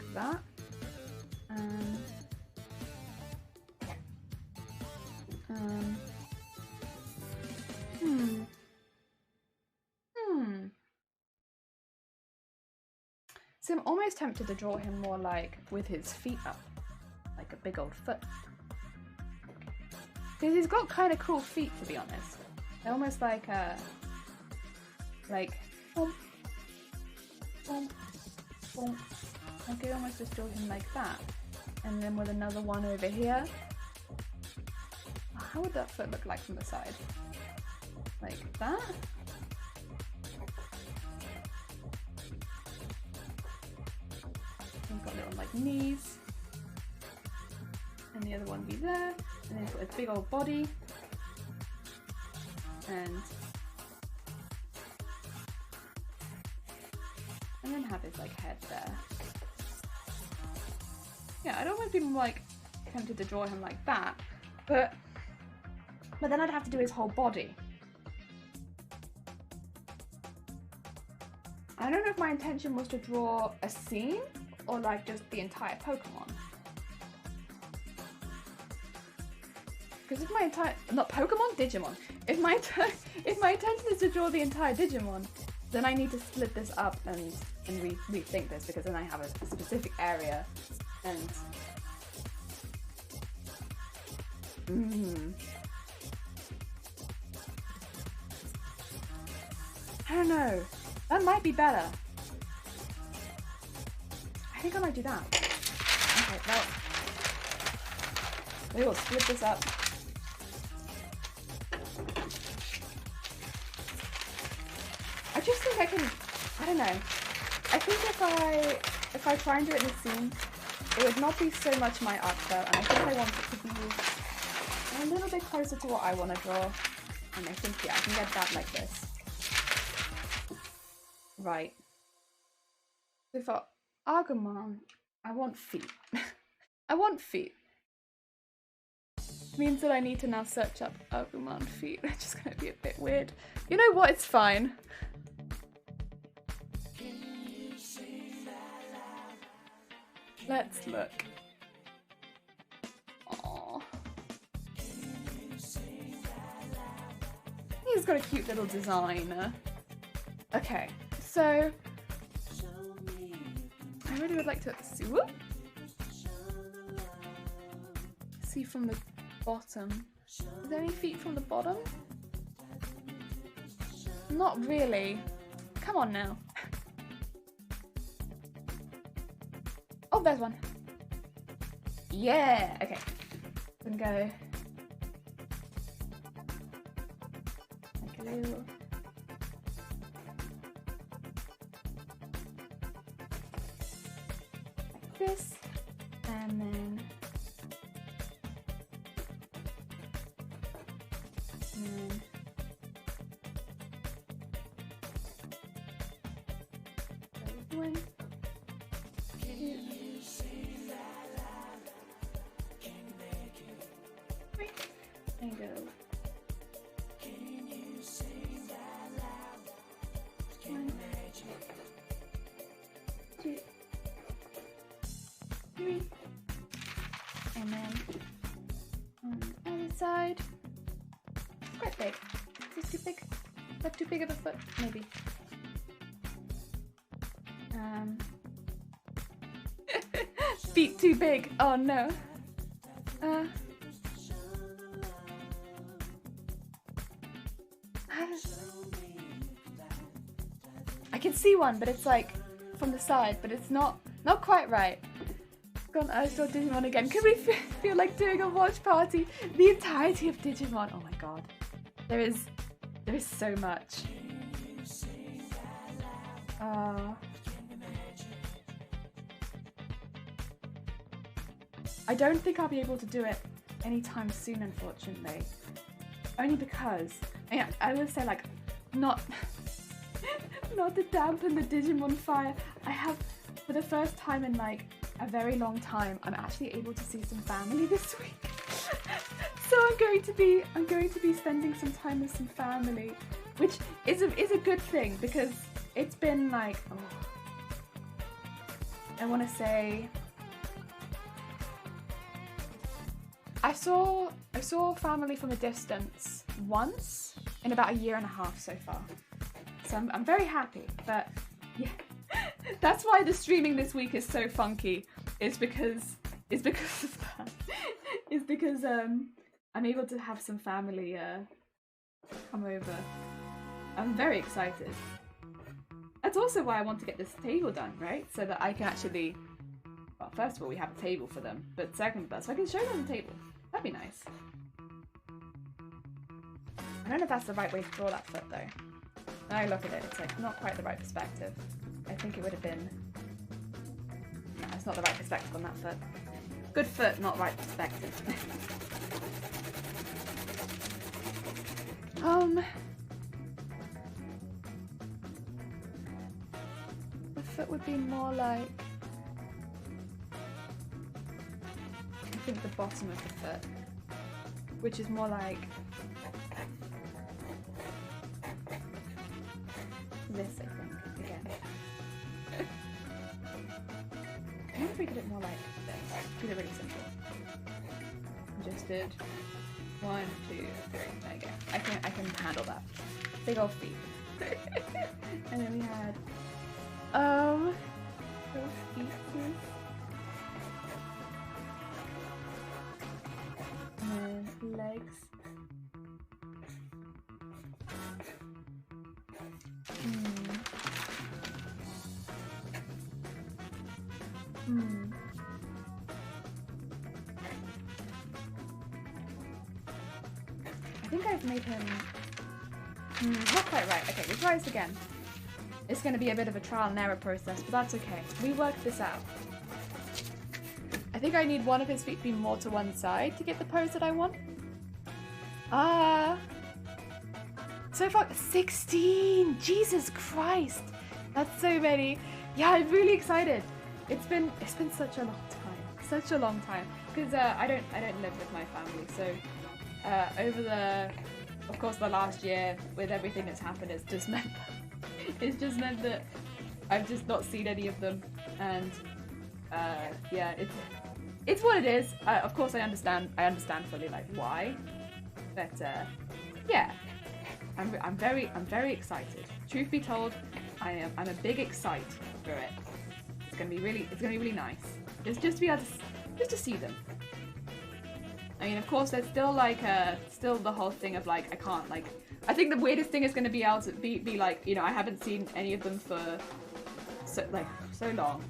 Look at that. See, I'm almost tempted to draw him more like with his feet up, like a big old foot. Because he's got kind of cool feet, to be honest. They're almost like boom, boom, boom. I could almost just draw him like that, and then with another one over here. How would that foot look like from the side? Like that? We've got little like knees, and the other one be there, and then he's got a big old body, and then have his like head there. Yeah, I'd almost be like tempted to draw him like that, but then I'd have to do his whole body. I don't know if my intention was to draw a scene or like just the entire Pokemon. Because if my entire, not Pokemon, Digimon. If my intention is to draw the entire Digimon, then I need to split this up and rethink this, because then I have a specific area and I don't know. That might be better. I think I might do that. Okay, well, we will split this up. I just think I can, I don't know. I think if I try and do it in the scene, it would not be so much my art style, and I think I want it to be a little bit closer to what I want to draw. And I think, yeah, I can get that like this. Right. So for Agumon, I want feet. I want feet. Means that I need to now search up Agumon feet, which is gonna be a bit weird. You know what? It's fine. Let's look. Aww. He's got a cute little design. Okay, so I really would like to see. Whoop. See from the bottom. Is there any feet from the bottom? Not really. Come on now. Oh, there's one. Yeah. Okay. Then go. Like a little. Like this, and then. One, two, three, and go. One, two, three, and then on the other side. Quite big. Is this too big? Is that too big of a foot? Maybe. Feet too big. Oh no. I can see one, but it's like from the side, but it's not quite right. Gone, I saw Digimon again. Could we feel like doing a watch party? The entirety of Digimon. Oh my god. There is so much. I don't think I'll be able to do it anytime soon, unfortunately. Only because, yeah, I would say like, not to dampen the Digimon fire. I have, for the first time in like a very long time, I'm actually able to see some family this week. So I'm going to be spending some time with some family, which is a good thing because it's been like, I want to say. I saw family from a distance once in about a year and a half so far. So I'm very happy, but yeah. That's why the streaming this week is so funky. It's because of that. It's because I'm able to have some family come over. I'm very excited. That's also why I want to get this table done, right? So that I can actually, well, first of all, we have a table for them, but second of all, so I can show them the table. That'd be nice. I don't know if that's the right way to draw that foot though. Now I look at it, it's like not quite the right perspective. I think it would have been... No, it's not the right perspective on that foot. Good foot, not right perspective. The foot would be more like... I think the bottom of the foot, which is more like this, I think, again. I wonder if we did it more like this. Keep it really simple. Just did 1, 2, 3. There you go. I can handle that. Big old feet. And then we had those pieces. And then legs. I think I've made him not quite right. Okay, we'll try this again. It's going to be a bit of a trial and error process, but that's okay. We worked this out. I think I need one of his feet to be more to one side to get the pose that I want. So far, 16! Jesus Christ! That's so many. Yeah, I'm really excited. It's been such a long time. such a long time because I don't live with my family. So over of course the last year with everything that's happened, it's just meant that I've just not seen any of them, and yeah, it's what it is. Of course I understand fully like why, but yeah, I'm very excited. Truth be told, I'm a big excite for it. It's gonna be really nice. Just to be able to see them. I mean, of course, there's still like still the whole thing of like I can't like. I think the weirdest thing is going to be able to be like, you know, I haven't seen any of them for so long,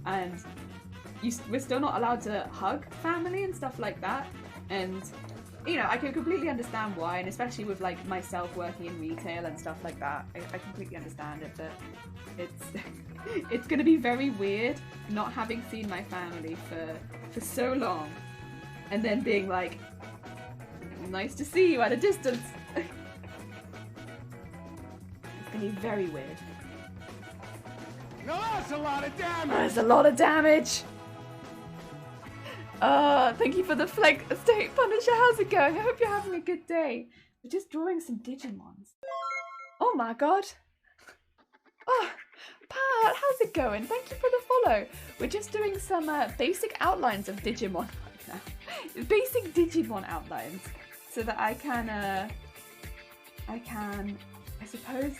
and we're still not allowed to hug family and stuff like that. And you know, I can completely understand why, and especially with like myself working in retail and stuff like that, I completely understand it. But it's going to be very weird not having seen my family for so long, and then being like, nice to see you at a distance. It's going to be very weird. No, that's a lot of damage. There's a lot of damage. Thank you for the flag state Punisher. How's it going? I hope you're having a good day. We're just drawing some Digimons. Oh my god. Oh, Pat, how's it going? Thank you for the follow. We're just doing some basic outlines of Digimon right now. Basic Digimon outlines, so that I suppose,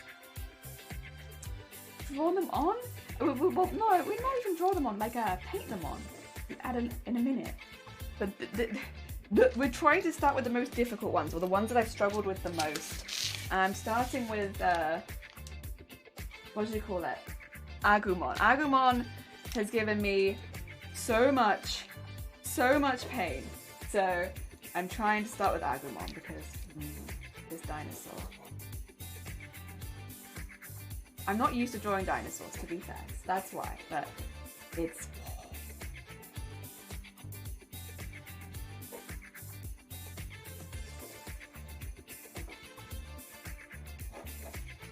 draw them on? Well, no, we're not even draw them on, like paint them on in a minute. But we're trying to start with the most difficult ones, or the ones that I've struggled with the most. I'm starting with, what do you call it? Agumon. Agumon has given me so much pain. So I'm trying to start with Agumon because this dinosaur. I'm not used to drawing dinosaurs, to be fair. So that's why, but it's...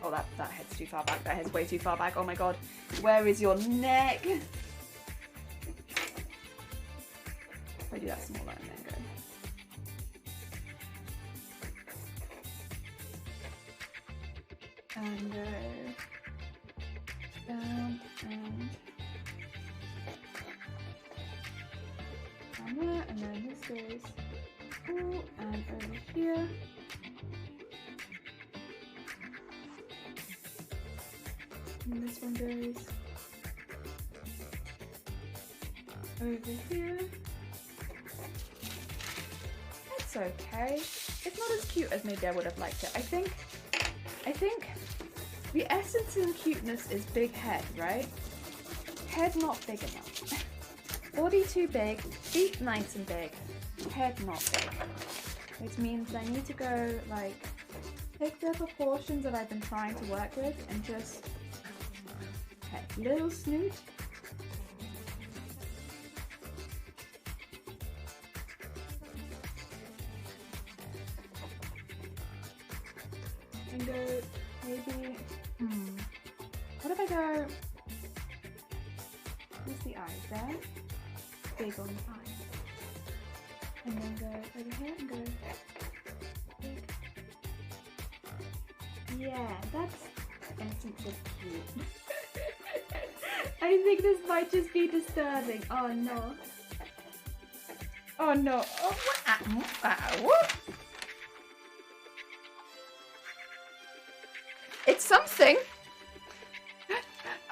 Oh, that head's too far back. That head's way too far back. Oh my god. Where is your neck? If I do that smaller and then go. And go down and down there, and then this goes ooh, and over here. And this one goes over here. It's okay. It's not as cute as maybe I would have liked it. I think the essence in cuteness is big head, right? Head not big enough. Body too big, feet nice and big, head not big. Which means I need to go like take the proportions that I've been trying to work with and just little snoot. And go maybe, what if I go, where's the eyes there? Big on the eyes. And then go over here and go big. Yeah, that's essence of cute. I think this might just be disturbing. Oh no. Oh no. Oh, what? It's something.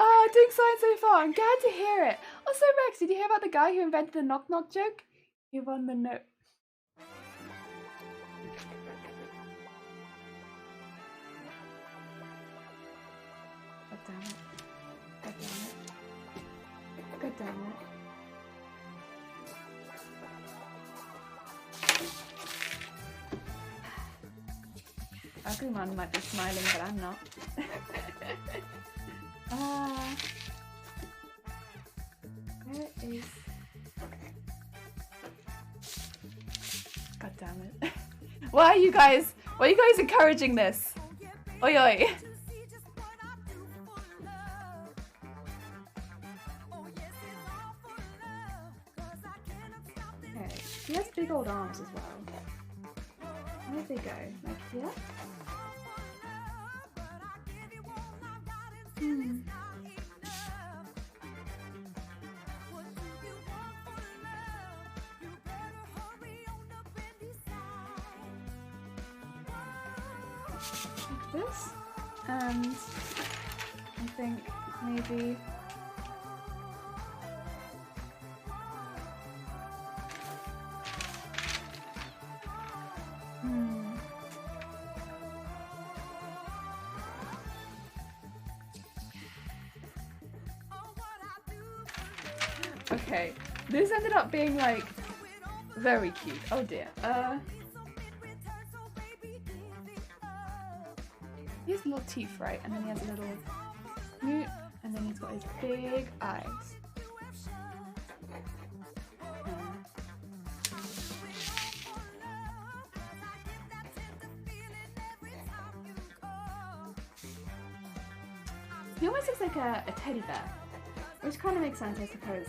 Oh, doing science so far. I'm glad to hear it. Also, Rex, did you hear about the guy who invented the knock knock joke? He won the note. God damn it. God damn it. God damn it. Agumon might be smiling, but I'm not. Where is... God damn it. Why are you guys encouraging this? Oi oi. He has big old arms as well. Where do they go? Like here? Like this. And I think maybe okay, this ended up being like very cute. Oh dear. He has little teeth, right? And then he has a little snoot, and then he's got his big eyes. He almost looks like a teddy bear, which kind of makes sense, I suppose.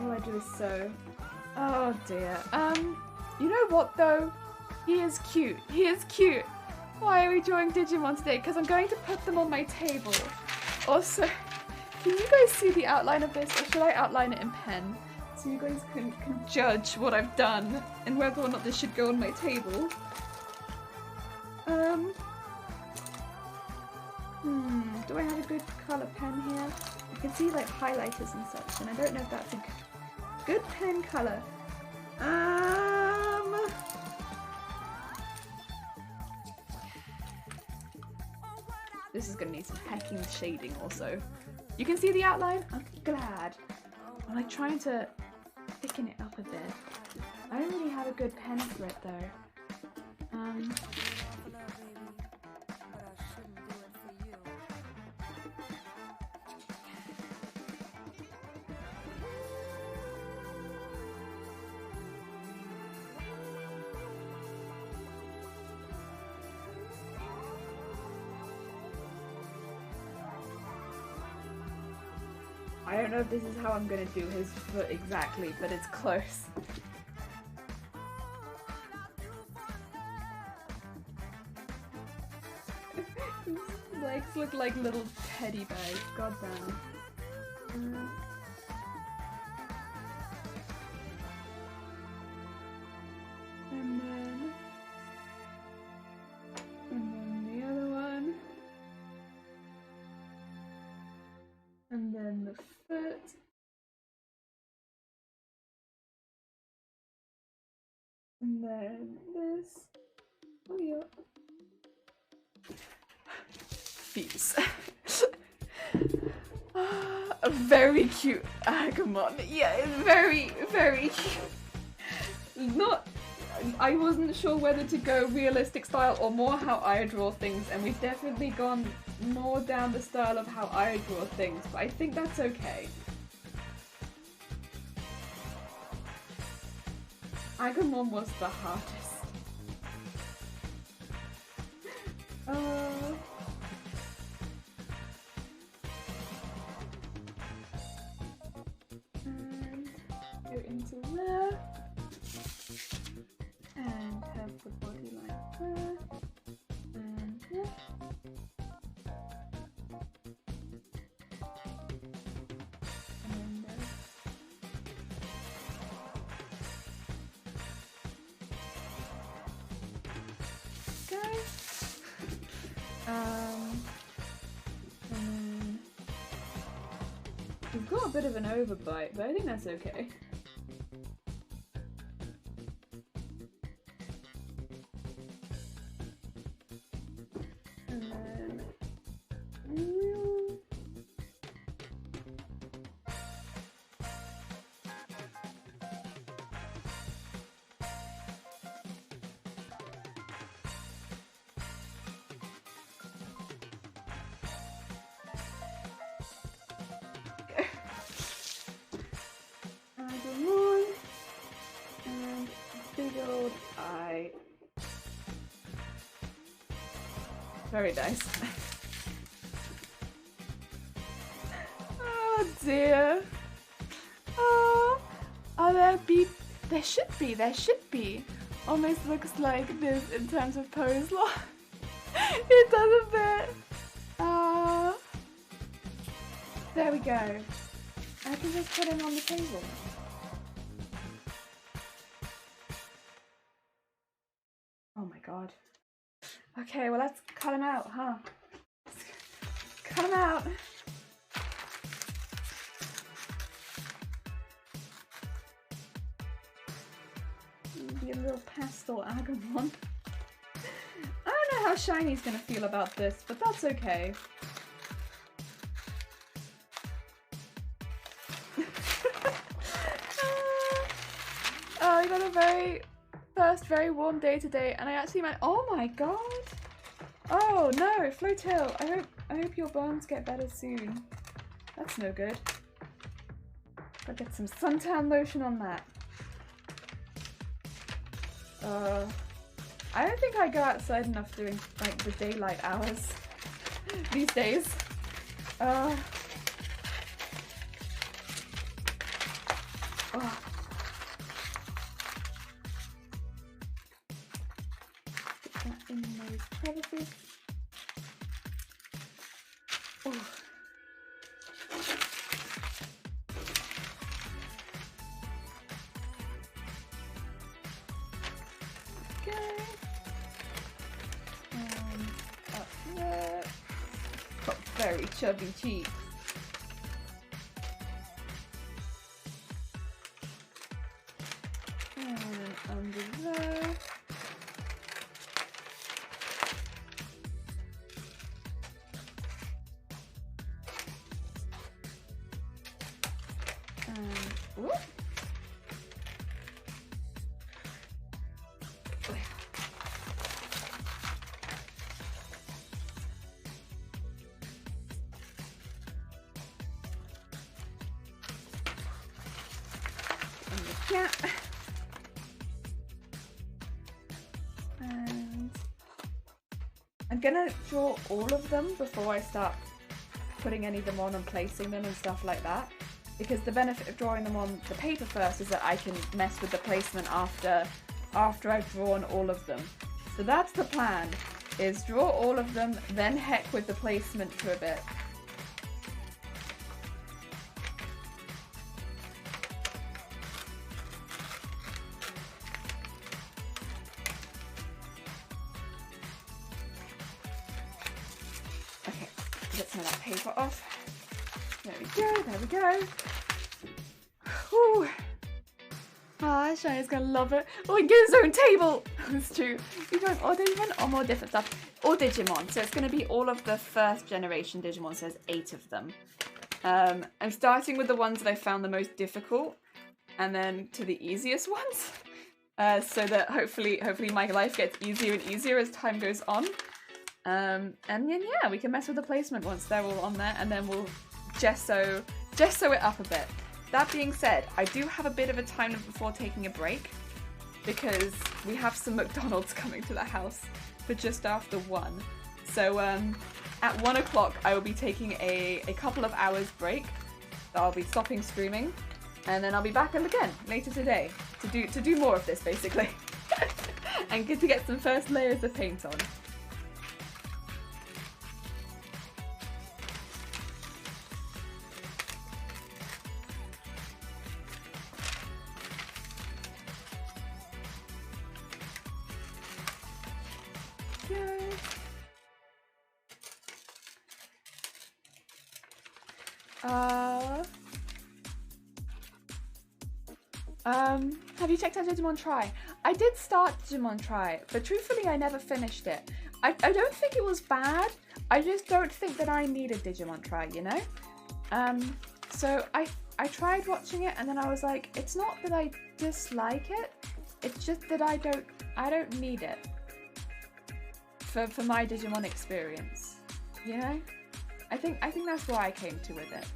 All I do is sew. Oh dear. You know what though? He is cute. He is cute. Why are we drawing Digimon today? Because I'm going to put them on my table. Also, can you guys see the outline of this, or should I outline it in pen? So you guys can judge what I've done and whether or not this should go on my table. Do I have a good colour pen here? I can see like highlighters and such, and I don't know if that's a good pen colour. This is gonna need some hecking shading also. You can see the outline? I'm glad. I'm like trying to thicken it up a bit. I don't really have a good pen for it though. I don't know if this is how I'm gonna do his foot exactly, but it's close. His legs look like little teddy bears, goddamn. And then the other one. And then the foot. And then this. Oh yeah. Feet. A very cute Agumon. Yeah, it's very, very cute. Not. I wasn't sure whether to go realistic style or more how I draw things, and we've definitely gone more down the style of how I draw things, but I think that's okay. Agumon was the hardest. And go into there. And have the body like that. And yeah. And then guys. And we've got a bit of an overbite, but I think that's okay. And then Agumon and big old eye. Very nice. Oh dear. Oh, are there There should be. Almost looks like this in terms of pose law. It does a bit. There we go. I can just put him on the table. Oh my god. Okay, well let's cut him out, huh? Cut him out. Be a little pastel Agumon. I don't know how Shiny's gonna feel about this, but that's okay. Oh, I got a very warm day today, and I actually might. Oh my god! Oh no, Floatil! I hope your bones get better soon. That's no good. Gotta get some suntan lotion on that. I don't think I go outside enough during like the daylight hours these days. Oh. Put that in those crevices. Oh. Up there. Got very chubby cheeks. And under there. And whoop. Yeah. And I'm gonna draw all of them before I start putting any of them on and placing them and stuff like that. Because the benefit of drawing them on the paper first is that I can mess with the placement after I've drawn all of them. So that's the plan, is draw all of them, then heck with the placement for a bit. Okay, get some of that paper off. There we go, there we go. Whew. Ah, Shiny's gonna love it. Oh, he gets his own table! That's true. You're going all Digimon or more different stuff? All Digimon. So it's gonna be all of the first generation Digimon, so there's 8 of them. I'm starting with the ones that I found the most difficult, and then to the easiest ones. So that hopefully my life gets easier and easier as time goes on. And then yeah, we can mess with the placement once they're all on there, and then we'll gesso it up a bit. That being said, I do have a bit of a time limit before taking a break, because we have some McDonald's coming to the house for just after 1. So at 1 o'clock I will be taking a couple of hours break. I'll be stopping streaming, and then I'll be back again later today to do more of this basically, and to get some first layers of paint on. Have you checked out Digimon Try? I did start Digimon Try, but truthfully I never finished it. I don't think it was bad, I just don't think that I needed Digimon Try, you know? So I tried watching it, and then I was like, it's not that I dislike it, it's just that I don't need it for my Digimon experience, you know? I think that's why I came to with it.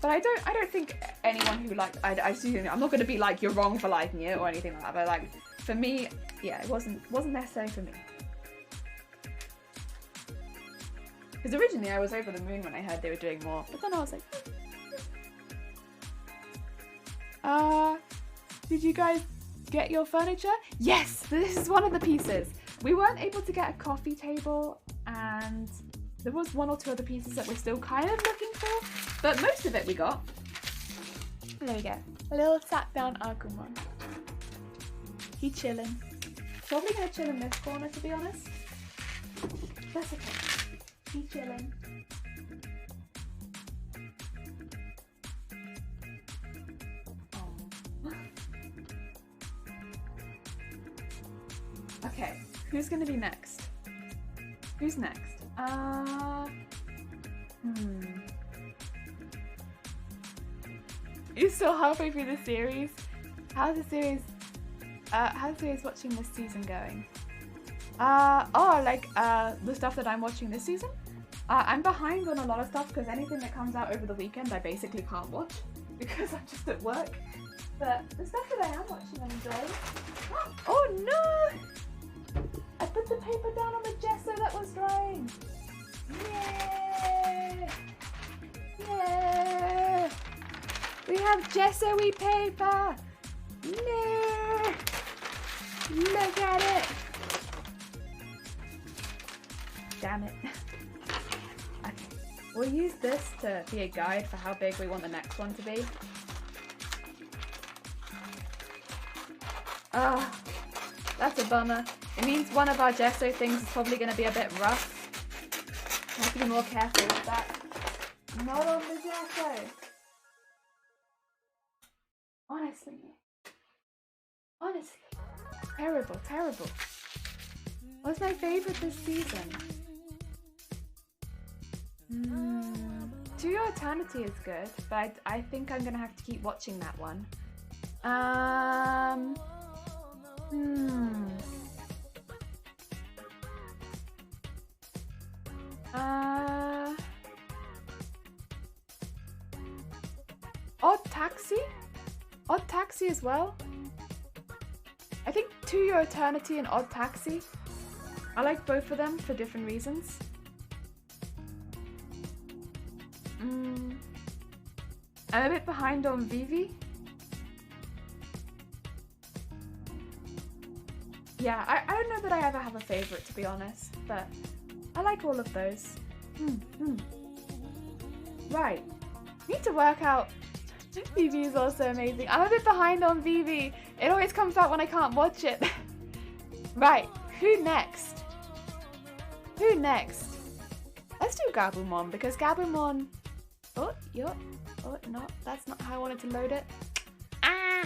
But I don't think anyone who liked, I'm not going to be like, you're wrong for liking it or anything like that, but like, for me, yeah, it wasn't necessary for me. Because originally I was over the moon when I heard they were doing more, but then I was like, Did you guys get your furniture? Yes, this is one of the pieces. We weren't able to get a coffee table, and there was one or two other pieces that we're still kind of looking for, but most of it we got. There we go. A little sat down Agumon. He chilling. Probably gonna chill in this corner, to be honest. That's okay. He chilling. Oh. Okay, who's gonna be next? Who's next? You're still halfway through the series. How's the series watching this season going? The stuff that I'm watching this season? I'm behind on a lot of stuff because anything that comes out over the weekend I basically can't watch because I'm just at work. But the stuff that I am watching I'm enjoying. Oh no! I put the paper down on the gesso that was drying. Yeah! Yeah! We have gesso-y paper! No! Look at it! Damn it. Okay, we'll use this to be a guide for how big we want the next one to be. Ah, that's a bummer. It means one of our gesso things is probably going to be a bit rough. I have to be more careful with that. Not on the gesso. Honestly. Terrible, terrible. What's my favourite this season? To Your Eternity is good, but I think I'm gonna have to keep watching that one. Odd Taxi? Odd Taxi as well? I think To Your Eternity and Odd Taxi. I like both of them for different reasons. I'm a bit behind on Vivi. Yeah, I don't know that I ever have a favourite, to be honest, but I like all of those. Right, need to work out. Vivi is also amazing. I'm a bit behind on Vivi. It always comes out when I can't watch it. Right, who next? Who next? Let's do Gabumon, because Gabumon... Oh, no, that's not how I wanted to load it. Ah!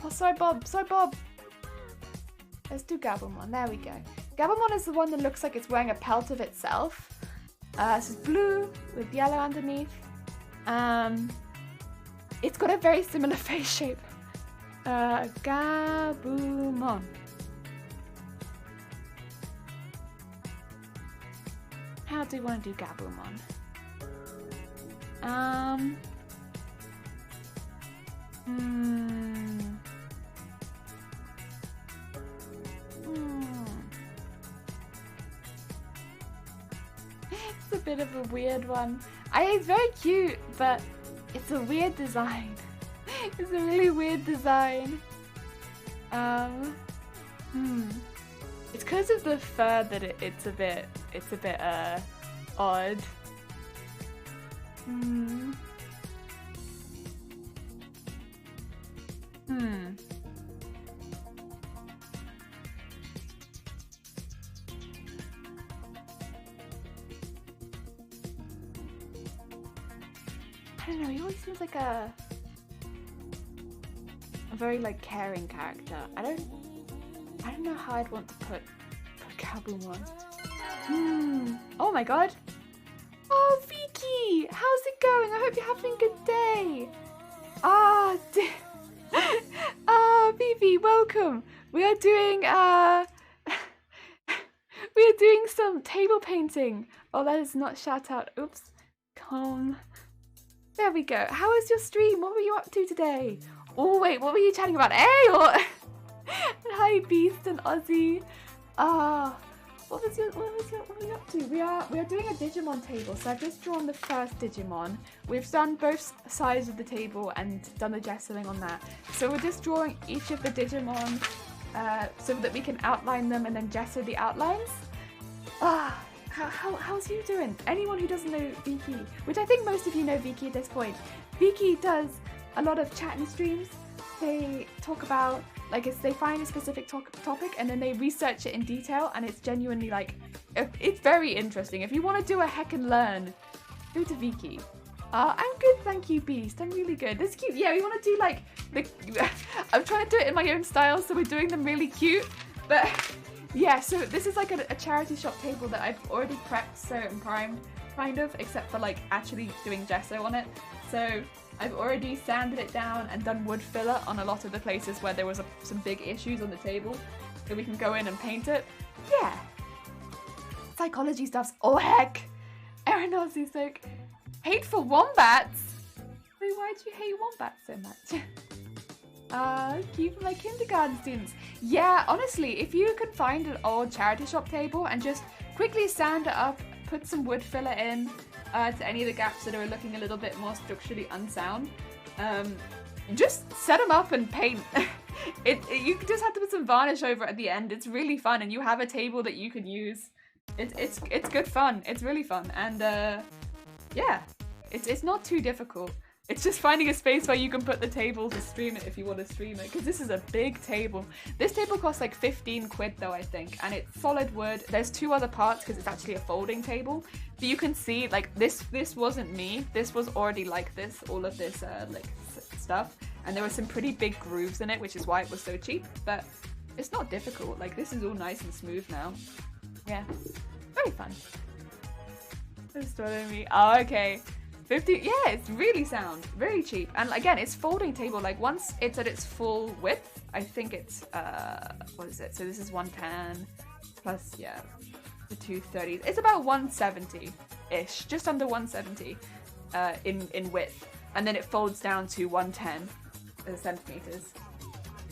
Oh, sorry, Bob. Let's do Gabumon. There we go. Gabumon is the one that looks like it's wearing a pelt of itself. This is blue with yellow underneath. It's got a very similar face shape. Gabumon. How do you want to do Gabumon? It's a bit of a weird one. It's very cute, but it's a weird design. It's a really weird design. It's because of the fur that it's a bit odd. I don't know, he always seems like a very like caring character. I don't know how I'd want to put Gabumon. Oh my god. Oh, Vicky! How's it going? I hope you're having a good day. Vivi, welcome. We are doing some table painting. Oh, that is not shout out. Oops. Calm. There we go. How was your stream? What were you up to today? Oh wait, what were you chatting about? Hey, or hi Beast and Ozzy. what are we up to? We are doing a Digimon table. So I've just drawn the first Digimon. We've done both sides of the table and done the gessoing on that. So we're just drawing each of the Digimon so that we can outline them and then gesso the outlines. How's you doing? Anyone who doesn't know Viki, which I think most of you know Viki at this point, Viki does a lot of chat and streams. They talk about, like, they find a specific topic and then they research it in detail, and it's genuinely, like, it's very interesting. If you want to do a heck and learn, go to Viki. I'm good, thank you, Beast. I'm really good. This is cute. Yeah, we want to do, like, I'm trying to do it in my own style, so we're doing them really cute. But, yeah, so this is, like, a charity shop table that I've already prepped, so and primed, kind of, except for, like, actually doing gesso on it. So I've already sanded it down and done wood filler on a lot of the places where there was some big issues on the table, so we can go in and paint it. Yeah. Psychology stuff's oh heck. Aeronautic soak. Hateful wombats? Wait, why do you hate wombats so much? Cute for my kindergarten students. Yeah, honestly, if you can find an old charity shop table and just quickly sand it up, put some wood filler in, to any of the gaps that are looking a little bit more structurally unsound. Just set them up and paint. You just have to put some varnish over it at the end. It's really fun, and you have a table that you can use. It's good fun. It's really fun, and yeah, it's not too difficult. It's just finding a space where you can put the table to stream it if you want to stream it, because this is a big table. This table costs like 15 quid though, I think, and it's solid wood. There's two other parts because it's actually a folding table. But you can see, like, this wasn't me. This was already like this, all of this like stuff, and there were some pretty big grooves in it, which is why it was so cheap. But it's not difficult. Like, this is all nice and smooth now. Yeah, very fun. Just told me. Oh, okay. 50, yeah, it's really sound, really cheap, and again, it's folding table. Like, once it's at its full width, I think it's what is it? So this is 110 plus, yeah, the 230. It's about 170-ish, just under 170 in width, and then it folds down to 110 centimeters.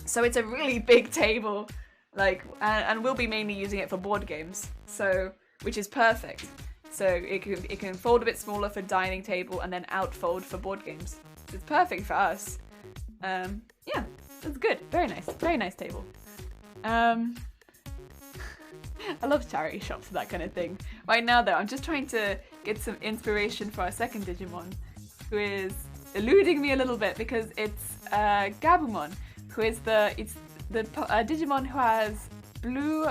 So it's a really big table, like, and we'll be mainly using it for board games, so which is perfect. So it can fold a bit smaller for dining table and then outfold for board games. It's perfect for us. Yeah, it's good. Very nice table. I love charity shops and that kind of thing. Right now though, I'm just trying to get some inspiration for our second Digimon, who is eluding me a little bit because it's Gabumon, who is the Digimon who has blue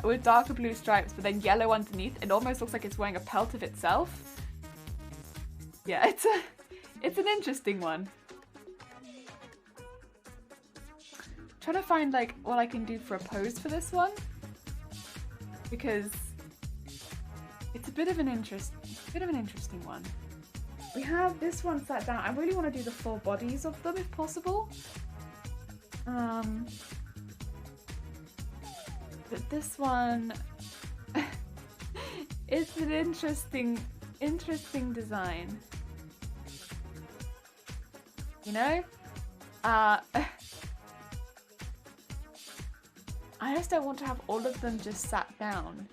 with darker blue stripes, but then yellow underneath. It almost looks like it's wearing a pelt of itself. Yeah, it's an interesting one. Trying to find, like, what I can do for a pose for this one, because it's a bit of an interesting one. We have this one sat down. I really want to do the full bodies of them if possible. But this one, it's an interesting design. You know? I just don't want to have all of them just sat down.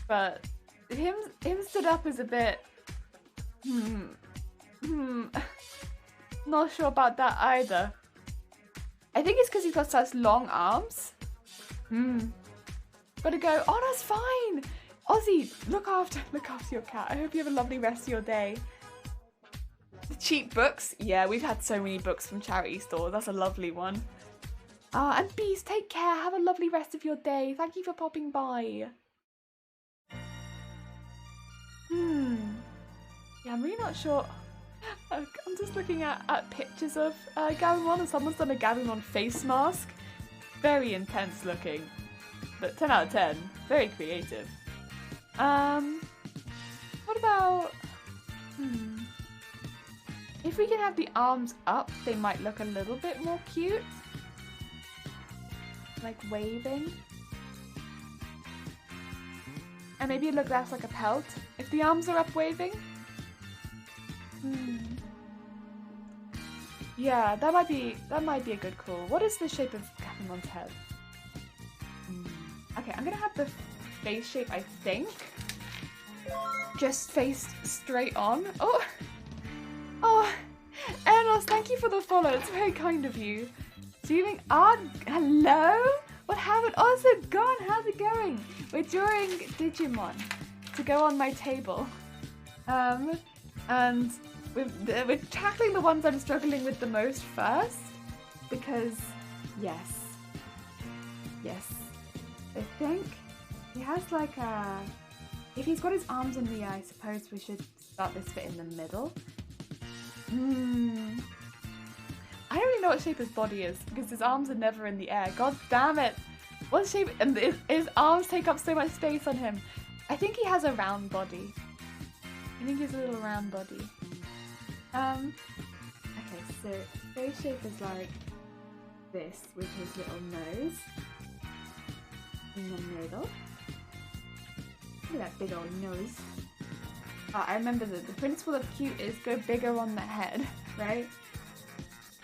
But him stood up is a bit... Not sure about that either. I think it's because he's got such long arms. Gotta go. Oh, that's fine. Ozzy, look after your cat. I hope you have a lovely rest of your day. The cheap books. Yeah, we've had so many books from charity stores. That's a lovely one. And Beast, take care. Have a lovely rest of your day. Thank you for popping by. Yeah, I'm really not sure. I'm just looking at pictures of Gabumon, and someone's done a Gabumon face mask. Very intense looking, but 10 out of 10. Very creative. What about... If we can have the arms up, they might look a little bit more cute. Like waving. And maybe it looks less like a pelt if the arms are up waving. Yeah, that might be a good call. What is the shape of Digimon's head. Okay, I'm gonna have the face shape, I think, just faced straight on. Oh, oh, Enos, thank you for the follow. It's very kind of you. Doing art. Hello. What happened? Oh, so gone. How's it going? We're drawing Digimon to go on my table, and we're tackling the ones I'm struggling with the most first, because yes, I think he has like a. If he's got his arms in the air, I suppose we should start this bit in the middle. I don't really know what shape his body is because his arms are never in the air. God damn it! What shape? And his arms take up so much space on him. I think he has a round body. I think he's a little round body. Okay, so face shape is like this with his little nose in the middle. Look at that big old nose. Oh, I remember that the principle of cute is go bigger on the head, right?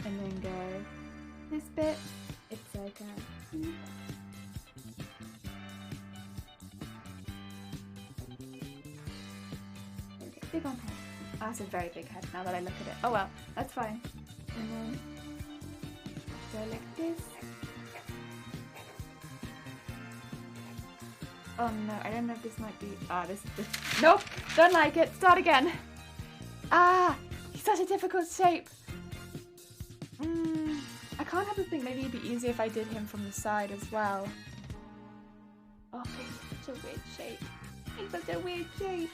And then go this bit. It's like a. Okay, big on head. Oh, that's a very big head now that I look at it. Oh well, that's fine. And then go like this. Oh no, I don't know if this might be. Ah, this. Nope, don't like it. Start again. Ah, he's such a difficult shape. I can't help but think maybe it'd be easier if I did him from the side as well. Oh, it's such a weird shape. It's such a weird shape.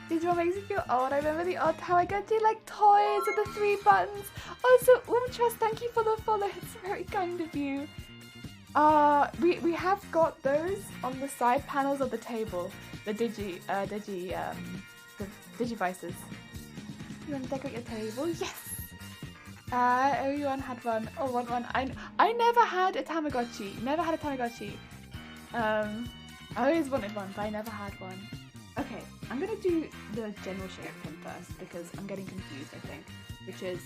Digimon makes me feel old. I remember the old time I got to like toys with the 3 buttons. Also, Trust, thank you for the follow. It's very kind of you. We have got those on the side panels of the table. The Digivices. You want to decorate your table? Yes! Everyone had one. Oh, one. I never had a Tamagotchi. Never had a Tamagotchi. I always wanted one, but I never had one. Okay, I'm gonna do the general shape of him first because I'm getting confused, I think. Which is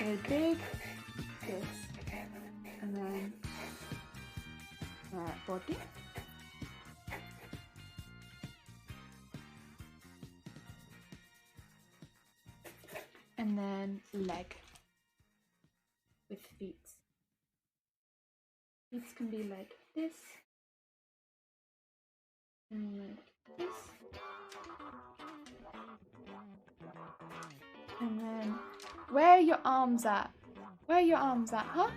a big this, and then body. And then leg with feet. Feet can be like this and like this. And then where are your arms at? Where are your arms at, huh?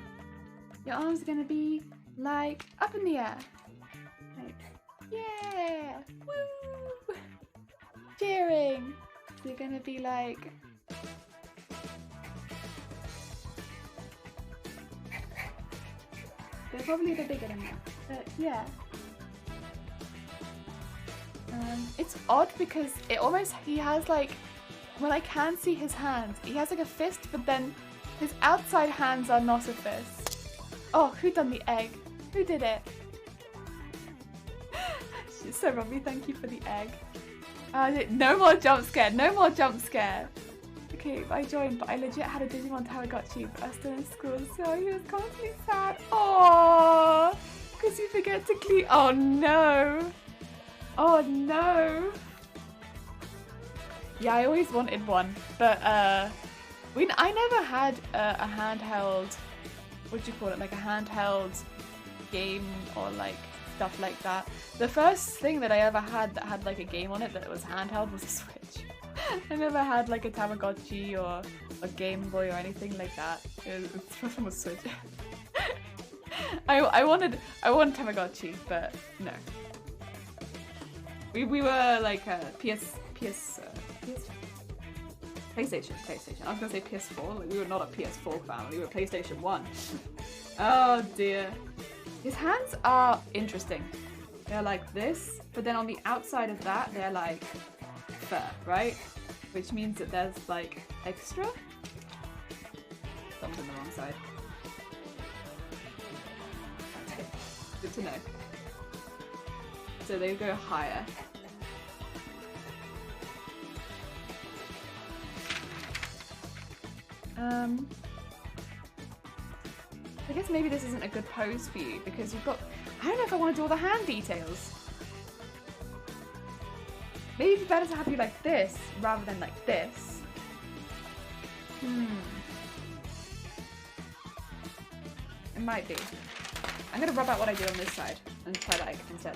Your arms are gonna be like up in the air. Like, yeah! Woo! Cheering! So you're gonna be like they're probably a bit bigger than that, but yeah. It's odd because it almost, he has like, well, I can see his hands. He has like a fist, but then his outside hands are not a fist. Oh, who done the egg? Who did it? So Robbie, thank you for the egg. No more jump scare, no more jump scare. Okay, I joined, but I legit had a Digimon Tamagotchi, but I was still in school, so he was constantly sad. Aww, because you forget to clean. Oh no. Oh no. Yeah, I always wanted one, but I never had a handheld. What do you call it? Like a handheld game or like stuff like that. The first thing that I ever had that had like a game on it that was handheld was a Switch. I never had like a Tamagotchi or a Game Boy or anything like that. The first one was Switch. I wanted Tamagotchi, but no. We were like PlayStation. I was gonna say PS4. Like, we were not a PS4 family. We were PlayStation 1. Oh dear. His hands are interesting. They're like this, but then on the outside of that, they're like fur, right? Which means that there's like extra. Thumbs on the wrong side. Okay. Good to know. So they go higher. I guess maybe this isn't a good pose for you because you've got... I don't know if I want to do all the hand details. Maybe it's better to have you like this rather than like this. It might be. I'm gonna rub out what I did on this side and try that instead.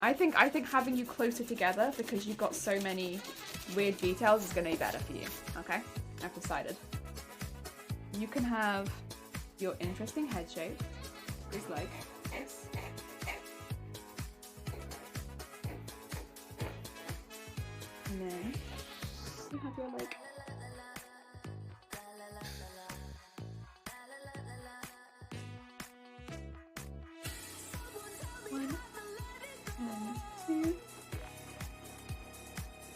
I think having you closer together because you've got so many weird details is gonna be better for you. Okay? I've decided. You can have your interesting head shape is like this. And then you have your like one and two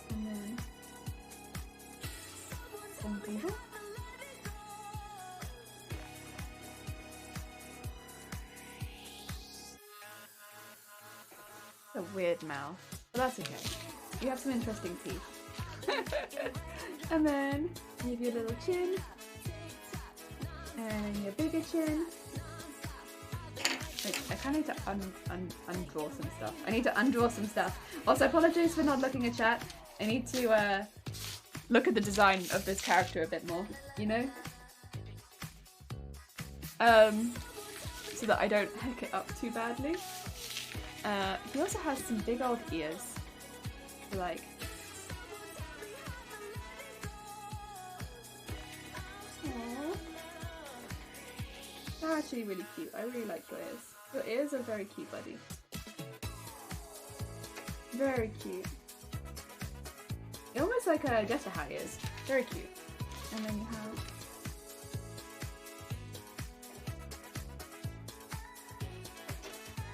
and then something else. A weird mouth, but that's okay. You have some interesting teeth. And then you have your little chin and your bigger chin. Wait, I kind of need to undraw some stuff. I need to undraw some stuff. Also, I apologize for not looking at chat. I need to look at the design of this character a bit more, you know? So that I don't heck it up too badly. He also has some big old ears. Like... Aww. They're actually really cute. I really like your ears. Your ears are very cute, buddy. Very cute. They're almost like a Jessa hat ears. Very cute. And then you have...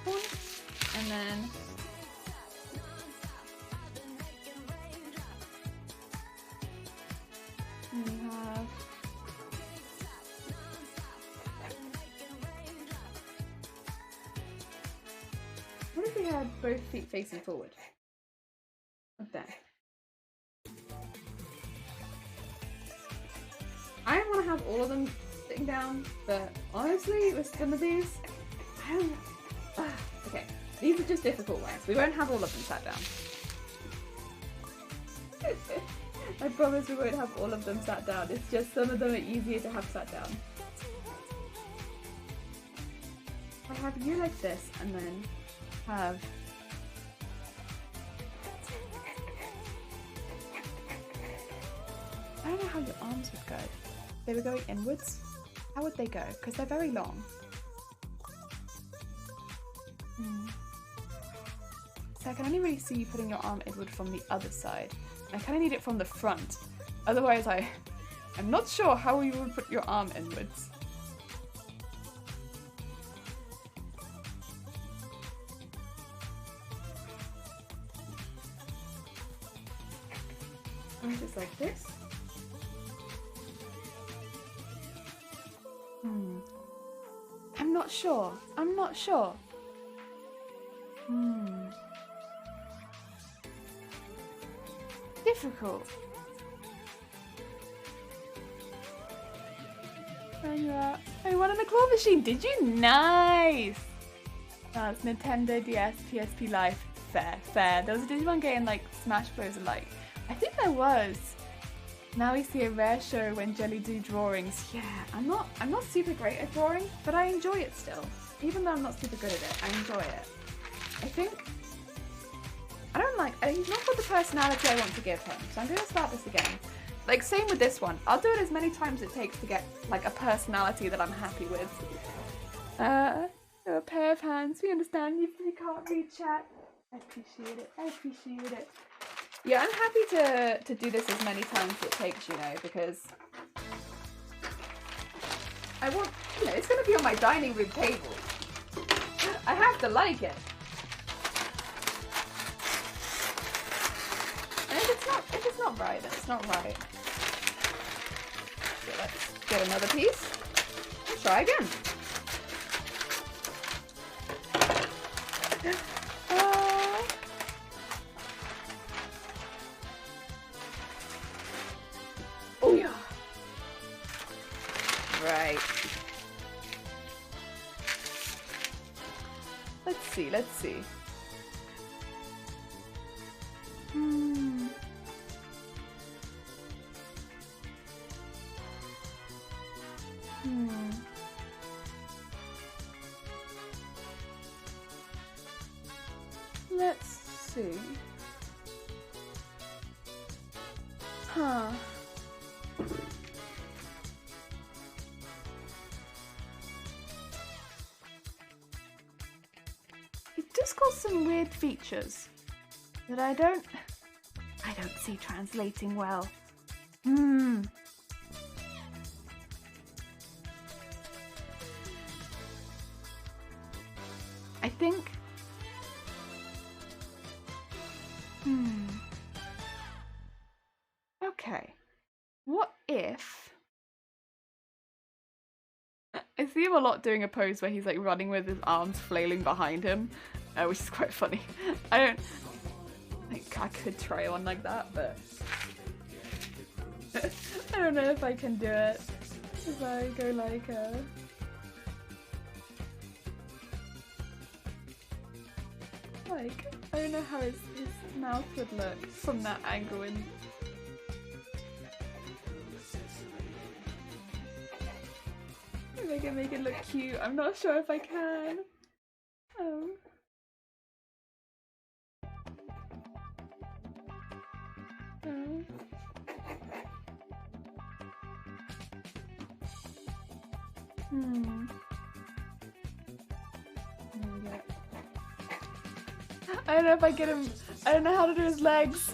one. And then... and you have... what if we had both feet facing forward? Like that. I want to have all of them sitting down, but honestly, with some of these, I don't... okay, these are just difficult ones. We won't have all of them sat down. I promise we won't have all of them sat down. It's just some of them are easier to have sat down. I have you like this, and then have... I don't know how your arms would go. They were going inwards? How would they go? Because they're very long. So I can only really see you putting your arm inward from the other side. I kind of need it from the front. Otherwise I'm not sure how you would put your arm inwards. Just like this. I'm not sure. I'm not sure. Difficult. And I won on a claw machine. Did you? Nice. That's Nintendo DS PSP Live. Fair. There was a Digimon game like Smash Bros. Alike. I think there was. Now we see a rare show when Jelly do drawings. Yeah, I'm not super great at drawing, but I enjoy it still. Even though I'm not super good at it, I enjoy it. I think he's not got the personality I want to give him, so I'm gonna start this again. Like same with this one. I'll do it as many times as it takes to get like a personality that I'm happy with. A pair of hands. We understand you can't read chat. I appreciate it. I appreciate it. Yeah, I'm happy to do this as many times as it takes, you know, because I want, you know, it's going to be on my dining room table. I have to like it. And if it's not right, then it's not right. So let's get another piece and try again. see, let's see. Let's see. Huh. It just got some weird features that I don't see translating well. I think. Okay. What if I see him a lot doing a pose where he's like running with his arms flailing behind him, which is quite funny. I think I could try one like that, but I don't know if I can do it. If I go like I don't know how his mouth would look from that angle. And if I can make it look cute, I'm not sure if I can. I don't know if I get him. I don't know how to do his legs.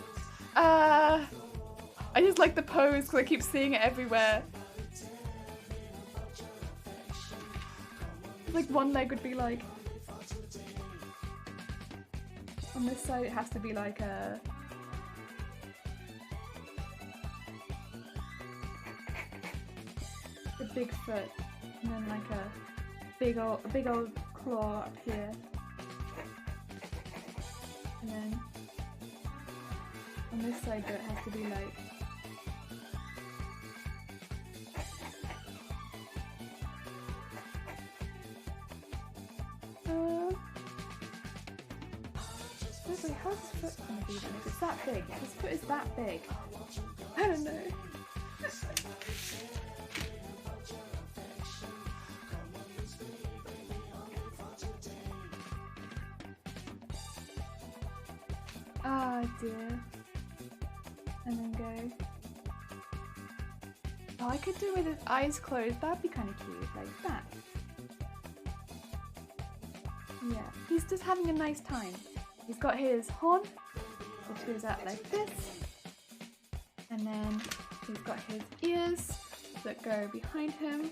I just like the pose because I keep seeing it everywhere. Like one leg would be like on this side. It has to be like a big foot, and then like a big old claw up here. And then on this side though, it has to be like wait, how's his foot gonna be then? If it's that big, if his foot is that big, I don't know. Ah, dear. And then go. Oh, I could do it with his eyes closed. That'd be kind of cute, like that. Yeah, he's just having a nice time. He's got his horn, which goes out like this. And then he's got his ears that go behind him.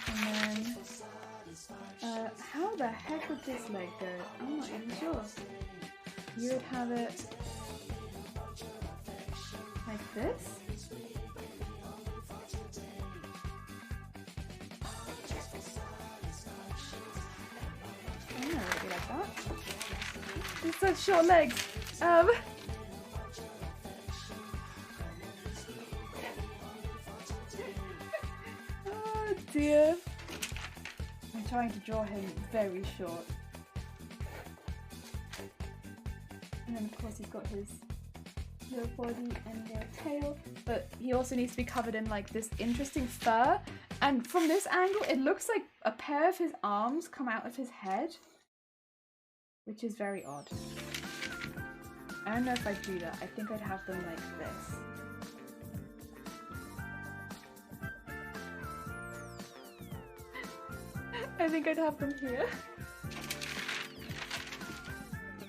And then how the heck would this leg go? I'm not even sure. You would have it like this. I don't know, it would be like that. It's such short legs. Oh dear. I'm trying to draw him very short. And then of course he's got his little body and the tail, but he also needs to be covered in like this interesting fur. And from this angle it looks like a pair of his arms come out of his head, which is very odd. I don't know if I'd do that. I think I'd have them like this. I think I'd have them here.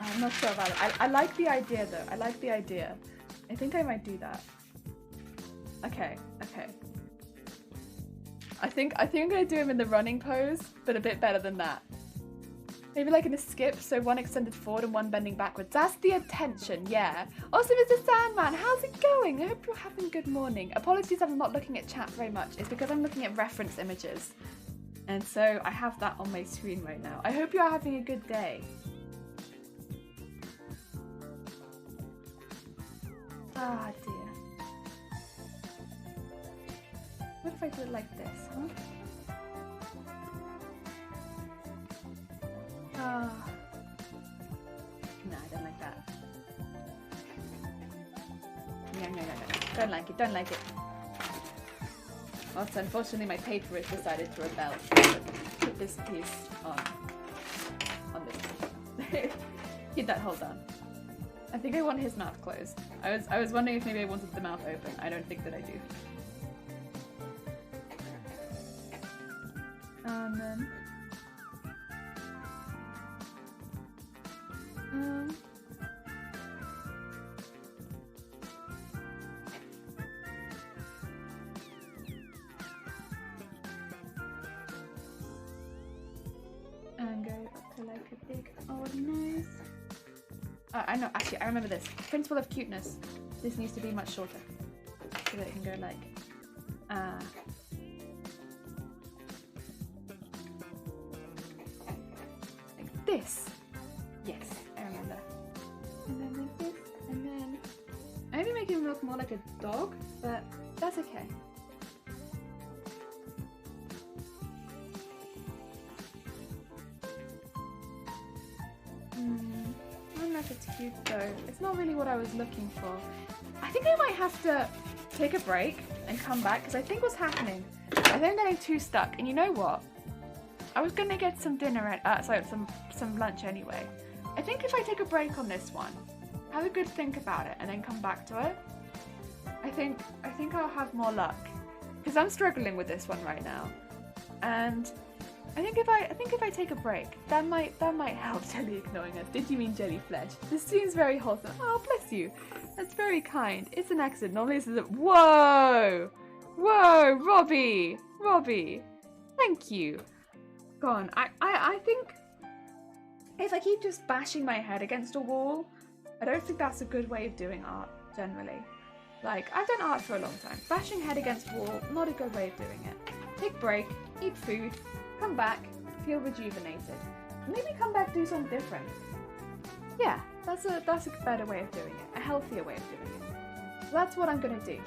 I'm not sure about it. I like the idea though. I like the idea. I think I might do that. Okay, okay. I think I'm gonna do him in the running pose, but a bit better than that. Maybe like in a skip, so one extended forward and one bending backwards. That's the intention, yeah. Also, Mr. Sandman, how's it going? I hope you're having a good morning. Apologies, I'm not looking at chat very much. It's because I'm looking at reference images. And so I have that on my screen right now. I hope you're having a good day. Ah, dear. What if I do it like this, huh? Oh. No, I don't like that. No. Don't like it, don't like it. Also, unfortunately, my paper has decided to rebel. Put this piece on this. Keep that hold on. I think I want his mouth closed. I was wondering if maybe I wanted the mouth open. I don't think that I do. And then... and go up to like a big old nose. I know, actually, I remember this. Principle of cuteness. This needs to be much shorter. So that it can go like... like this. Yes, I remember. And then like this, and then... Maybe make him look more like a dog, but that's okay. I don't know if it's cute though. It's not really what I was looking for. I think I might have to take a break and come back because I think what's happening, I think I'm getting too stuck. And you know what? I was gonna get some dinner, some lunch anyway. I think if I take a break on this one, have a good think about it, and then come back to it, I think I'll have more luck because I'm struggling with this one right now, and I think if I take a break, that might help. Jelly ignoring us. Did you mean jellyflesh? This seems very wholesome. Oh, bless you. That's very kind. It's an accident. Normally this is a... Whoa! Whoa, Robbie! Robbie! Thank you. Go on. I think if I keep just bashing my head against a wall, I don't think that's a good way of doing art, generally. Like, I've done art for a long time. Bashing head against wall, not a good way of doing it. Take break, eat food, come back, feel rejuvenated. Maybe come back, do something different. Yeah, that's a better way of doing it. A healthier way of doing it. So that's what I'm gonna do.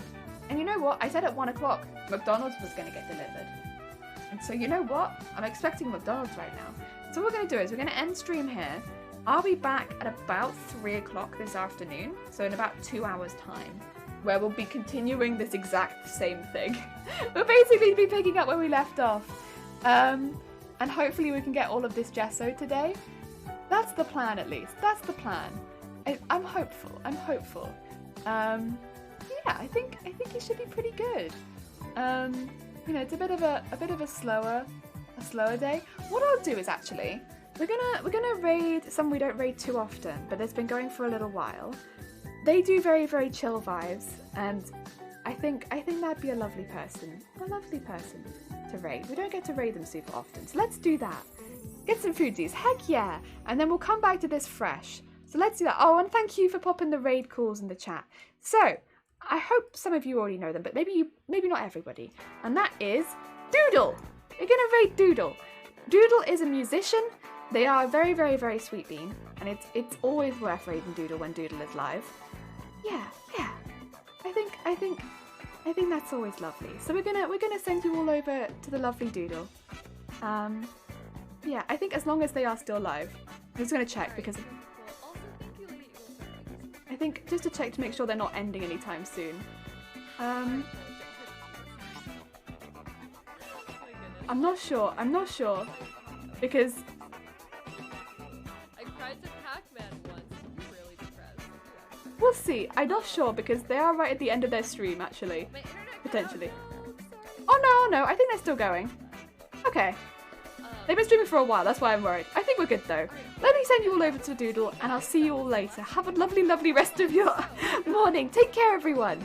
And you know what? I said at 1 o'clock, McDonald's was gonna get delivered. And so you know what? I'm expecting McDonald's right now. So what we're gonna do is we're gonna end stream here. I'll be back at about 3 o'clock this afternoon. So in about 2 hours time, where we'll be continuing this exact same thing. We'll basically be picking up where we left off. And hopefully we can get all of this gesso today. That's the plan, at least. That's the plan. I'm hopeful. I'm hopeful. Yeah, I think it should be pretty good. You know, it's a bit of a slower day. What I'll do is actually we're gonna raid some we don't raid too often, but it's been going for a little while. They do very, very chill vibes, and I think that'd be a lovely person to raid. We don't get to raid them super often, so let's do that. Get some foodies, heck yeah! And then we'll come back to this fresh. So let's do that. Oh, and thank you for popping the raid calls in the chat. So, I hope some of you already know them, but maybe not everybody. And that is Doodle! We're gonna raid Doodle. Doodle is a musician. They are a very, very, very sweet bean, and it's always worth raiding Doodle when Doodle is live. Yeah. I think that's always lovely. So we're gonna send you all over to the lovely Doodle. Yeah, I think as long as they are still live. I'm just gonna check because I think just to check to make sure they're not ending anytime soon. I'm not sure because I cried to Pac-Man once. I'm really depressed. we'll see. I'm not sure because they are right at the end of their stream actually. My internet Potentially. cut Oh no, I think they're still going. Okay. They've been streaming for a while, that's why I'm worried. I think we're good though. Let me send you all over to Doodle and I'll see you all later. Have a lovely, lovely rest of your morning. Take care everyone.